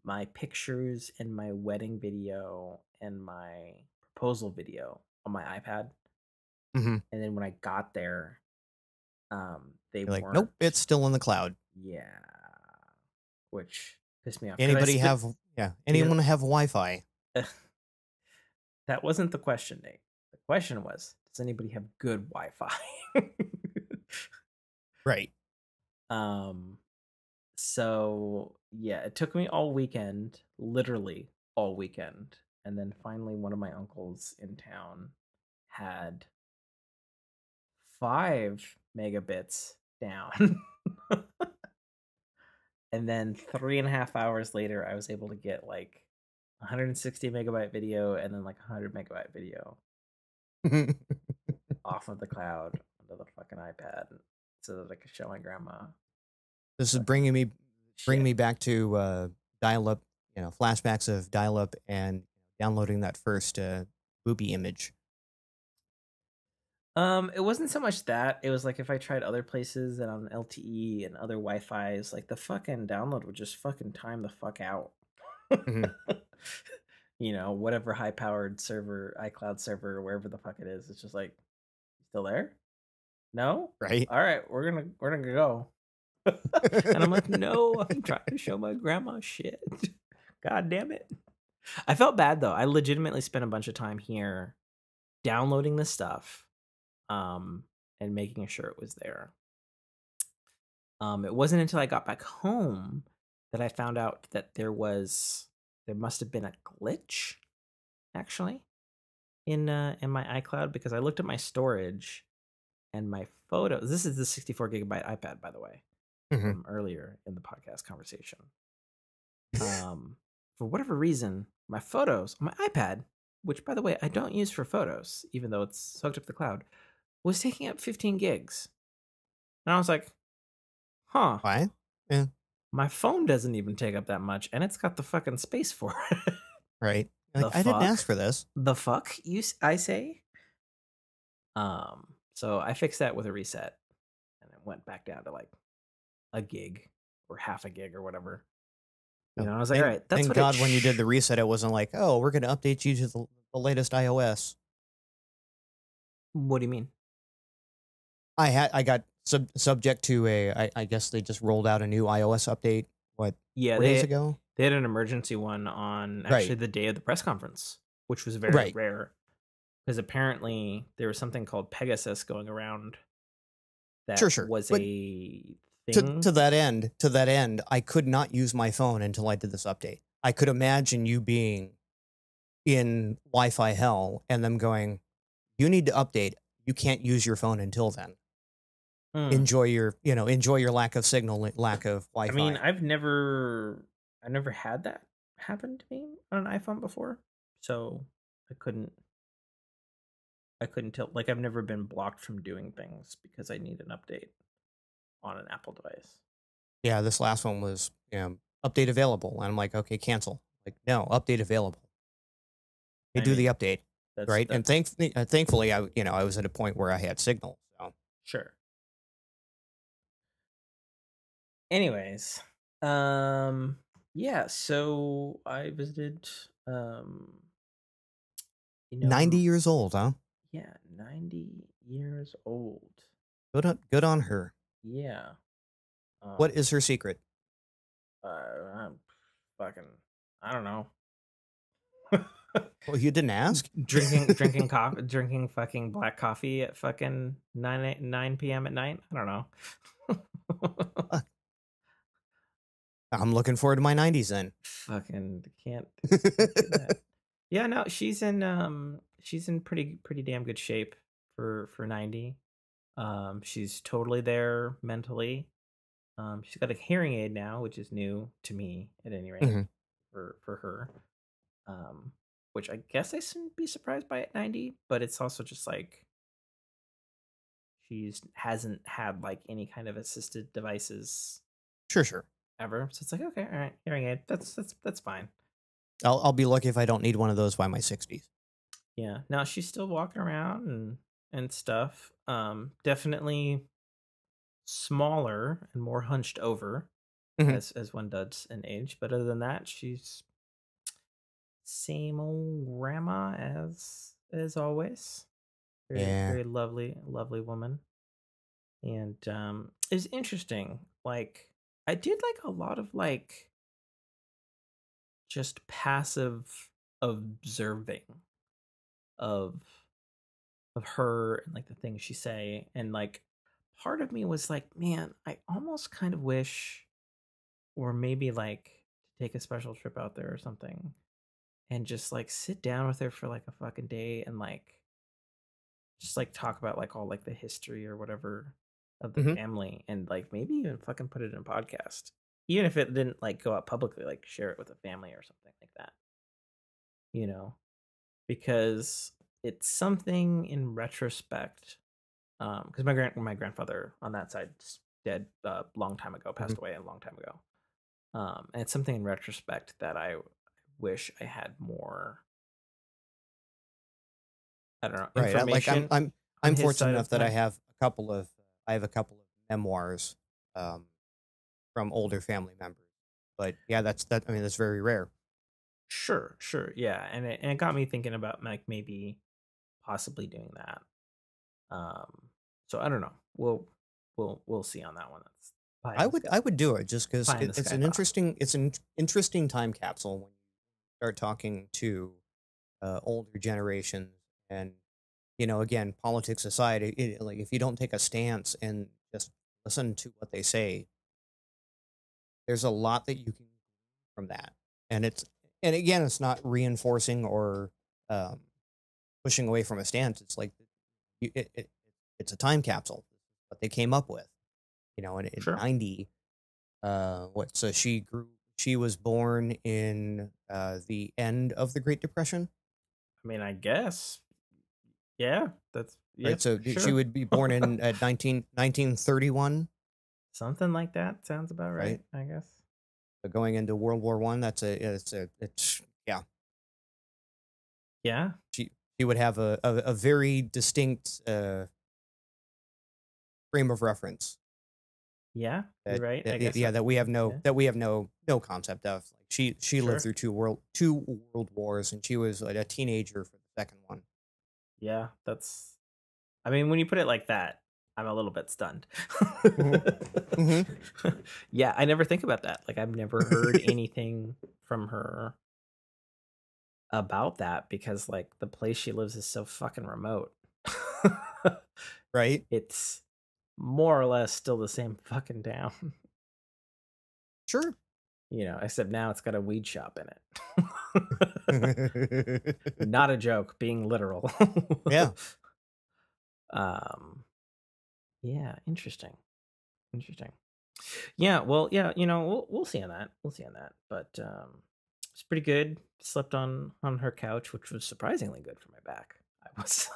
my pictures and my wedding video and my proposal video on my iPad. Mm-hmm. And then when I got there, they You're like, weren't. nope, it's still in the cloud. Yeah, which pissed me off because Anybody have because anyone have Wi-Fi? that wasn't the question, Nate. The question was, does anybody have good Wi-Fi? Right. So yeah, it took me all weekend, literally all weekend, and then finally one of my uncles in town had 5 megabits down. And then 3.5 hours later, I was able to get like 160 megabyte video and then like 100 megabyte video off of the cloud onto the fucking iPad so that I could show my grandma. This is But bringing shit. me back to dial-up, flashbacks of dial-up and downloading that first booby image. It wasn't so much that. It was like if I tried other places and on LTE and other Wi-Fi's, like the fucking download would just fucking time the fuck out. Mm-hmm. Whatever high-powered server, iCloud server, wherever the fuck it is, it's just like, still there? No? Right. All right, we're gonna go. And I'm like, no, I'm trying to show my grandma shit. God damn it. I felt bad though. I legitimately spent a bunch of time here downloading this stuff, and making sure it was there. It wasn't until I got back home that I found out that there must have been a glitch actually in my iCloud, because I looked at my storage and my photos. This is the 64 gigabyte iPad, by the way, Mm-hmm. from earlier in the podcast conversation. For whatever reason, my photos on my iPad, which by the way I don't use for photos, even though it's hooked up to the cloud, was taking up 15 gigs. And I was like, huh, Why? Yeah. my phone doesn't even take up that much, and it's got the fucking space for it. Right. Like, The I didn't ask fuck? for this. The fuck, I say? So I fixed that with a reset, and it went back down to like a gig or half a gig or whatever. No. I was like, all right, that's Thank what God when you did the reset, it wasn't like, oh, we're going to update you to the latest iOS. What do you mean? I got subject to I guess they just rolled out a new iOS update, Yeah, 4 days ago? they had an emergency one on actually Right. the day of the press conference, which was very Right. rare, because apparently there was something called Pegasus going around that Sure. was But a to thing. that end, I could not use my phone until I did this update. I could imagine you being in Wi-Fi hell and them going, you need to update. You can't use your phone until then. Enjoy your lack of signal, lack of Wi-Fi. I mean, I've never had that. happened to me on an iPhone before, so I couldn't tell. Like, I've never been blocked from doing things because I need an update on an Apple device. Yeah, this last one was, update available. And I'm like, okay, cancel. Like, no, update available. They I do mean, the update, right? And that's thankfully, I was at a point where I had signal. So sure. Anyways, um, yeah. So I visited, um, you know, 90 years old, huh? 90 years old. Good on her. Yeah. What Um, is her secret? I'm fucking, I don't know. Well, you didn't ask. Drinking coffee, drinking fucking black coffee at fucking 9 p.m. at night. I don't know. Fuck. I'm looking forward to my 90s then. Fucking can't do that. Yeah, no, she's in pretty damn good shape for 90. She's totally there mentally. She's got a hearing aid now, which is new to me at any rate Mhm. for her. Which I guess I shouldn't be surprised by at 90, but it's also just like she's hasn't had like any kind of assisted devices Sure, sure. ever. So it's like, okay, all right, hearing aid. That's fine. I'll be lucky if I don't need one of those by my 60s. Yeah. Now she's still walking around and stuff. Definitely smaller and more hunched over Mhm. as one does in age. But other than that, she's same old grandma as always. Very Yeah. very lovely woman. And it's interesting. Like I did like a lot of like just passive observing of her and like the things she say, and like part of me was like, man, I almost kind of wish, or maybe like to take a special trip out there or something and just like sit down with her for like a fucking day and like just like talk about like all like the history or whatever of the Mhm. family, and like maybe even fucking put it in a podcast, even if it didn't like go out publicly, like share it with a family or something like that, you know, because it's something in retrospect. Because my grandfather on that side dead a long time ago, Mhm. passed away a long time ago. And it's something in retrospect that I wish I had more. I don't know, Right. information on I'm his fortunate side enough of that the. I have a couple of memoirs um, from older family members. But yeah, I mean, that's very rare. Sure, sure, yeah, and it got me thinking about like maybe possibly doing that. Um, so I don't know. We'll see on that one. That's pie in the sky. I would do it just because Pie in the it's sky an possibly. interesting time capsule when you start talking to older generations. And again, politics aside, like if you don't take a stance and just listen to what they say, there's a lot that you can from that. And and again, it's not reinforcing or um, pushing away from a stance. It's like you- it, it it's a time capsule. What they came up with, and in Sure. 90, what? So she was born in the end of the Great Depression, I mean, I guess. Yeah. That's right? yep. So she Sure. would be born in 1931, Something like that sounds about right? right, I guess. So going into World War One. It's yeah. Yeah. She would have a very distinct frame of reference Yeah. You're right. I guess yeah, that's yeah. that we have no concept of. Like she lived Sure. through two world wars, and she was like a teenager for the second one. Yeah. That's. I mean, when you put it like that, I'm a little bit stunned. Hmm. Hmm. Yeah, I never think about that. Like, I've never heard anything from her about that because, like, the place she lives is so fucking remote. Right? It's more or less still the same fucking town, Sure. except now it's got a weed shop in it. Not a joke, being literal. Yeah. um, yeah, interesting. Interesting. Yeah, well, yeah, we'll see on that. We'll see on that. But was pretty good. Slept on her couch, which was surprisingly good for my back. I was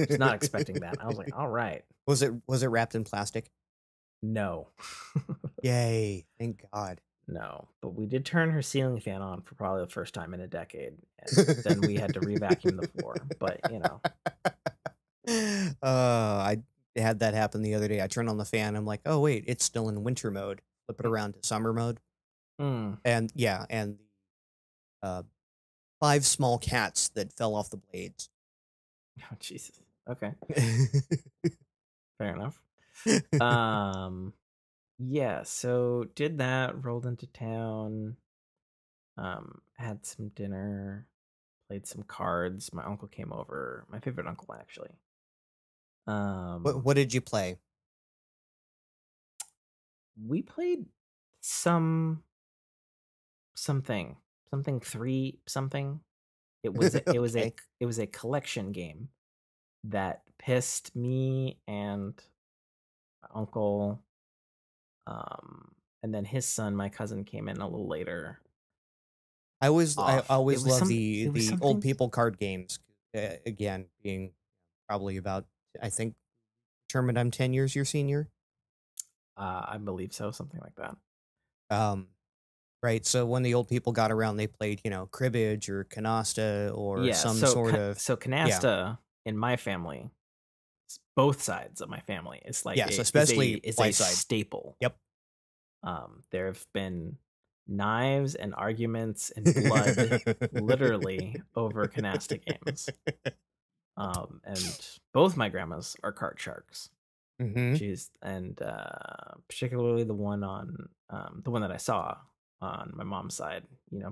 was not expecting that. I was like, all right. Was it wrapped in plastic? No. Yay! Thank God. No, but we did turn her ceiling fan on for probably the first time in a decade, and then we had to re-vacuum the floor. But I had that happen the other day. I turned on the fan. I'm like, oh wait, it's still in winter mode. Flip it around to summer mode, mm. and yeah, and uh, 5 small cats that fell off the blades. Oh Jesus. Okay, fair enough. Yeah. So did that. Rolled into town. Had some dinner. Played some cards. My uncle came over. My favorite uncle, actually. What did you play? We played some something something three something. It was it was a Okay. it was a collection game that pissed me and my uncle, and then his son, my cousin, came in a little later I off. always love It was the old something. people card games. Again, being probably about, I think, determined I'm 10 years your senior. I believe so, something like that. Um, right. So when the old people got around, they played, cribbage or canasta or Yeah. some sort of, So yeah, canasta in my family, both sides of my family, is like yes, a is a especially is a wife side. staple. Yep. There have been knives and arguments and blood, literally, over canasta games. And both my grandmas are card sharks. Mm-hmm. And particularly the one that I saw on my mom's side.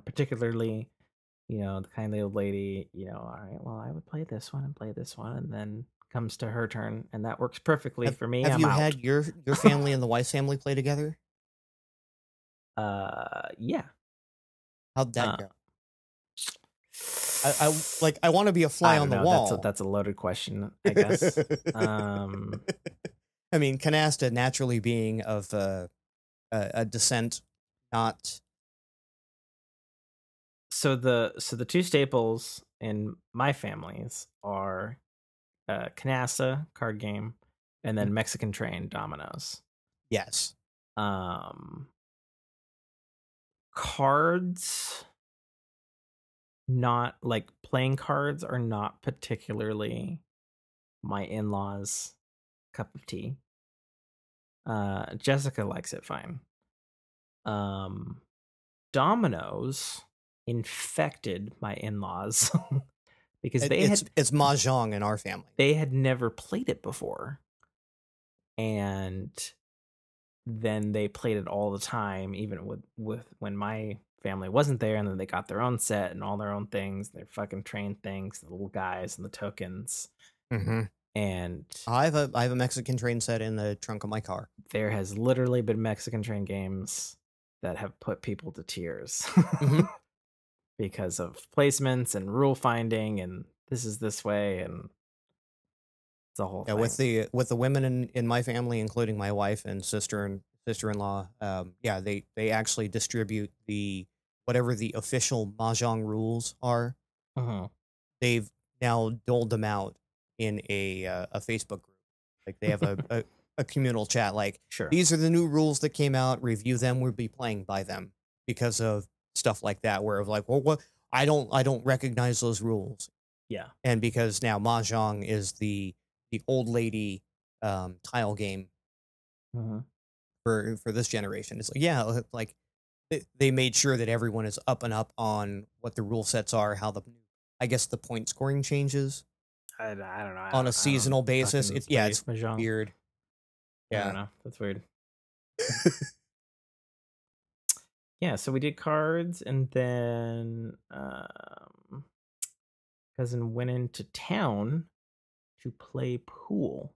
Particularly, the kindly old lady. All right, well, I would play this one and play this one, and then comes to her turn, and that works perfectly for me. Have I'm you out. had your family and the wife's family play together? Yeah. How'd that Uh, go? I want to be a fly I on don't the know. wall. That's a loaded question, I guess. I mean, canasta naturally being of a descent, not So the two staples in my families are canasta card game, and then Mexican train dominoes. yes. Um, Cards, not like playing cards, are not particularly my in-laws' cup of tea. Jessica likes it fine. Um, Dominoes infected my in-laws because It's mahjong in our family. they had never played it before, and then they played it all the time, even with when my family wasn't there, and then they got their own set and all their own things, their fucking train things, the little guys and the tokens. Mm-hmm. And I have a Mexican train set in the trunk of my car. there has literally been Mexican train games that have put people to tears Mm-hmm. because of placements and rule finding, and this is this way, and it's a whole Yeah, thing. with the women in my family, including my wife and sister-in-law, yeah, they actually distribute the whatever the official mahjong rules are. Mhm. They've now doled them out in a Facebook group. Like they have a communal chat. Like Sure. these are the new rules that came out. Review them. We'll be playing by them because of stuff like that. Where of like, well, what I don't recognize those rules, Yeah. and because now mahjong is the old lady tile game Mhm. for this generation. It's like yeah, like they made sure that everyone is up and up on what the rule sets are, how the I guess the point scoring changes I don't know. on a I don't seasonal basis. fucking It's yeah, play it's mahjong. weird. I don't Yeah. know. That's weird. Yeah, so we did cards, and then cousin went into town to play pool,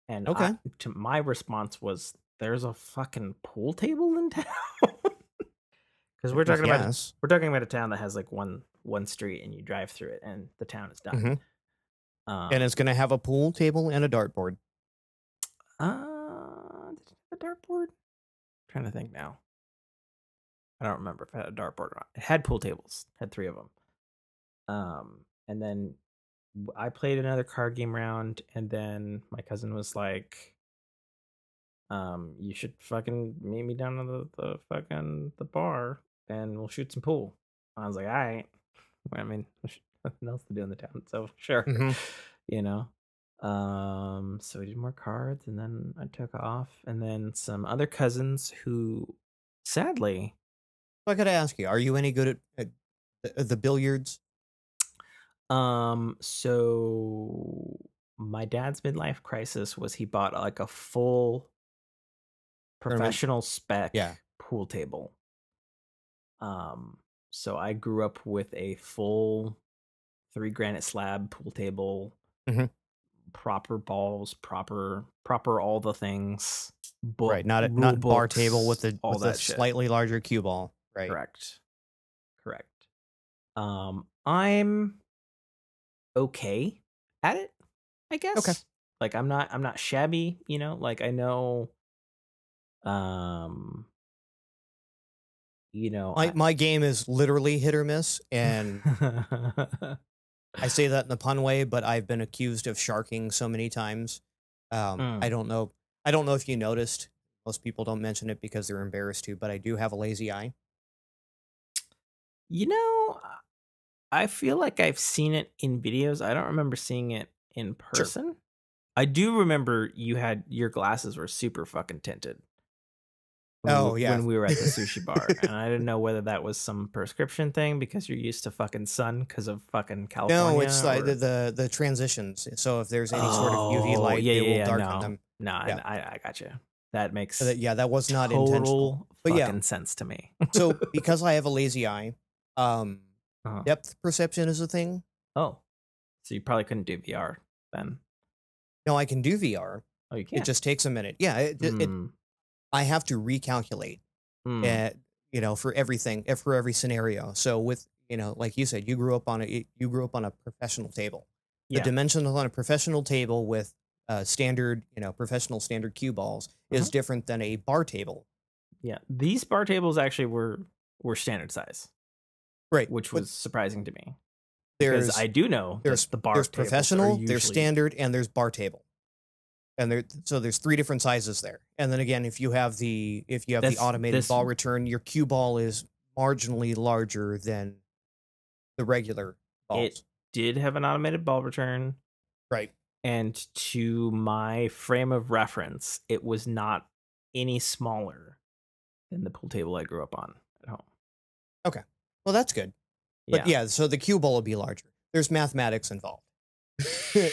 and Okay. to my response was, "There's a fucking pool table in town," because Yes. we're talking about a town that has like one street, and you drive through it, and the town is done. Hmm. And it's Um, gonna have a pool table and a dartboard. did it have a dartboard? Trying to think now. I don't remember if it had a dartboard or not. It had pool tables. Had 3 of them. And then I played another card game round, and then my cousin was like, you should fucking meet me down to the fucking the bar and we'll shoot some pool. I was like, all right. I mean, there's nothing else to do in the town, so sure. Mm-hmm. You know. So we did more cards, and then I took off, and then some other cousins who sadly So I gotta ask you, are you any good at the billiards? so my dad's midlife crisis was he bought like a full Tournament? professional spec Yeah. pool table. So I grew up with a full 3 granite slab pool table, Mm-hmm. proper balls, proper all the things, book Right. Not rule not a bar table books, all with a that shit. slightly larger cue ball. Right. Correct. Correct. I'm okay at it, I Okay. guess. Like I'm not shabby, you know, like I know um you know, My game is literally hit or miss, and I say that in the pun way, but I've been accused of sharking so many times. I Mm. don't know. I don't know if you noticed. Most people don't mention it because they're embarrassed to, but I do have a lazy eye. You know, I feel like I've seen it in videos. I don't remember seeing it in Sure. person. I do remember you had your glasses were super fucking tinted Oh yeah. when we were at the sushi bar, and I didn't know whether that was some prescription thing because you're used to fucking sun because of fucking No, it's California, like or the transitions. So if there's any sort of UV oh light, yeah it yeah will yeah darken no them. no Yeah. I got you. That makes Yeah, that was not intentional. total But yeah, fucking sense to me. so because I have a lazy eye, um, uh depth perception is a thing. Oh, so you probably couldn't do VR then. No, I can do VR. Oh, you It can. just takes a minute. Yeah, Hmm. I have to recalculate, Hmm. for everything, for every scenario. So with, like you said, you grew up on a professional table. The Yeah. dimensions on a professional table with standard, professional standard cue balls Uh-huh. is different than a bar table. Yeah. These bar tables actually were standard size, Right. which But was surprising to me because there's I do know there's that the bar there's tables are professional, there's usually standard, and there's bar table. And there's 3 different sizes there. And then again, if you have the that's automated this ball return, your cue ball is marginally larger than the regular it balls. did have an automated ball return, Right. and to my frame of reference, it was not any smaller than the pool table I grew up on at home. Okay. Well, that's good. But Yeah. yeah, so the cue ball will be larger. There's mathematics involved.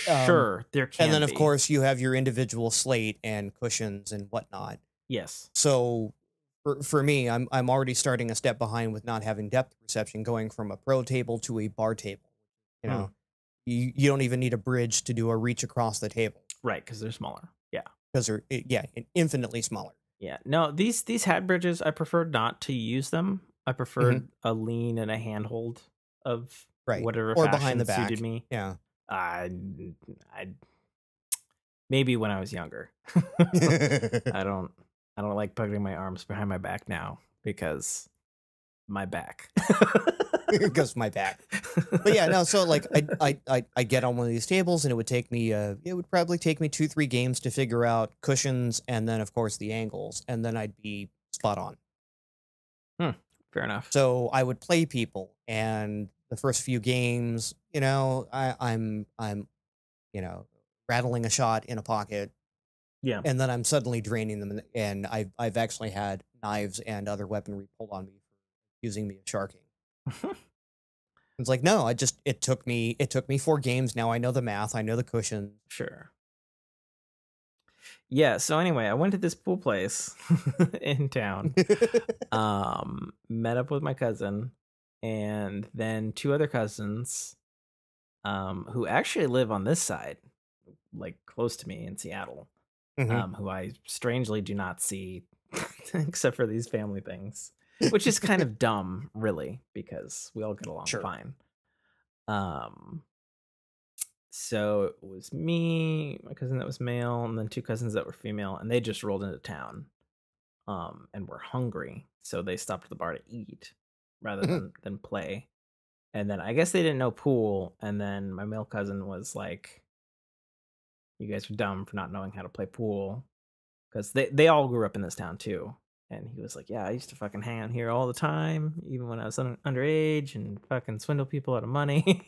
um, Sure, there and then can of be. course you have your individual slate and cushions and whatnot. Yes. So for me, I'm already starting a step behind with not having depth perception, going from a pro table to a bar table. You Hmm. know, you don't even need a bridge to do a reach across the table Right, because they're smaller. Yeah. because infinitely smaller. Yeah. No, these hat bridges, I preferred not to use them. I Hmm. preferred a lean and a handhold of Right. whatever Or behind fashion the suited back. me. Yeah. I, I maybe when I was younger. I don't I don't like putting my arms behind my back now because my back. It goes my back. But yeah, no, so like I get on one of these tables and it would probably take me 2-3 games to figure out cushions and then of course the angles, and then I'd be spot on. Hmm, fair enough. So I would play people, and the first few games, I'm rattling a shot in a pocket, Yeah. and then I'm suddenly draining them, and I've actually had knives and other weaponry pulled on me for accusing me of sharking. It's like, no, it took me 4 games. Now I know the math, I know the cushions. Sure. Yeah, so anyway, I went to this pool place in town. Met up with my cousin and then 2 other cousins who actually live on this side, like close to me in Seattle, Mhm. who I strangely do not see except for these family things, which is kind of dumb, really, because we all get along Sure. fine. Um, so it was me, my cousin that was male, and then 2 cousins that were female, and they just rolled into town. and were hungry, so they stopped at the bar to eat rather than play. And then I guess they didn't know pool, and then my male cousin was like, "You guys are dumb for not knowing how to play pool," because they all grew up in this town too. And he was like, "Yeah, I used to fucking hang out here all the time, even when I was underage, and fucking swindle people out of money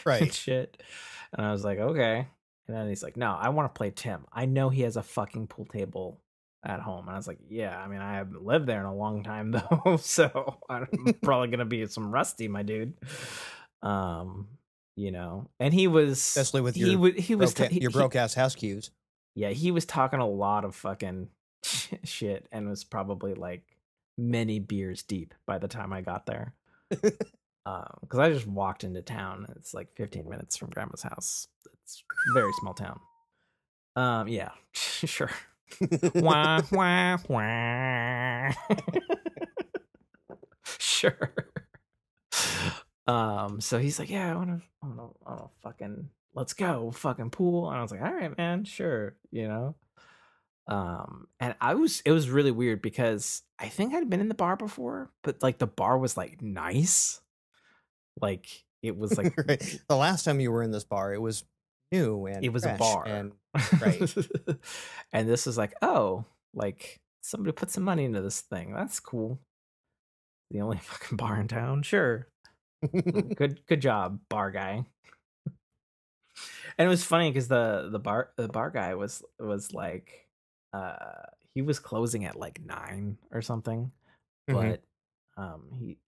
and shit." And I was like, "Okay." And then he's like, "No, I want to play Tim. I know he has a fucking pool table at home." And I was like, "Yeah, I mean, I haven't lived there in a long time though, so I'm probably gonna be some rusty, my dude." You know, and he was especially with your broke ass house cues. Yeah, he was talking a lot of fucking shit and was probably like many beers deep by the time I got there. Because I just walked into town. It's like 15 minutes from Grandma's house. It's a very small town. Yeah, sure. Wah, wah, wah. Sure. So he's like, "Yeah, I wanna fucking, let's go fucking pool." And I was like, "All right, man, sure," you know. And it was really weird because I think I'd been in the bar before, but like the bar was like nice. Like it was like right. The last time you were in this bar, it was new and it was a bar. And right. And this is like, oh, like somebody put some money into this thing. That's cool. The only fucking bar in town. Sure. Good job, bar guy. And it was funny because the bar guy was like, he was closing at like 9 or something, but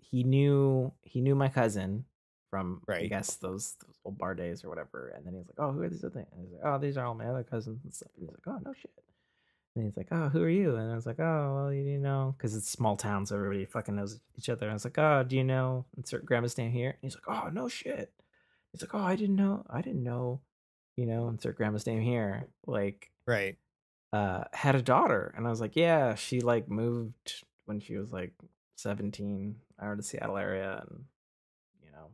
he knew my cousin from I guess those old bar days or whatever. And then he's like, "Oh, who are these other things?" And he's like, "Oh, these are all my other cousins and stuff." And he's like, "Oh, no shit." And he's like, "Oh, who are you?" And I was like, "Oh, well, you know," because it's small town, so everybody fucking knows each other. And I was like, "Oh, do you know insert grandma's name here?" And he's like, "Oh, no shit." He's like, "Oh, I didn't know, you know, insert grandma's name here." Like, had a daughter. And I was like, "Yeah, she like moved when she was like 17 out of the Seattle area, and you know,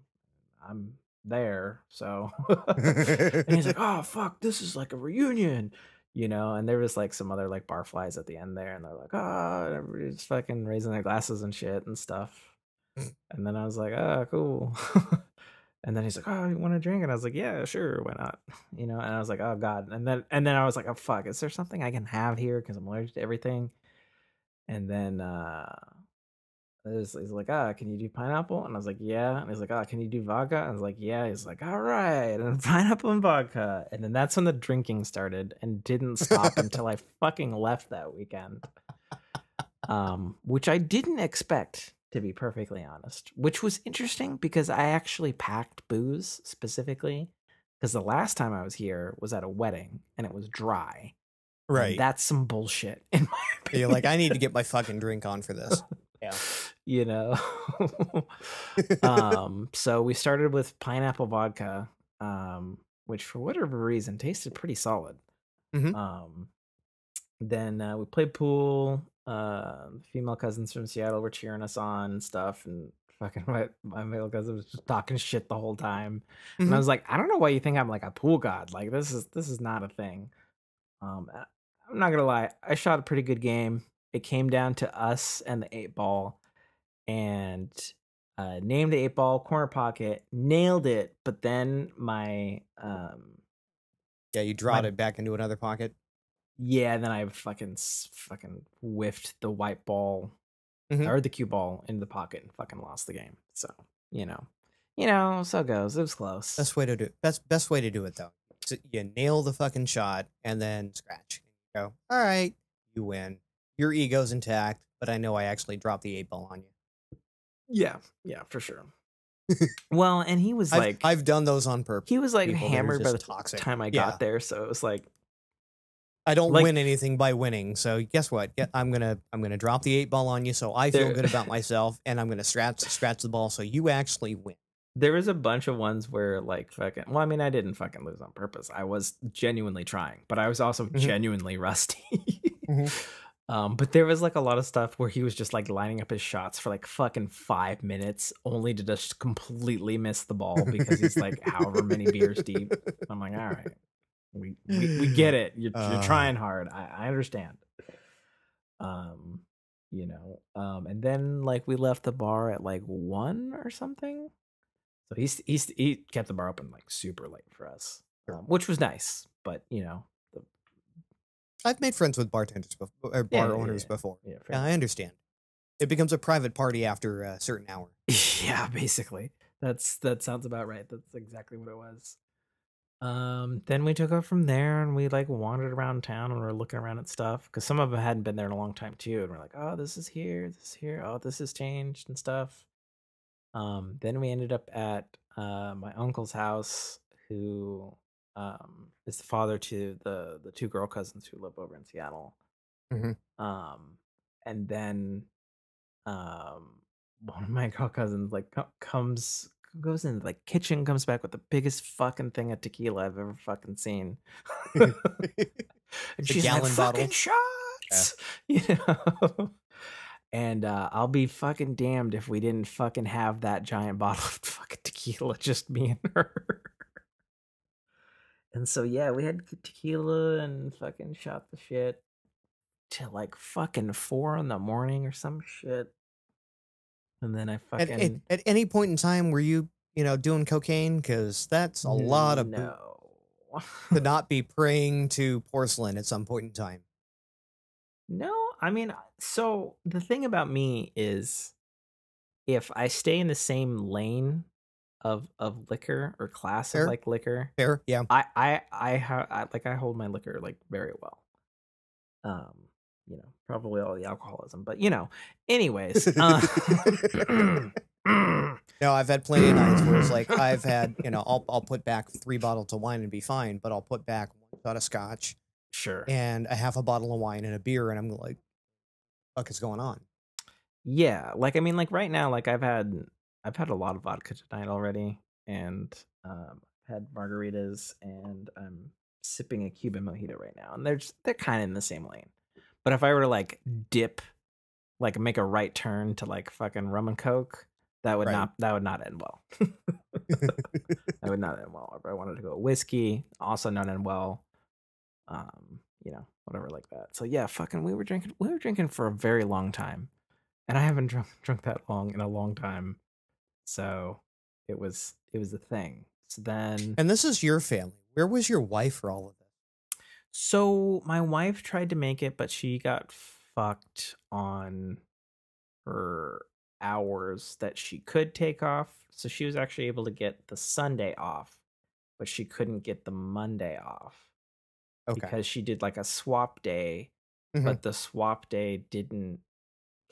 I'm there." So and he's like, "Oh fuck, this is like a reunion," you know. And there was like some other like barflies at the end there, and they're like, "Oh," and everybody's fucking raising their glasses and shit and stuff. And then I was like, "Oh, cool." And then he's like, "Oh, you want a drink?" And I was like, "Yeah, sure, why not?" You know. And I was like, "Oh god." And then I was like, "Oh fuck, is there something I can have here? Because I'm allergic to everything." And then he's like, "Ah, can you do pineapple?" And I was like, "Yeah." And he's like, "Ah, can you do vodka?" And I was like, "Yeah." He's like, "All right." And pineapple and vodka. And then that's when the drinking started and didn't stop until I fucking left that weekend. Which I didn't expect, to be perfectly honest, which was interesting because I actually packed booze specifically because the last time I was here was at a wedding and it was dry. Right. And that's some bullshit in my opinion. You're like, I need to get my fucking drink on for this. Yeah. You know. So we started with pineapple vodka, which for whatever reason tasted pretty solid. Then we played pool. Female cousins from Seattle were cheering us on and stuff, and fucking my male cousin was just talking shit the whole time. And I was like, "I don't know why you think I'm like a pool god. Like this is not a thing." I'm not gonna lie, I shot a pretty good game. It came down to us and the 8-ball, and named the 8-ball corner pocket, nailed it. But then my you drawed it back into another pocket. Yeah, and then I fucking whiffed the white ball or the cue ball into the pocket and fucking lost the game. So you know, so it goes. It was close. Best way to do it. Best way to do it though. So you nail the fucking shot and then scratch. You go, all right, you win. Your ego's intact, but I know I actually dropped the 8-ball on you. Yeah, for sure. Well, and he was like, I've done those on purpose. He was like hammered by the time I got there, so it was like, I don't win anything by winning. So guess what? I'm gonna drop the 8-ball on you, so I feel good about myself, and I'm gonna scratch the ball, so you actually win. There was a bunch of ones where like fucking. Well, I mean, I didn't fucking lose on purpose. I was genuinely trying, but I was also genuinely rusty. But there was like a lot of stuff where he was just like lining up his shots for like fucking 5 minutes, only to just completely miss the ball because he's like however many beers deep. I'm like, all right. We get it. You're trying hard. I understand. And then like we left the bar at like 1 or something. So he kept the bar open like super late for us, Sure. which was nice. But the, I've made friends with bartenders before, or yeah, bar yeah, owners yeah, before. yeah, fair Yeah, I enough. understand. It becomes a private party after a certain hour. Yeah, basically, that sounds about right. That's exactly what it was. Then we took off from there and we like wandered around town and we are looking around at stuff because some of them hadn't been there in a long time too, and we're like, oh, this is here, this is here, oh, this has changed and stuff. Then we ended up at my uncle's house, who is the father to the two girl cousins who live over in Seattle. Hmm. And then one of my girl cousins like comes goes in the like kitchen, comes back with the biggest fucking thing of tequila I've ever fucking seen. And A she's like, gallon fucking bottle. Yeah. shots, you know. And I'll be fucking damned if we didn't fucking have that giant bottle of fucking tequila, just me and her. And so yeah, we had tequila and fucking shot the shit till like fucking 4 in the morning or some shit. And then I At fucking at any point in time, were you doing cocaine? Because that's a lot of booze no. to not be praying to porcelain at some point in time. No, I mean, so the thing about me is if I stay in the same lane of liquor or class of Fair, like liquor, fair, yeah. I hold my liquor like very well. Um, probably all the alcoholism, but anyways, No, I've had plenty of nights where it's like I've had, I'll put back 3 bottles of wine and be fine, but I'll put back 1 shot of scotch sure. and a half a bottle of wine and a beer, and I'm like, "Fuck is going on?" Yeah, like I mean, like right now, like I've had a lot of vodka tonight already, and had margaritas, and I'm sipping a Cuban mojito right now, and they're kind of in the same lane. But if I were to like dip, like make a right turn to like fucking rum and coke, Right. that would not end well. That would not end well. If I wanted to go whiskey, also not end well. Whatever like that. So yeah, fucking we were drinking for a very long time. And I haven't drunk that long in a long time. So it was a thing. So then And this is your family. Where was your wife for all of this? so my wife tried to make it, but she got fucked on her hours that she could take off. So she was actually able to get the Sunday off, but she couldn't get the Monday off Okay. because she did like a swap day, Mhm. but the swap day didn't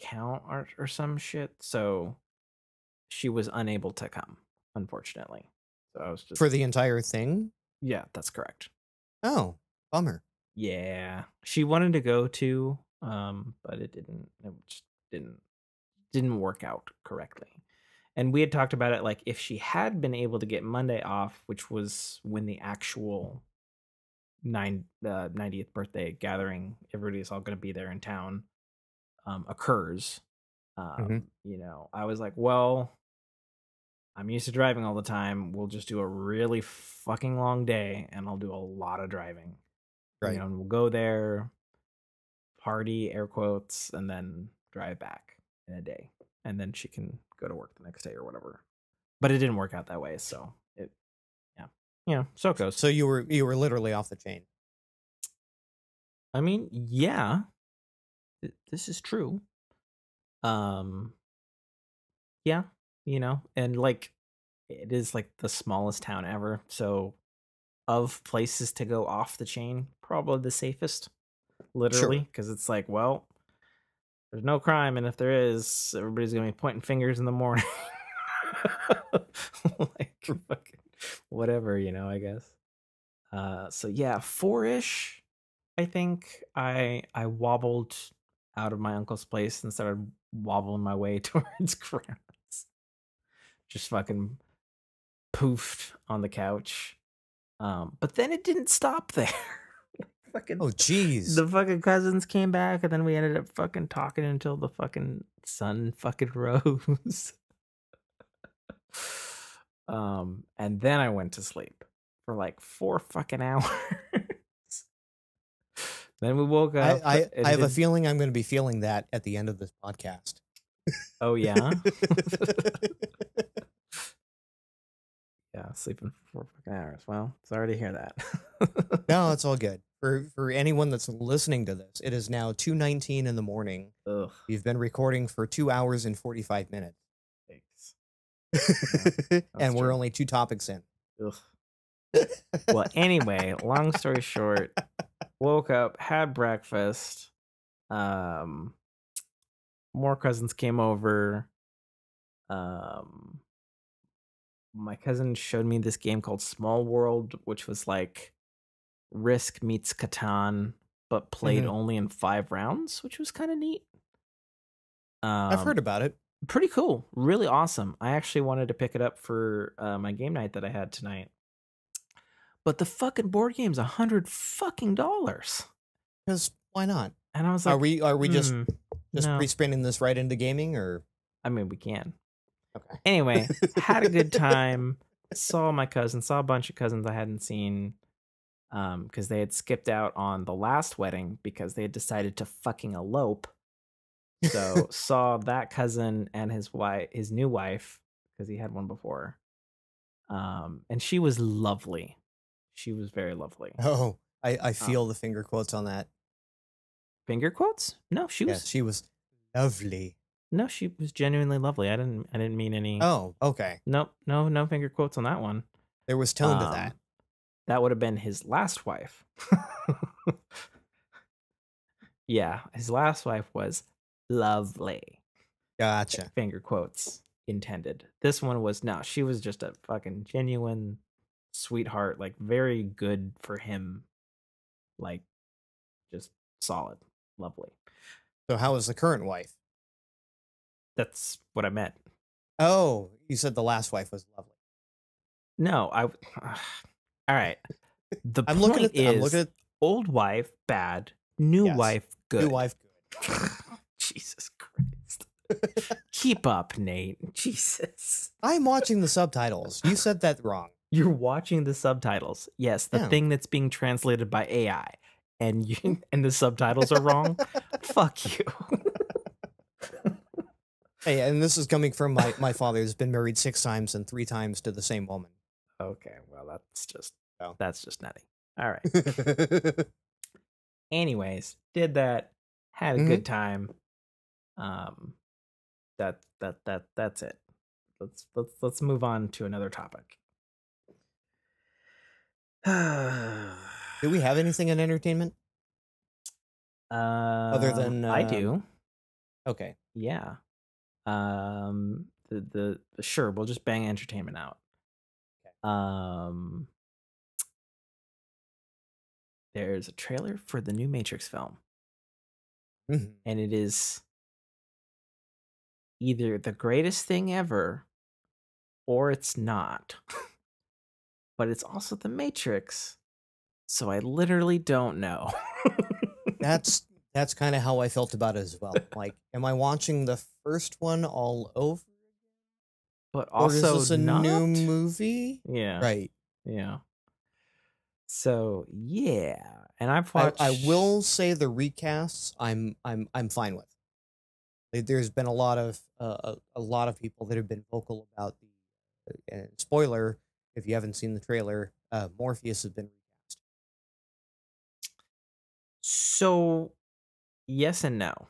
count or some shit. So she was unable to come, unfortunately. So I was just, For the entire thing? yeah, that's correct. Oh, bummer. Yeah, she wanted to go to, but it just didn't work out correctly. And we had talked about it, like if she had been able to get Monday off, which was when the actual 90th birthday gathering, everybody's all going to be there in town, occurs. Mhm. I was like, well, I'm used to driving all the time. We'll just do a really fucking long day and I'll do a lot of driving. Right. And we'll go there, party, air quotes, and then drive back in a day. And then she can go to work the next day or whatever. But it didn't work out that way. So yeah. So it goes. So you were literally off the chain. I mean, yeah, this is true. Um, yeah, and like it is like the smallest town ever. So of places to go off the chain, probably the safest, literally, Sure. because it's like, well, there's no crime, and if there is, everybody's gonna be pointing fingers in the morning. Like fucking whatever, I guess. So yeah, 4-ish. I think I wobbled out of my uncle's place and started wobbling my way towards grandma's. Just fucking poofed on the couch. But then it didn't stop there. Fucking Oh, jeez. the fucking cousins came back, and then we ended up fucking talking until the fucking sun fucking rose. And then I went to sleep for like 4 fucking hours. Then we woke up I and have a did. feeling I'm going to be feeling that at the end of this podcast. Oh yeah. Yeah, sleeping for 4 fucking hours. Well, sorry to hear that. No, it's all good. For anyone that's listening to this, it is now 2:19 in the morning. Ugh. You've been recording for 2 hours and 45 minutes. Thanks. Yeah, And we're true. only 2 topics in. Ugh. Well, anyway, long story short, woke up, had breakfast. More cousins came over. My cousin showed me this game called Small World, which was like Risk meets Catan, but played Mhm. only in 5 rounds, which was kind of neat. I've heard about it. Pretty cool, really awesome. I actually wanted to pick it up for my game night that I had tonight, but the fucking board game's $100 fucking dollars. Because why not? And I was like, Are we just no. pre-spinning this right into gaming, or? I mean, we can. Okay. Anyway, had a good time. Saw my cousins, saw a bunch of cousins I hadn't seen, because they had skipped out on the last wedding because they had decided to fucking elope. So saw that cousin and his new wife, because he had one before. And she was lovely. She was very lovely. Oh, I feel the finger quotes on that. Finger quotes? No, she was. Yes, she was lovely. No, she was genuinely lovely. I didn't mean any. Oh, okay. No finger quotes on that one. There was tone to that. That would have been his last wife. Yeah, his last wife was lovely. Gotcha. Finger quotes intended. This one was no, she was just a fucking genuine sweetheart, like very good for him. Like just solid, lovely. So how was the current wife? That's what I meant. Oh, you said the last wife was lovely. No, all right. The I'm point looking at is, I'm looking at old wife bad, new Yes. wife good. New wife good. Jesus Christ. Keep up, Nate. Jesus. I'm watching the subtitles. You said that wrong. You're watching the subtitles. Yes, the Yeah. thing that's being translated by AI, and and the subtitles are wrong. Fuck you. Hey, and this is coming from my father who's been married 6 times and 3 times to the same woman. Okay, well Oh. that's just nutty. All right. Anyways, did that, had a good time. That's it. Let's move on to another topic. Do we have anything in entertainment? Other than I do. Okay. Yeah. The sure, we'll just bang entertainment out. Okay. There's a trailer for the new Matrix film. Mm-hmm. And it is either the greatest thing ever or it's not. But it's also the Matrix. So I literally don't know. That's kind of how I felt about it as well. Like, am I watching the first one all over? But Or is also this a not? new movie? Yeah. Right. Yeah. So yeah, and I've watched. I will say the recasts I'm fine with. There's been a lot of people that have been vocal about the spoiler. If you haven't seen the trailer, Morpheus has been recast. So yes and no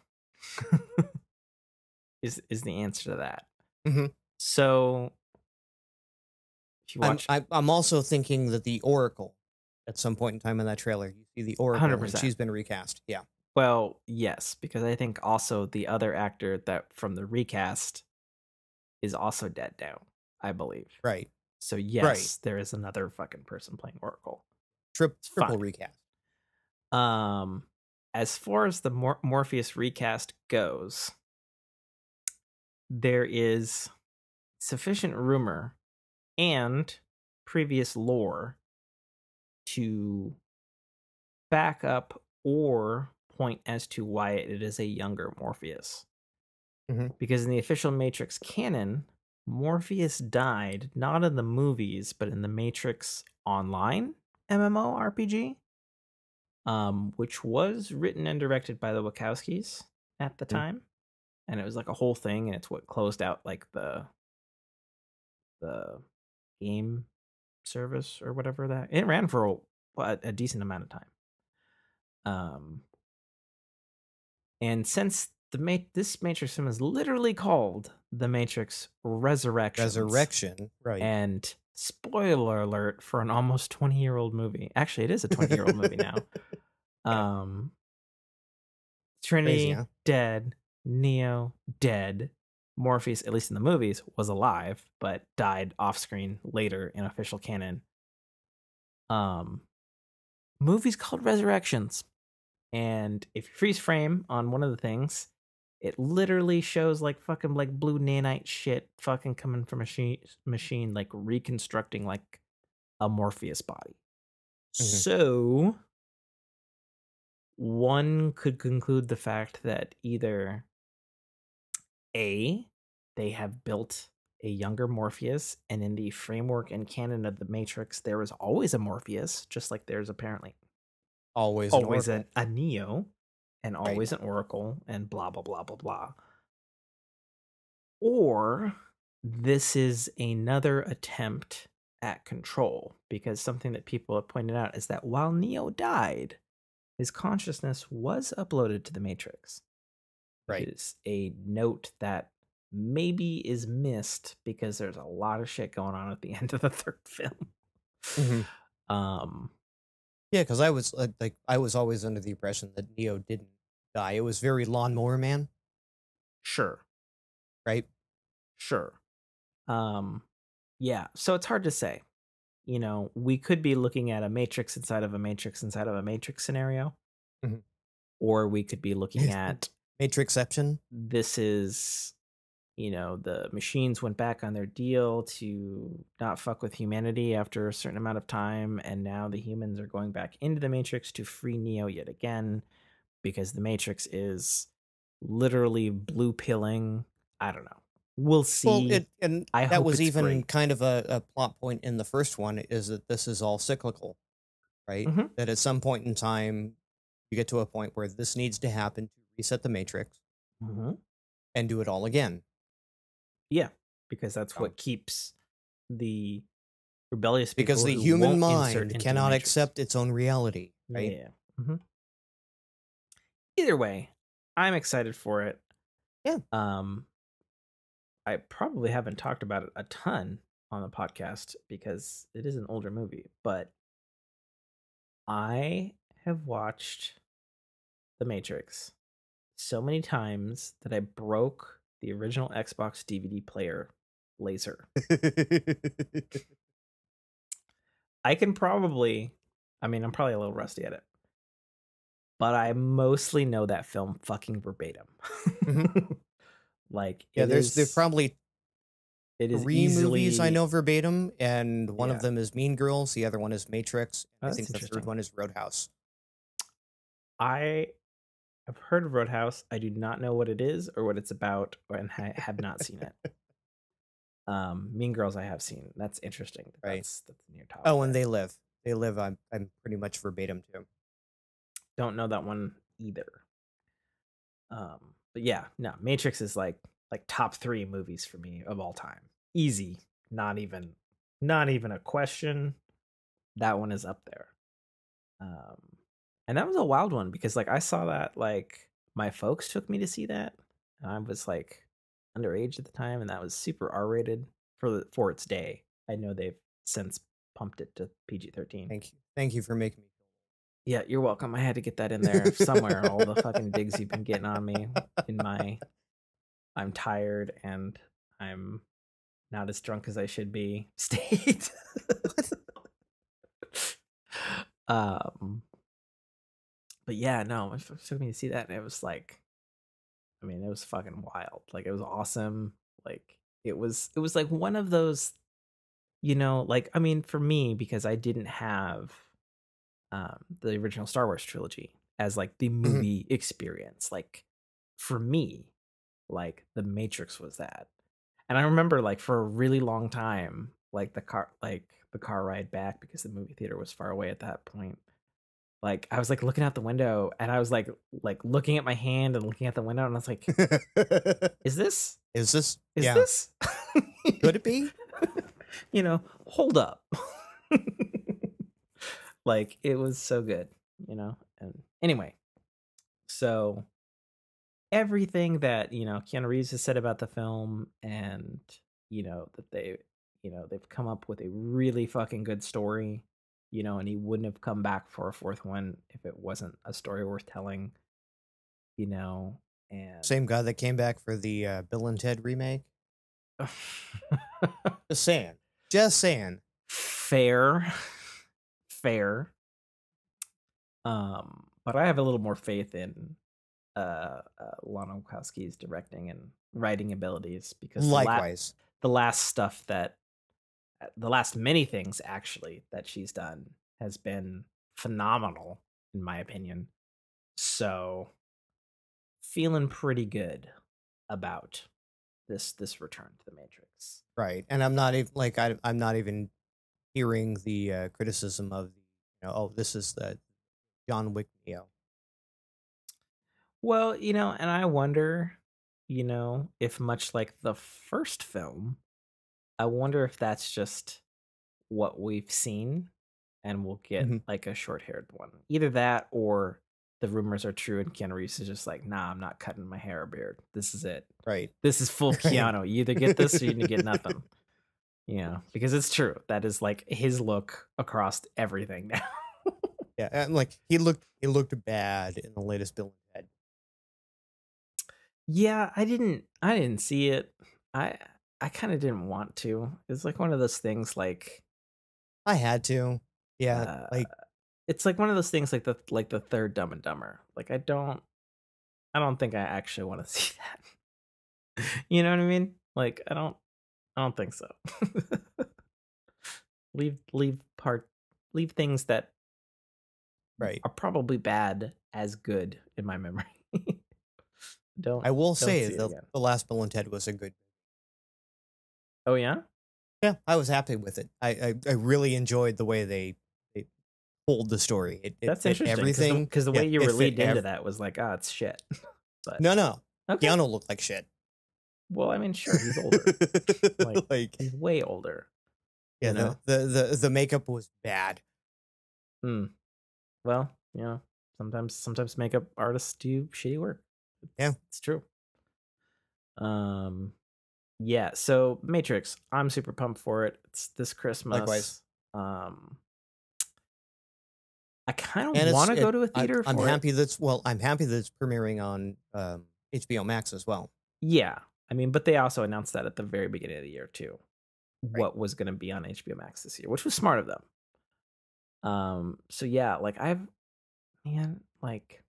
is the answer to that. Mm-hmm. So if you watch, I'm also thinking that the Oracle, at some point in time in that trailer, you see the Oracle, 100%. and she's been recast. Yeah. Well, yes, because I think also the other actor that from the recast is also dead now, I believe. Right. So yes, there is another fucking person playing Oracle. Triple recast. As far as the Morpheus recast goes, there is sufficient rumor and previous lore to back up or point as to why it is a younger Morpheus. Mm-hmm. Because in the official Matrix canon, Morpheus died not in the movies, but in the Matrix Online MMORPG. which was written and directed by the Wachowskis at the Mhm. time, and it was like a whole thing, and it's what closed out like the game service or whatever that it ran for a decent amount of time. Um, and since this Matrix film is literally called The Matrix Resurrections, Resurrection, right. and spoiler alert for an almost 20-year-old movie. Actually, it is a 20-year-old movie now. Um, Crazy, Trinity huh? dead, Neo dead. Morpheus, at least in the movies, was alive, but died off screen later in official canon. Um, Movies called Resurrections. And if you freeze frame on one of the things, it literally shows like fucking like blue nanite shit fucking coming from a machine, like reconstructing like a Morpheus body. Mhm. So one could conclude the fact that either A, they have built a younger Morpheus, and in the framework and canon of the Matrix, there is always a Morpheus, just like there's apparently Always an always a, oracle, a Neo and right? always an Oracle, and blah, blah, blah, blah, blah. Or this is another attempt at control, because something that people have pointed out is that while Neo died, his consciousness was uploaded to the Matrix. It Right. is a note that maybe is missed because there's a lot of shit going on at the end of the third film. Mhm. um, Yeah, because I was like, I was always under the impression that Neo didn't die. It was very Lawnmower Man, sure, right? sure. Um, yeah, so it's hard to say. You know, we could be looking at a matrix inside of a matrix inside of a matrix scenario, Mhm. or we could be looking at Matrixception. this is, you know, the machines went back on their deal to not fuck with humanity after a certain amount of time, and now the humans are going back into the matrix to free Neo yet again because the matrix is literally blue pilling. I don't know. We'll Well, see. it and I that hope was it's even great. kind of a plot point in the first one is that this is all cyclical, right? Hmm. That at some point in time, you get to a point where this needs to happen to reset the matrix Hmm. and do it all again. Yeah, because that's So, what keeps the rebellious because people the who human won't insert mind into the cannot matrix. accept its own reality, right? Yeah. Hmm. Either way, I'm excited for it. Yeah. Um, I probably haven't talked about it a ton on the podcast because it is an older movie, but I have watched The Matrix so many times that I broke the original Xbox DVD player laser. I can probably, I mean, I'm probably a little rusty at it, but I mostly know that film fucking verbatim. Mhm. Like Yeah, there's probably it is 3 movies I easily. know verbatim, and one of Yeah. them is Mean Girls, the other one is Matrix, Oh, and I that's think the third interesting. one is Roadhouse. I have heard of Roadhouse. I do not know what it is or what it's about, and I have not seen it. Mean Girls I have seen. That's interesting. Right. That's near top Oh, and there. They Live. They Live, I'm pretty much verbatim too. Don't know that one either. But yeah, no, Matrix is like top 3 movies for me of all time. Easy. Not even a question. That one is up there. Um, and that was a wild one because like I saw that like my folks took me to see that, and I was like underage at the time, and that was super R-rated for its day. I know they've since pumped it to PG-13. Thank you. Thank you for making me Yeah, you're welcome. I had to get that in there somewhere. All the feel fucking digs you've been getting on me in my I'm tired and I'm not as drunk as I should be state. What? um, but yeah, no, my folks took me to see that, and it was like, I mean, it was fucking wild. Like it was awesome. Like it was like one of those, like I mean, for me because I didn't have the original Star Wars trilogy as like the Mhm. movie experience. Like for me, like The Matrix was that. And I remember like for a really long time, like the car ride back because the movie theater was far away at that point. Like, I was, like, looking out the window, and I was, like, looking at my hand and looking at the window, and I was like, "Is this Is this? is Yeah. this?" Could it be? You know, hold up. Like, it was so good, you know? And anyway, so everything that, Keanu Reeves has said about the film and, that they've come up with a really fucking good story, and he wouldn't have come back for a fourth one if it wasn't a story worth telling, you know, and Same guy that came back for the Bill and Ted remake. Just saying. Just saying. fair, fair. But I have a little more faith in Lana Wachowski's directing and writing abilities because Likewise. the last stuff that the last many things actually that she's done has been phenomenal in my opinion. So feeling pretty good about this return to the Matrix. Right. And I'm not even like I'm not even hearing the criticism of oh, this is the John Wick Neo. Well, and I wonder, if much like the first film, I wonder if that's just what we've seen and we'll get Mhm. like a short-haired one. Either that or the rumors are true and Keanu Reeves is just like, nah, I'm not cutting my hair or beard. This is it. Right. This is full Right. Keanu. You either get this or you get nothing. Because it's true. That is like his look across everything now. Yeah, and like he looked bad in the latest Bill and Ted. Yeah, I didn't see it. I kind of didn't want to. It's like one of those things like I had to. Yeah, uh like it's like one of those things like the third Dumb and Dumber. Like I don't think I actually want to see that. You know what I mean? Like I don't think so. Leave things that right. are probably bad as good in my memory. don't I will don't say see it again. the last Bill and Ted was a good. Oh yeah? Yeah, I was happy with it. I really enjoyed the way they told the story. It That's fit interesting everything. because the Yeah, way you it were fit leading into that was like, it's shit. But no. okay. Keanu looked like shit. Well, I mean, sure, he's older. Like like he's way older. yeah, You know? the makeup was bad. Hmm. Well, sometimes makeup artists do shitty work. Yeah, It's true. Um, yeah. So Matrix, I'm super pumped for it. It's this likewise. Christmas. I kind of And want to go to a theater I'm for it. happy I'm happy that it's premiering on HBO Max as well. Yeah, I mean, but they also announced that at the very beginning of the year too. Right. What was going to be on HBO Max this year, which was smart of them. So yeah, like like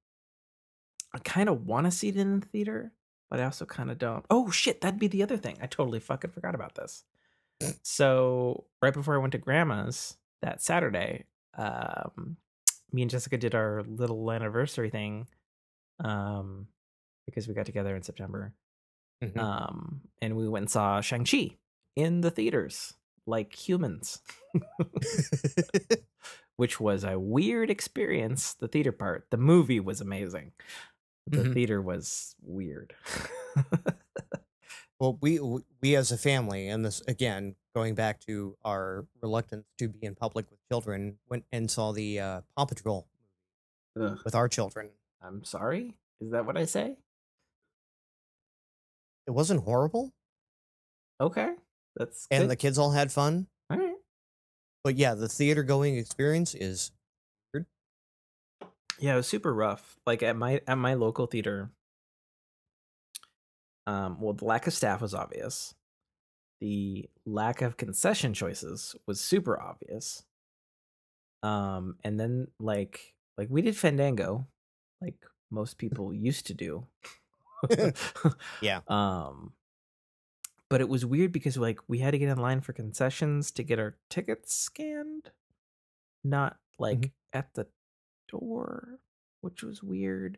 I kind of want to see it in the theater, but I also kind of don't. Oh shit, that'd be the other thing. I totally fucking forgot about this. So right before I went to grandma's that Saturday, me and Jessica did our little anniversary thing, um, because we got together in September. Mhm. And we went and saw Shang-Chi in the theaters, like humans, which was a weird experience. The theater part, the movie was amazing. The Mhm. theater was weird. Well, we as a family, and this again going back to our reluctance to be in public with children, went and saw the Paw Patrol Ugh, with our children. I'm sorry. Is that what I say? It wasn't horrible, Okay, that's and good. the kids all had fun. All right. But yeah, the theater going experience is weird. Yeah, it was super rough. Like at my local theater, well, the lack of staff was obvious. The lack of concession choices was super obvious. And then like we did Fandango, like most people used to do. Yeah. um, but it was weird because like we had to get in line for concessions to get our tickets scanned, not Mhm. like at the door, which was weird.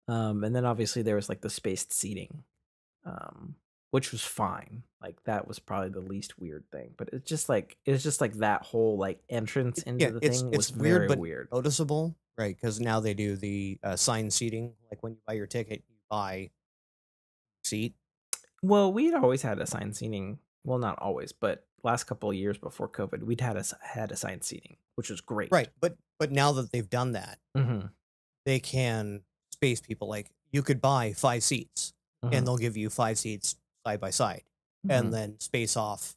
And then obviously there was like the spaced seating, um, which was fine. Like that was probably the least weird thing. But it's just like that whole like entrance into Yeah, the it's thing was it's weird very but weird. noticeable, right? Because now they do the assigned seating. Like when you buy your ticket, you buy seat. Well, we'd always had assigned seating. Well, not always, but last couple of years before COVID, we'd had assigned seating, which was great. Right, but now that they've done that, Hmm. they can space people. Like you could buy 5 seats, Hmm. and they'll give you 5 seats side by side, and Hmm. then space off.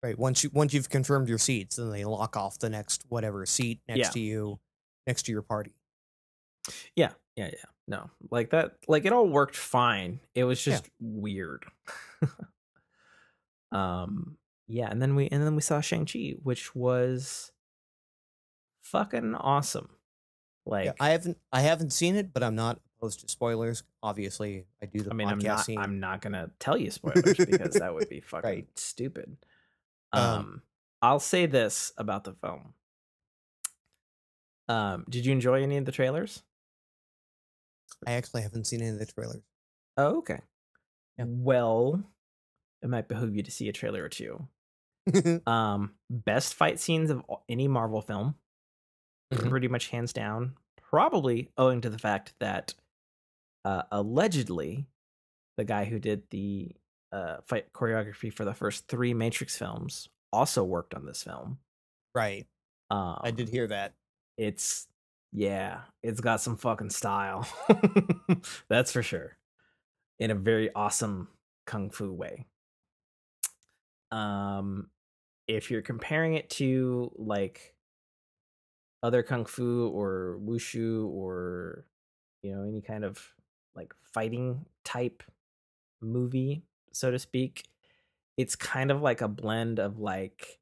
Right, once you've confirmed your seats, then they lock off the next whatever seat next Yeah, to you, next to your party. yeah, yeah, yeah. No, like that. Like it all worked fine. It was Yeah, just weird. um, yeah, and then we saw Shang-Chi, which was fucking awesome. yeah. Like, I haven't seen it, but I'm not opposed to spoilers. Obviously, I do the I mean, I'm podcast not scene. I'm not gonna tell you spoilers because that would be Right. fucking stupid. Um, Um, I'll say this about the film. Did you enjoy any of the trailers? I actually haven't seen any of the trailers. Oh, okay. Yeah. Well, it might behoove you to see a trailer or two. Best fight scenes of any Marvel film, Hmm. pretty much hands down. Probably owing to the fact that allegedly the guy who did the fight choreography for the first 3 Matrix films also worked on this film. Right. I did Um, hear that. it's yeah, it's got some fucking style. That's for sure. In a very awesome kung fu way. Um, if you're comparing it to like other kung fu or wushu or any kind of like fighting type movie, so to speak, it's kind of like a blend of like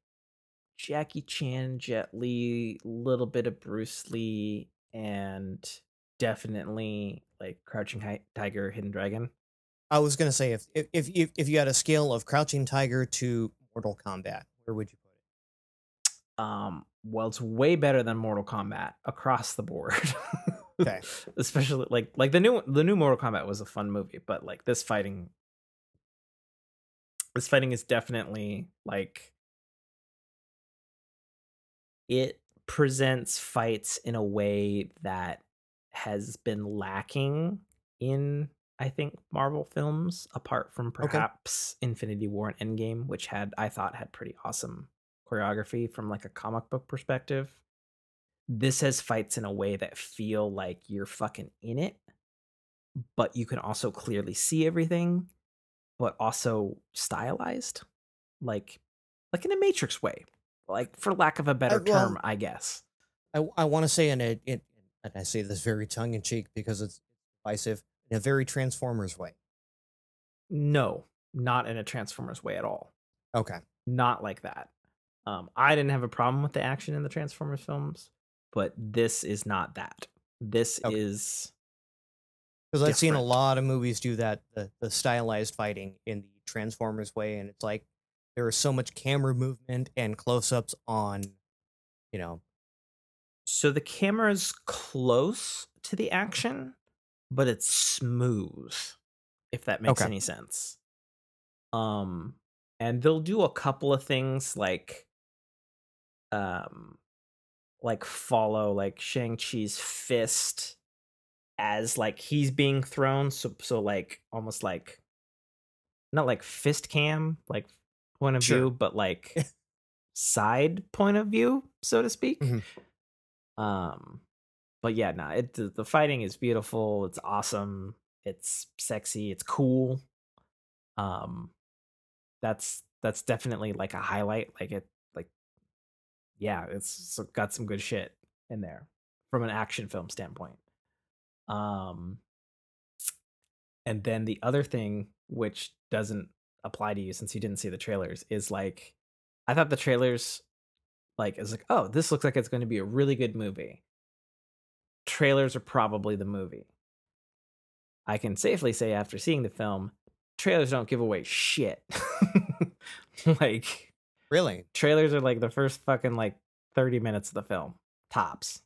Jackie Chan, Jet Li, little bit of Bruce Lee, and definitely like Crouching Tiger, Hidden Dragon. I was gonna say if you had a scale of Crouching Tiger to Mortal Kombat, where would you put Well, it's way better than Mortal Kombat across the board. it? Okay. Especially like the new Mortal Kombat was a fun movie, but like this fighting is definitely like it presents fights in a way that has been lacking in, I think, Marvel films, apart from Okay. perhaps Infinity War and Endgame, which I thought had pretty awesome choreography from like a comic book perspective. This has fights in a way that feel like you're fucking in it, but you can also clearly see everything, but also stylized, like like in a Matrix way, like for lack of a better term, Well, I guess. I want to say and I say this very tongue in cheek because it's divisive, in a very Transformers way. No, not in a Transformers way at all. Okay. Not like that. I didn't have a problem with the action in the Transformers films, but this is not that. This Okay. is Because I've seen a different. lot of movies do that, the stylized fighting in the Transformers way, and it's like there is so much camera movement and close-ups on, you know. So the camera's close to the action, but it's smooth, if that makes Okay. any sense. Um, and they'll do a couple of things um follow like Shang-Chi's fist as like he's being thrown, so like almost like not like fist cam like point of view, Sure. but like side point of view, so to speak. Hmm. um but yeah, no, the fighting is beautiful, it's awesome, it's sexy, it's cool. um that's definitely like a highlight, like yeah, it's got some good shit in there from an action film standpoint. um And then the other thing, which doesn't apply to you since you didn't see the trailers, is like I thought the trailers like is like, oh, this looks like it's going to be a really good movie. Trailers are probably the movie. I can safely say after seeing the film, trailers don't give away shit. Like Really? trailers are like the first fucking like 30 minutes of the film, tops.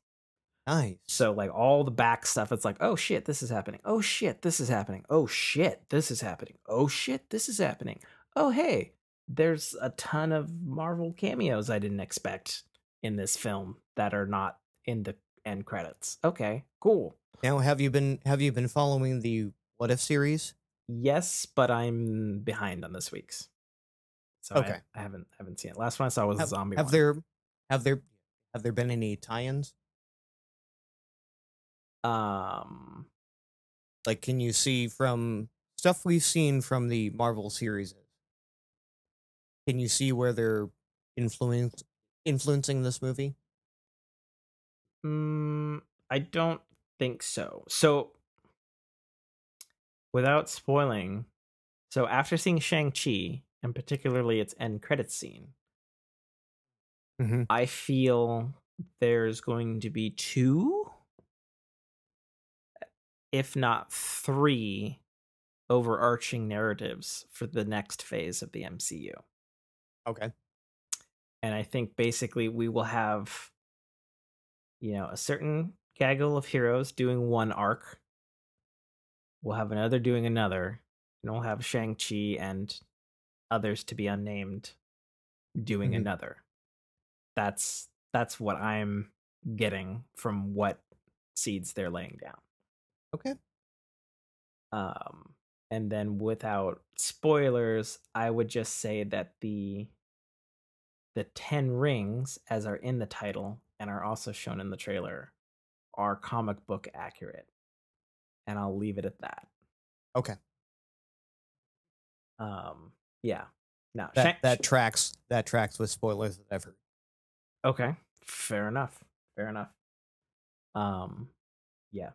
Nice. So like all the back stuff, it's like, oh shit, this is happening. Oh shit, this is happening. Oh shit, this is happening. Oh shit, this is happening. Oh hey, there's a ton of Marvel cameos I didn't expect in this film that are not in the end credits. Okay, cool. Now, have you been following the What If series? Yes, but I'm behind on this week's, so Okay. I haven't seen it. Last one I saw was the Have zombie have one. there have there have there been any tie-ins? Um, Like, can you see from stuff we've seen from the Marvel series? Can you see where they're influencing this movie? mm, I don't think so. So without spoiling, so after seeing Shang-Chi, and particularly its end credits scene, Mm-hmm. I feel there's going to be two, if not three, overarching narratives for the next phase of the MCU. Okay. And I think basically we will have, a certain gaggle of heroes doing one arc. We'll have another doing another. And we'll have Shang-Chi and others to be unnamed doing Mm-hmm. another. That's what I'm getting from what seeds they're laying down. Okay. And then without spoilers, I would just say that the 10 rings, as are in the title and are also shown in the trailer, are comic book accurate. And I'll leave it at that. Okay. Yeah. No, That tracks with spoilers that I've heard. okay. Fair enough. Fair enough. Yeah.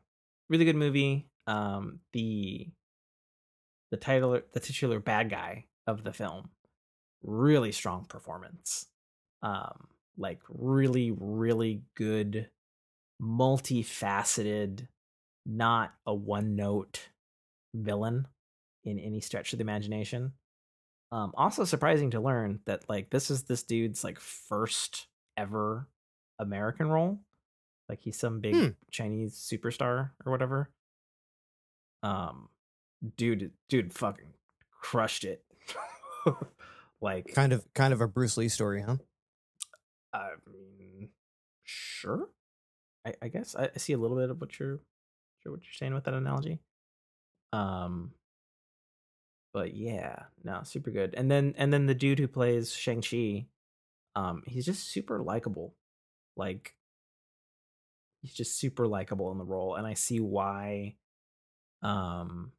Really good movie. The titular bad guy of the film, really strong performance. Like really, really good, multifaceted, not a one note villain in any stretch of the imagination. Also surprising to learn that like this is this dude's like first ever American role. Like he's some big Chinese superstar or whatever. Um, dude fucking crushed it. Like Kind of a Bruce Lee story, huh? I mean, sure. I guess I see a little bit of what you're saying with that analogy. Um, but yeah, no, super good. And then the dude who plays Shang-Chi, he's just super likable. Like he's just super likable in the role, and I see why all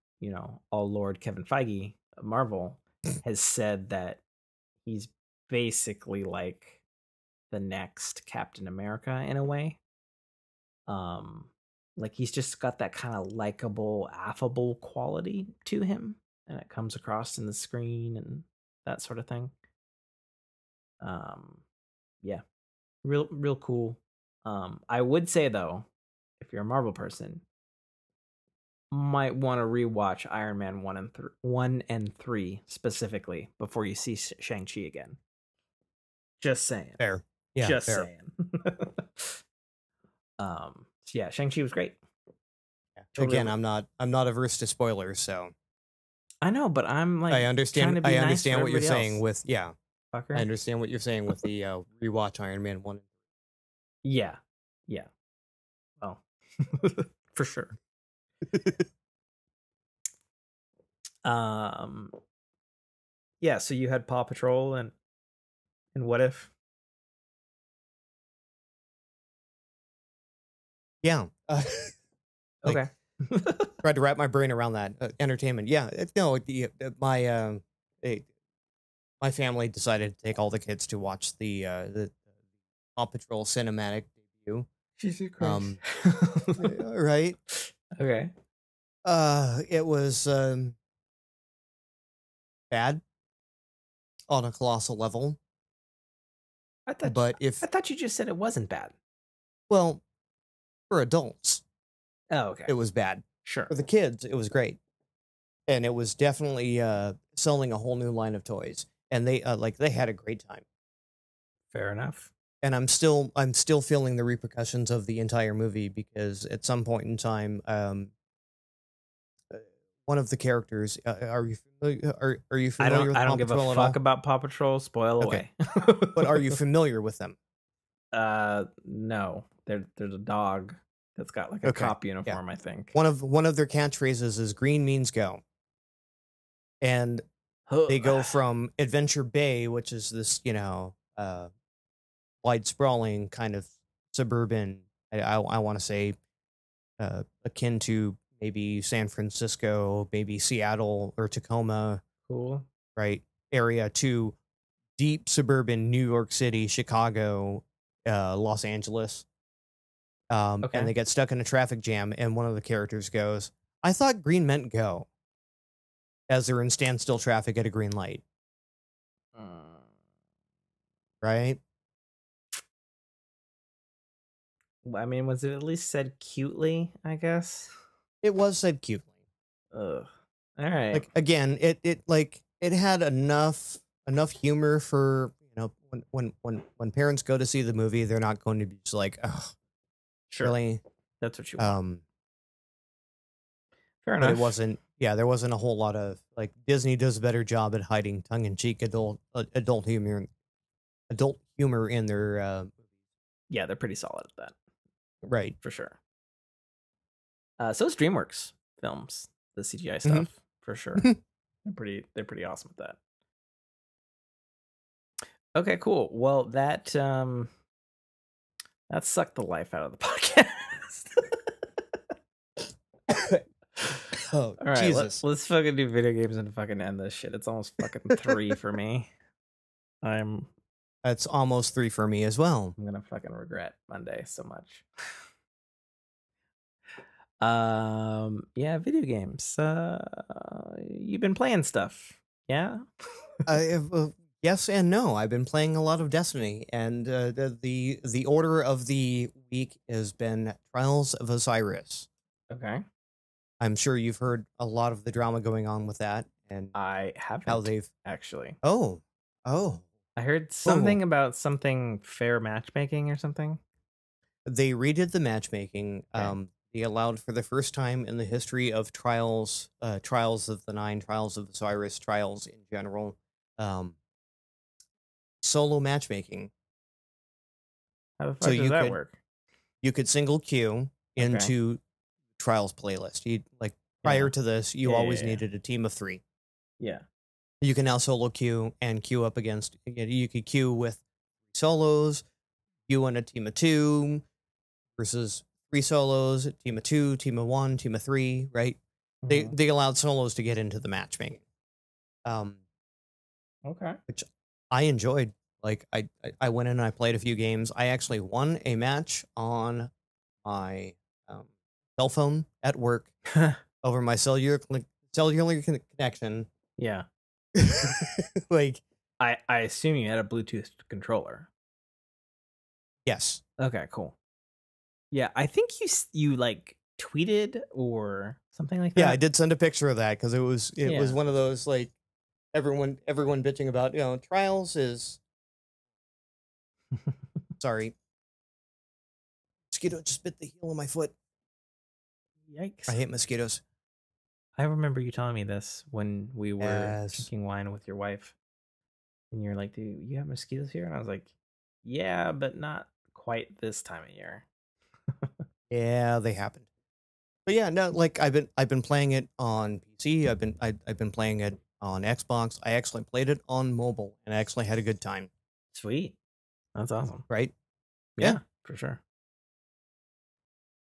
Lord Kevin Feige of Marvel has said that he's basically like the next Captain America in a way. Like he's just got that kind of likable, affable quality to him, and it comes across in the screen and that sort of thing. Um, yeah, real cool. I would say though, if you're a Marvel person, might want to rewatch Iron Man 1 and 3 specifically before you see Shang-Chi again. Just saying. Fair. Yeah, Just fair. saying. Yeah, Shang-Chi was great. Yeah. Totally Again, I'm not averse to spoilers, so I know, but I'm like I understand trying to be nice what you're everybody saying else, with fucker. I understand what you're saying with the rewatch Iron Man 1. Yeah. Yeah. Well, for sure. Um yeah, so you had Paw Patrol and What If? Yeah. Like Okay. tried to wrap my brain around that entertainment. Yeah, no, my family decided to take all the kids to watch the Paw Patrol cinematic debut. Jesus Christ. Um, right. Okay. It was bad on a colossal level. But I thought you just said it wasn't bad. well, for adults, Oh, okay. it was bad. Sure. For the kids, it was great. And it was definitely selling a whole new line of toys. And they had a great time. Fair enough. and I'm still feeling the repercussions of the entire movie because at some point in time, uh, one of the characters, are you familiar? Are you familiar with I don't Paw give a Patrol at fuck all? about Paw Patrol. Spoil Okay, away. but are you familiar with them? No. There's a dog that's got like a Okay, cop yeah. uniform, I think. One of their catchphrases is "Green means go," and they go from Adventure Bay, which is this, wide sprawling kind of suburban. I want to say akin to maybe San Francisco, maybe Seattle or Tacoma, Cool. right? Area to deep suburban New York City, Chicago, Los Angeles. And Okay. they get stuck in a traffic jam, and one of the characters goes, "I thought green meant go," as they're in standstill traffic at a green light, Mm. right? I mean, was it at least said cutely, I guess? It was said cutely. Ugh. All right. Like again, it had enough humor for, when parents go to see the movie, they're not going to be just like, oh, Sure. really? That's what you want. Um, Fair but it enough. wasn't. Yeah, there wasn't a whole lot of like Disney does a better job at hiding tongue in cheek adult humor in their Yeah, they're pretty solid at that, right. for sure. So is DreamWorks films, the CGI Hmm. stuff, for sure. They're pretty awesome at that. Okay, cool. Well, that sucked the life out of the podcast. Oh All right, Jesus, let's fucking do video games and fucking end this shit. It's almost fucking 3 for me. I'm that's almost 3 for me as well. I'm gonna fucking regret Monday so much. Yeah, video games. You've been playing stuff, yeah? Yes and no. I've been playing a lot of Destiny, and the order of the week has been Trials of Osiris. Okay. I'm sure you've heard a lot of the drama going on with that, and I how haven't they've. actually. Oh, oh, I heard oh! something about something fair matchmaking or something. They redid the matchmaking. Okay. They allowed for the first time in the history of trials, trials of the Nine, trials of Osiris, trials in general, um, solo matchmaking. How the So fuck does that work? you could single queue Okay. into Trials playlist. You like Yeah. prior to this, you Yeah, yeah, always yeah. needed a team of 3. Yeah. You can now solo queue and queue up against. You could queue with solos, queue in a team of 2 versus 3 solos, team of 2, team of 1, team of 3. Right? Mhm. They allowed solos to get into the matchmaking, Okay. which I enjoyed. Like I went in and I played a few games. I actually won a match on my um, cell phone at work over my cellular connection. Yeah. Like, I assume you had a Bluetooth controller. yes. Okay, cool. Yeah, I think you like tweeted or something like Yeah, I that. did send a picture of that because it was Yeah. one of those like everyone bitching about, trials is sorry. Mosquito just bit the heel of my foot. I Yikes. hate mosquitoes. I remember you telling me this when we were Yes. drinking wine with your wife. And you're like, "Do you have mosquitoes here?" And I was like, "Yeah, but not quite this time of year." Yeah, they happened. But yeah, no, like I've been playing it on PC. I've been playing it on Xbox. I actually played it on mobile and I actually had a good time. Sweet. That's awesome. Right? Yeah. Yeah, for sure.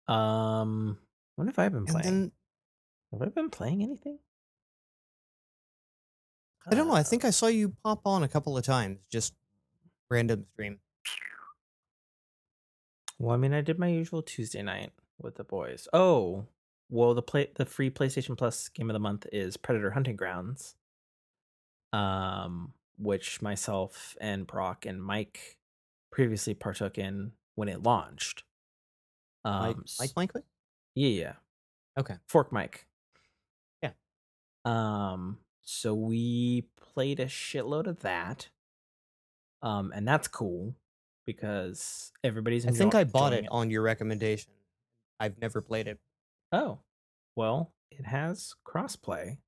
Um, what have I been And playing? then Have I been playing anything? I don't know. I Uh, think I saw you pop on a couple of times, just random stream. well, I mean, I did my usual Tuesday night with the boys. Oh, well, the free PlayStation Plus game of the month is Predator Hunting Grounds. Which myself and Brock and Mike previously partook in when it launched. Mike, Mike, Mike. Yeah, yeah. Okay. Fork Mike. Yeah. So we played a shitload of that. And that's cool. because everybody's I think I bought enjoying it it. on your recommendation. I've never played it. Oh, well, it has crossplay.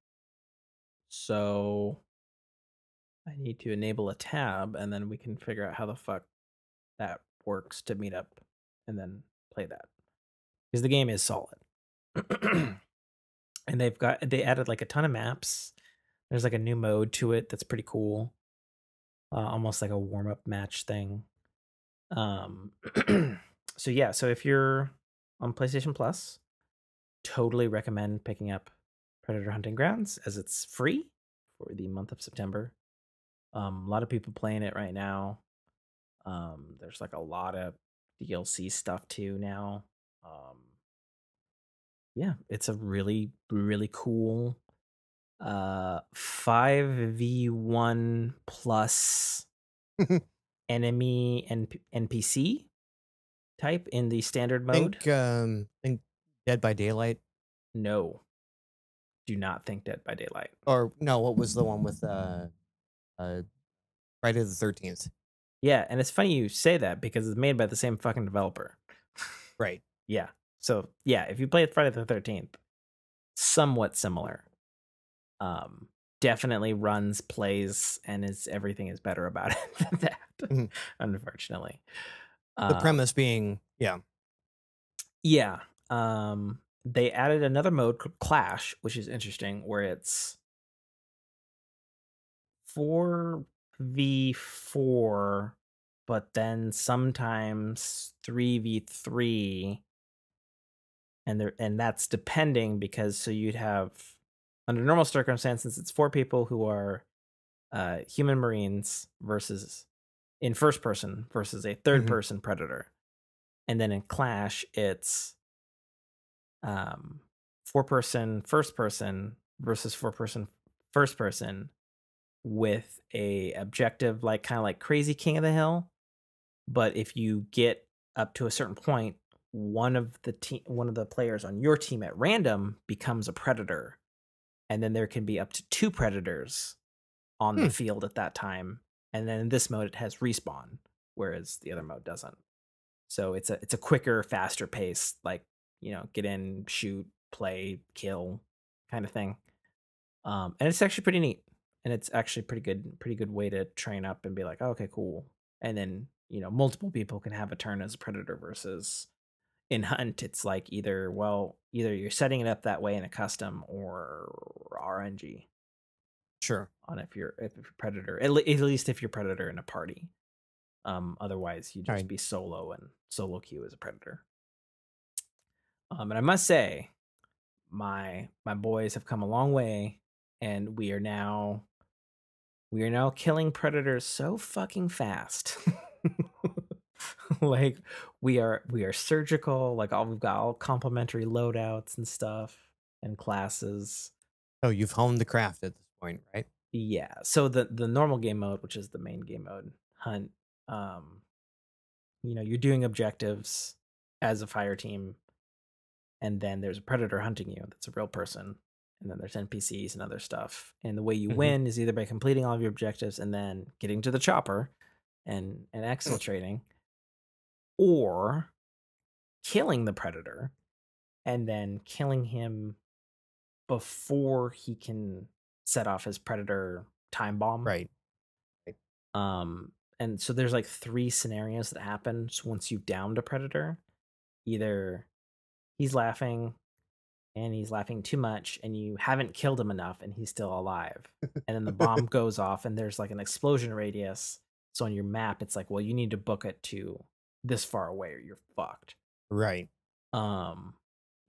So I need to enable a tab and then we can figure out how the fuck that works to meet up and then play that. Because the game is solid. And they added like a ton of maps. There's like a new mode to it that's pretty cool. Almost like a warm-up match thing. So yeah, so if you're on PlayStation Plus, totally recommend picking up Predator Hunting Grounds as it's free for the month of September. A lot of people playing it right now. There's like a lot of DLC stuff too now. Yeah, it's a really, really cool 5v1 plus enemy and NPC type in the standard mode. Think Dead by Daylight. No, do not think Dead by Daylight. Or no, what was the one with Friday the 13th? Yeah, and it's funny you say that because it's made by the same fucking developer. Right. Yeah. So yeah, if you play Friday the 13th, somewhat similar. Definitely runs, plays, and everything is better about it than that, unfortunately. The premise being, yeah. Yeah. They added another mode called Clash, which is interesting, where it's 4v4, but then sometimes 3v3. And that's depending because so you'd have under normal circumstances, it's 4 people who are human marines versus in first person versus a third person predator. And then in Clash, it's 4-person first person versus 4-person first person with a objective like kind of like Crazy King of the Hill. But if you get up to a certain point, one of the players on your team at random becomes a predator, and then there can be up to 2 predators on the field at that time. And then in this mode, it has respawn, whereas the other mode doesn't. So it's a quicker, faster pace, like, get in, shoot, play, kill kind of thing. And it's actually pretty neat. And it's actually pretty good way to train up and be like, oh, okay, cool. And then, multiple people can have a turn as a predator versus in Hunt, it's like either you're setting it up that way in a custom or RNG. Sure. On if you're predator, at least if you're predator in a party. Otherwise you just be solo, and solo queue as a predator. And I must say, my boys have come a long way, and we are now killing predators so fucking fast. Like we are surgical. Like we've got all complementary loadouts and stuff and classes. Oh, you've honed the craft at this point, right? Yeah. So the normal game mode, which is the main game mode, Hunt, you're doing objectives as a fire team, and then there's a predator hunting you that's a real person, and then there's NPCs and other stuff. And the way you win is either by completing all of your objectives and then getting to the chopper and exfiltrating, or killing the predator and then killing him before he can set off his predator time bomb. Right. And so there's like 3 scenarios that happen. So once you've downed a predator, either he's laughing and he's laughing too much and you haven't killed him enough and he's still alive. And then the bomb goes off and there's like an explosion radius. So on your map, it's like, well, you need to book it to this far away or you're fucked. Right.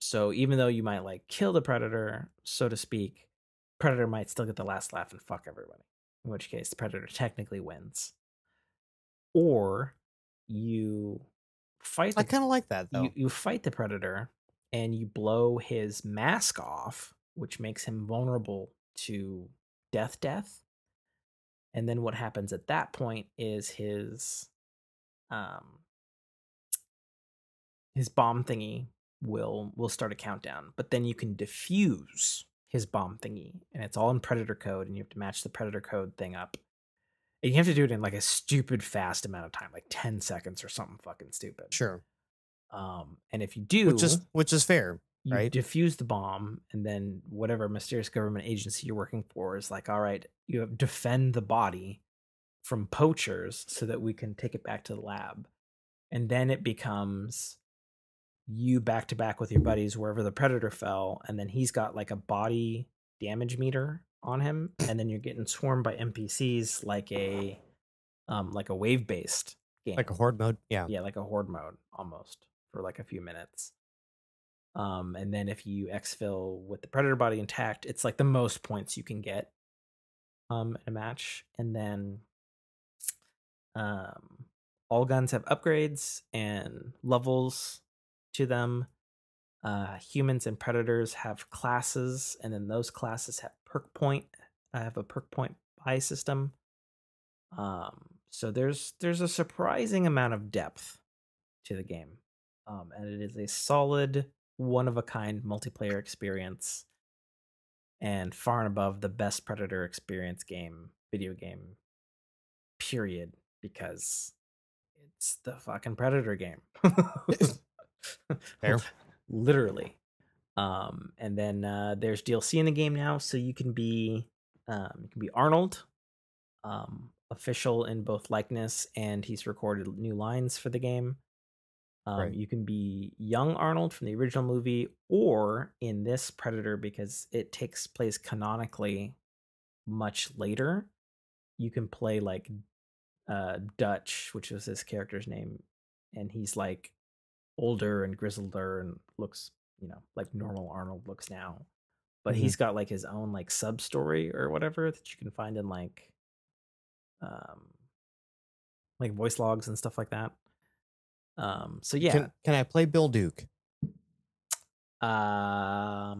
So even though you might like kill the predator, so to speak, predator might still get the last laugh and fuck everybody. In which case the predator technically wins. Or you fight I kind of like that though. You fight the predator and you blow his mask off, which makes him vulnerable to death. And then what happens at that point is his bomb thingy will start a countdown, but then you can defuse his bomb thingy, and it's all in predator code, and you have to match the predator code thing up. And you have to do it in like a stupid fast amount of time, like 10 seconds or something fucking stupid. Sure. And if you Which do, is fair, you right? defuse the bomb, and then whatever mysterious government agency you're working for is like, all right, you have defend the body from poachers so that we can take it back to the lab. And then it becomes you back to back with your buddies wherever the predator fell, and then he's got like a body damage meter on him, and then you're getting swarmed by NPCs like a wave based game. Like a horde mode, yeah. Yeah, like a horde mode almost for like a few minutes. And then if you exfil with the predator body intact, it's like the most points you can get in a match. And then all guns have upgrades and levels to them. Humans and predators have classes, and then those classes have perk point. I have a perk point buy system. So there's a surprising amount of depth to the game, and it is a solid, one of a kind multiplayer experience, and far and above the best Predator experience video game, period. Because it's the fucking Predator game, Fair. literally. And then there's DLC in the game now, so you can be Arnold, official in both likeness, and he's recorded new lines for the game. Right. You can be young Arnold from the original movie, or in this Predator, because it takes place canonically much later, you can play like Dutch, which was his character's name, and he's like older and grizzleder and looks, like normal Arnold looks now. But Mhm. he's got like his own like sub story or whatever that you can find in um like voice logs and stuff like that. So yeah. Can I play Bill Duke? I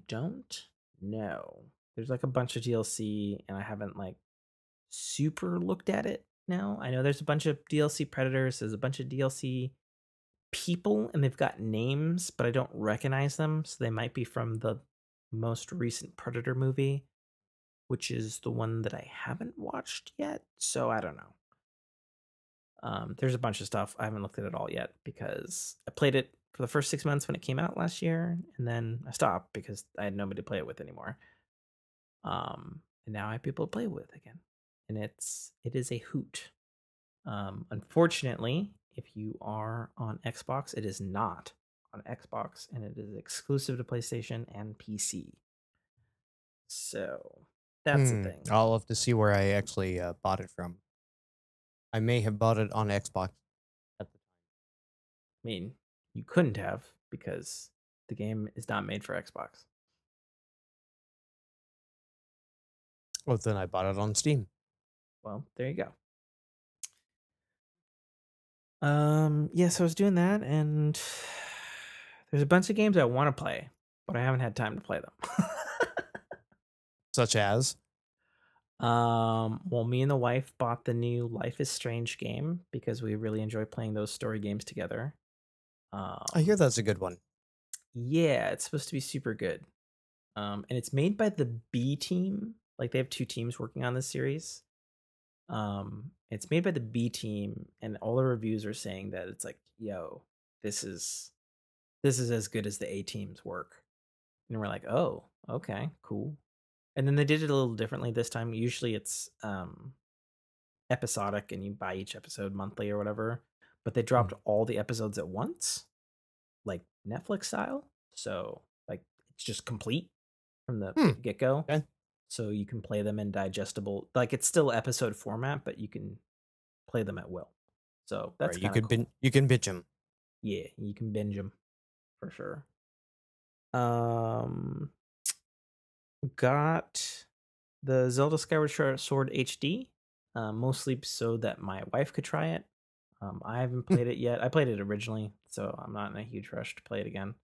don't know. There's like a bunch of DLC, and I haven't like super looked at it now. I know there's a bunch of DLC Predators, there's a bunch of DLC people, and they've got names, but I don't recognize them. So they might be from the most recent Predator movie, which is the one that I haven't watched yet. So I don't know. There's a bunch of stuff. I haven't looked at it all yet because I played it for the first 6 months when it came out last year, and then I stopped because I had nobody to play it with anymore. And now I have people to play with again, and it is a hoot. Unfortunately, if you are on Xbox, it is not on Xbox, and it is exclusive to PlayStation and PC. So that's the thing. I'll have to see where I actually bought it from. I may have bought it on Xbox at the time. I mean, you couldn't have, because the game is not made for Xbox. Well, then I bought it on Steam. Well, there you go. Yeah, so I was doing that, and there's a bunch of games I want to play, but I haven't had time to play them. Such as? Well, me and the wife bought the new Life is Strange game because we really enjoy playing those story games together. I hear that's a good one. Yeah, it's supposed to be super good. And it's made by the B team. Like, they have two teams working on this series. It's made by the B team, and all the reviews are saying that it's like, yo, this is as good as the A team's work. And we're like, oh, okay, cool. And then they did it a little differently this time. Usually it's episodic, and you buy each episode monthly or whatever. But they dropped all the episodes at once, like Netflix style. So like it's just complete from the get go. Okay. So you can play them in digestible, like it's still episode format, but you can play them at will. So that's Right, kind of cool. you can bitch them. Yeah, you can binge them for sure. Got the Zelda Skyward Sword HD, mostly so that my wife could try it. I haven't played it yet. I played it originally, so I'm not in a huge rush to play it again.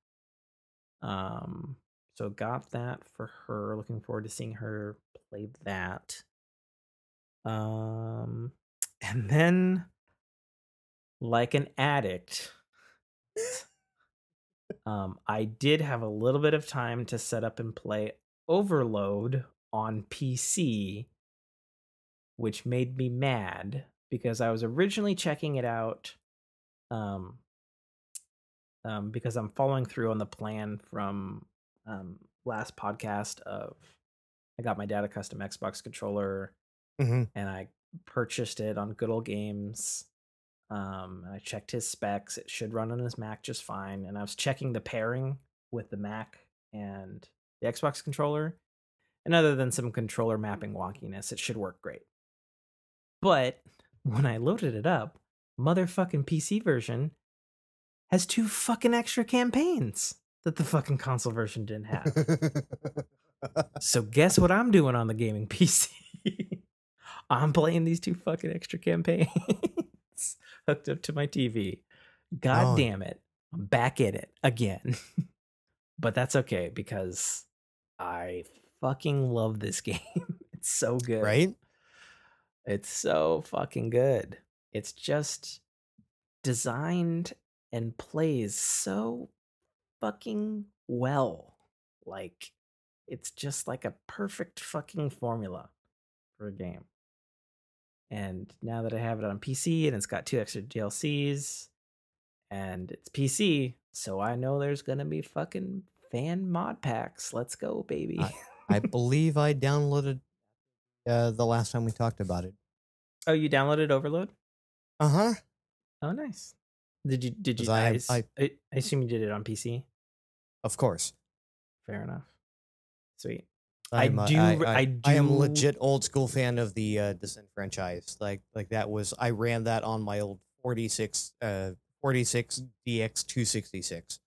So got that for her. Looking forward to seeing her play that. And then, like an addict, I did have a little bit of time to set up and play Overload on PC, which made me mad because I was originally checking it out um, because I'm following through on the plan from last podcast of I got my dad a custom Xbox controller Mm-hmm. and I purchased it on Good Old Games. And I checked his specs. It should run on his Mac just fine. And I was checking the pairing with the Mac and the Xbox controller. And other than some controller mapping wonkiness, it should work great. But when I loaded it up, motherfucking PC version has 2 fucking extra campaigns that the fucking console version didn't have. So guess what I'm doing on the gaming PC? I'm playing these 2 fucking extra campaigns hooked up to my TV. God Oh, damn it. I'm back in it again. But that's okay because I fucking love this game. It's so good. right? It's so fucking good. It's just designed and plays so fucking well. Like, it's just like a perfect fucking formula for a game. And now that I have it on PC and it's got 2 extra DLCs and it's PC, so I know there's gonna be fucking fan mod packs. Let's go, baby. I believe I downloaded the last time we talked about it. Oh, you downloaded Overload? Uh-huh. Oh, nice. Did you? Because I assume you did it on PC. of course. Fair enough. Sweet. I I'm do. I am legit old school fan of the Descent franchise. Like that was I ran that on my old 46 DX 266.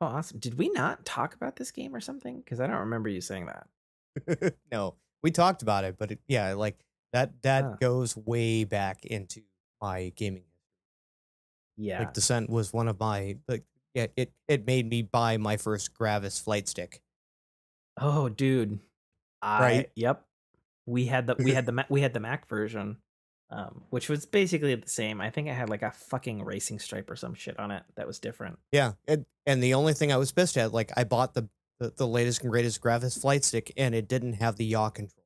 Oh, awesome. Did we not talk about this game or something? Because I don't remember you saying that. No, we talked about it, but yeah, like that goes way back into my gaming history. Yeah. Like Descent was one of my it made me buy my first Gravis flight stick. Oh, dude. Right? Yep. We had the Mac version, which was basically the same. I think I had like a fucking racing stripe or some shit on it that was different. Yeah, and the only thing I was pissed at, like I bought the latest and greatest Gravis flight stick, and it didn't have the yaw control.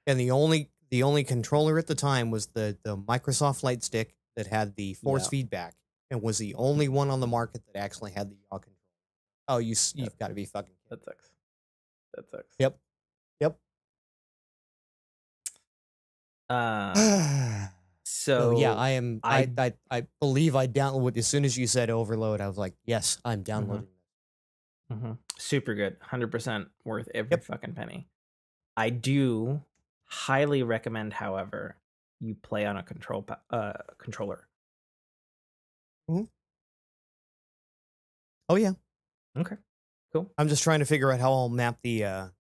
And the only controller at the time was the Microsoft Flight Stick that had the force feedback, and was the only one on the market that actually had the yaw control. Oh, you've got to be fucking kidding. That sucks. That sucks. Yep. Yep. So yeah, I am. I believe I downloaded as soon as you said Overload. I was like, yes, I'm downloading this. Super good, 100% worth every fucking penny. I do highly recommend, however, you play on a controller. Mm-hmm. Oh yeah. Okay. Cool. I'm just trying to figure out how I'll map the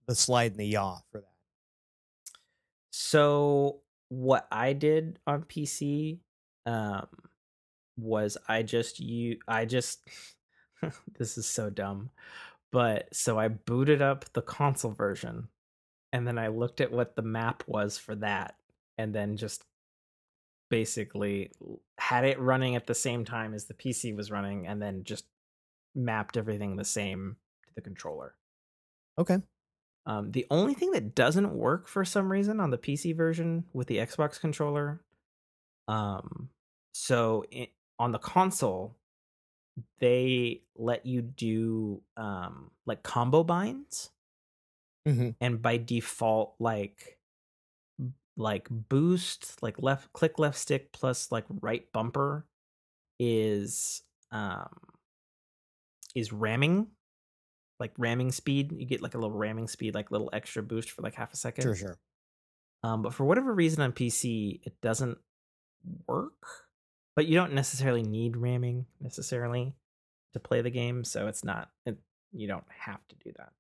slide and the yaw for that. So what I did on PC was I just this is so dumb, but so I booted up the console version and then I looked at what the map was for that and then just basically had it running at the same time as the PC was running and then just mapped everything the same to the controller. Okay. The only thing that doesn't work for some reason on the PC version with the Xbox controller, on the console, they let you do like combo binds, and by default, like boost, like click left stick plus like right bumper is ramming. Like ramming speed, you get like a little ramming speed, like little extra boost for like half a second. Sure. But for whatever reason on PC, it doesn't work. But you don't necessarily need ramming necessarily to play the game, so you don't have to do that.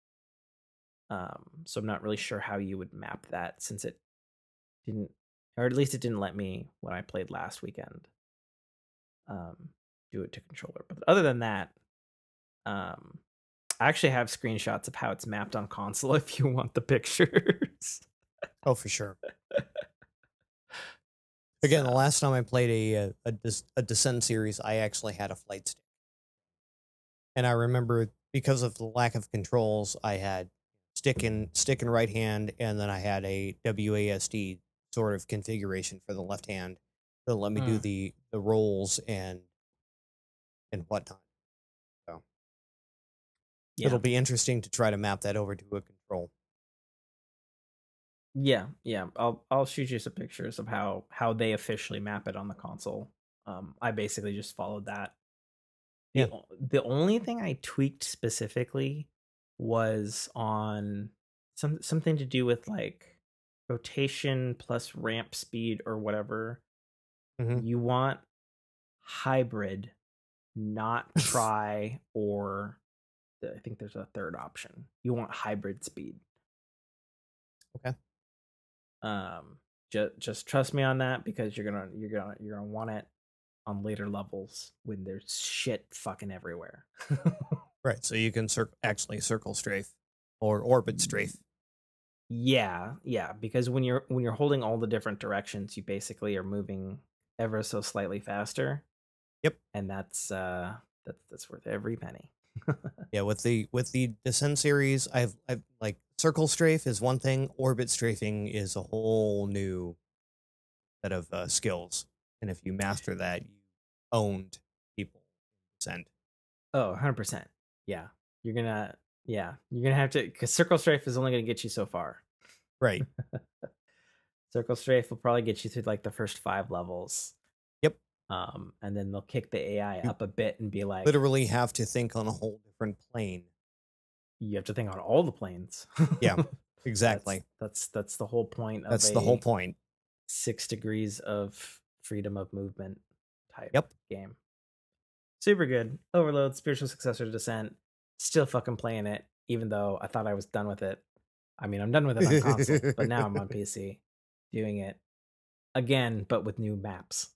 So I'm not really sure how you would map that since it didn't, or at least it didn't let me when I played last weekend. Do it to controller, but other than that, I actually have screenshots of how it's mapped on console if you want the pictures. Oh, for sure. Again, the last time I played a Descent series, I actually had a flight stick. And I remember because of the lack of controls, I had stick and right hand, and then I had a WASD sort of configuration for the left hand that let me do the rolls and whatnot. So it'll be interesting to try to map that over to a control. Yeah. I'll shoot you some pictures of how they officially map it on the console. I basically just followed that. Yeah. The only thing I tweaked specifically was on something to do with like rotation plus ramp speed or whatever. You want hybrid, not try, or I think there's a third option. You want hybrid speed. Okay. Just trust me on that, because you're gonna want it on later levels when there's shit fucking everywhere. Right, so you can actually circle strafe or orbit strafe. Yeah, because when you're holding all the different directions, you basically are moving ever so slightly faster. Yep. And that's worth every penny. Yeah, with the Descent series, I've like circle strafe is one thing, orbit strafing is a whole new set of skills. And if you master that, you owned people in Descent. Oh, 100%. Yeah. You're gonna have to, because circle strafe is only gonna get you so far. Right. Circle strafe will probably get you through like the first 5 levels. Yep. And then they'll kick the AI up a bit and be like, literally have to think on a whole different plane. You have to think on all the planes. Yeah, exactly. That's the whole point. That's the whole point. 6 degrees of freedom of movement type game. Super good. Overload, spiritual successor to Descent. Still fucking playing it, even though I thought I was done with it. I mean, I'm done with it on console, but now I'm on PC doing it again, but with new maps.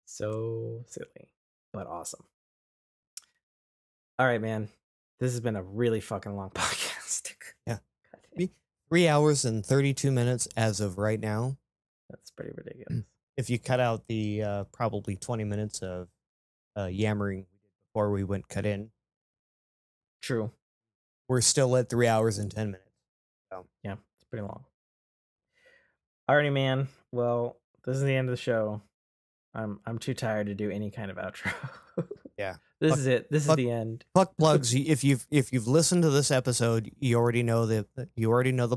So silly, but awesome. All right, man. This has been a really fucking long podcast. Yeah. 3 hours and 32 minutes as of right now. That's pretty ridiculous. If you cut out the probably 20 minutes of yammering before we went cut in. True. We're still at 3 hours and 10 minutes. So yeah, it's pretty long. Alrighty, man. Well, this is the end of the show. I'm too tired to do any kind of outro. Yeah. This is it. This is the end. Fuck plugs. If you've listened to this episode, you already know the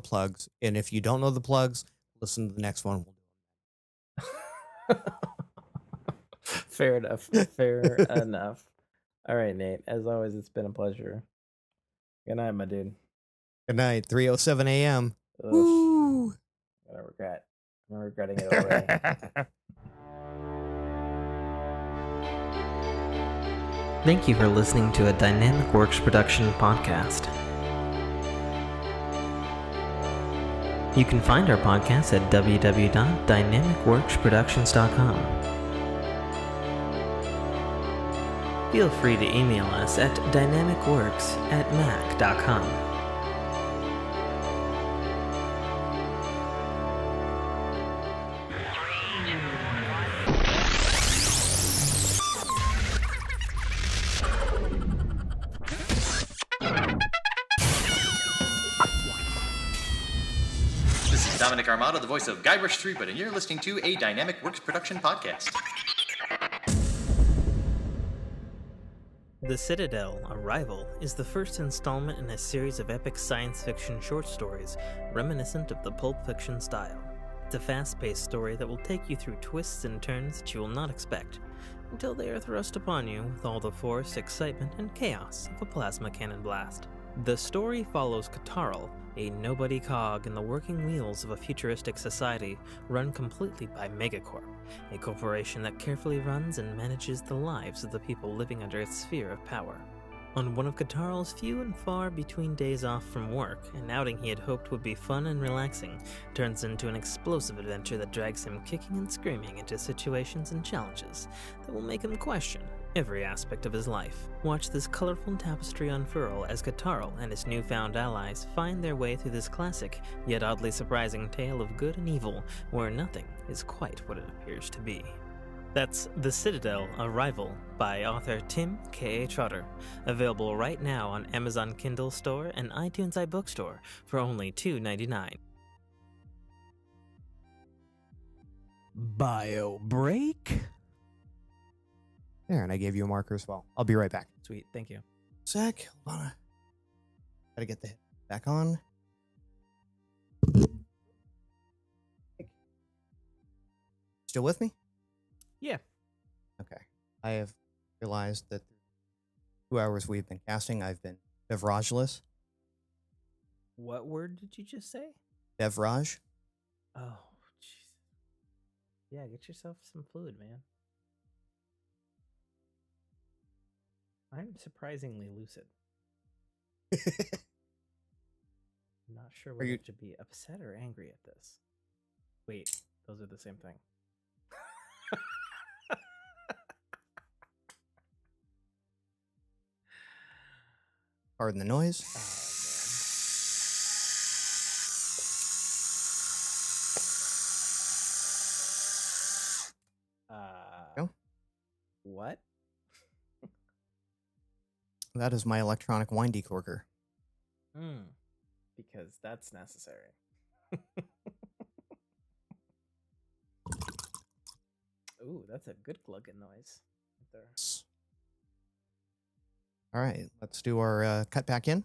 plugs. And if you don't know the plugs, listen to the next one. Fair enough. Fair enough. All right, Nate. As always, it's been a pleasure. Good night, my dude. Good night. 3:07 a.m. Woo! I'm regretting it already. Thank you for listening to a Dynamic Works production podcast. You can find our podcast at www.dynamicworksproductions.com. Feel free to email us at dynamicworks@mac.com. Dominic Armato, the voice of Guybrush Threepwood, and you're listening to a Dynamic Works production podcast. The Citadel, Arrival, is the first installment in a series of epic science fiction short stories reminiscent of the Pulp Fiction style. It's a fast-paced story that will take you through twists and turns that you will not expect, until they are thrust upon you with all the force, excitement, and chaos of a plasma cannon blast. The story follows Katarl, a nobody cog in the working wheels of a futuristic society run completely by Megacorp, a corporation that carefully runs and manages the lives of the people living under its sphere of power. On one of Katarl's few and far between days off from work, an outing he had hoped would be fun and relaxing turns into an explosive adventure that drags him kicking and screaming into situations and challenges that will make him question every aspect of his life. Watch this colorful tapestry unfurl as Katarl and his newfound allies find their way through this classic, yet oddly surprising tale of good and evil, where nothing is quite what it appears to be. That's The Citadel, A Rival by author Tim K. Trotter. Available right now on Amazon Kindle Store and iTunes iBookstore for only $2.99. Bio break. There, and I gave you a marker as well. I'll be right back. Sweet, thank you. Sec, hold on. Gotta get the hit back on. Still with me? Yeah. Okay. I have realized that the 2 hours we've been casting, I've been beverageless. What word did you just say? Beverage. Oh, jeez. Yeah, get yourself some fluid, man. I'm surprisingly lucid. I'm not sure whether to be upset or angry at this. Wait, those are the same thing. Pardon the noise. No? What? That is my electronic wine decorker. Because that's necessary. Ooh, that's a good gluggen noise right there. All right, let's do our cut back in.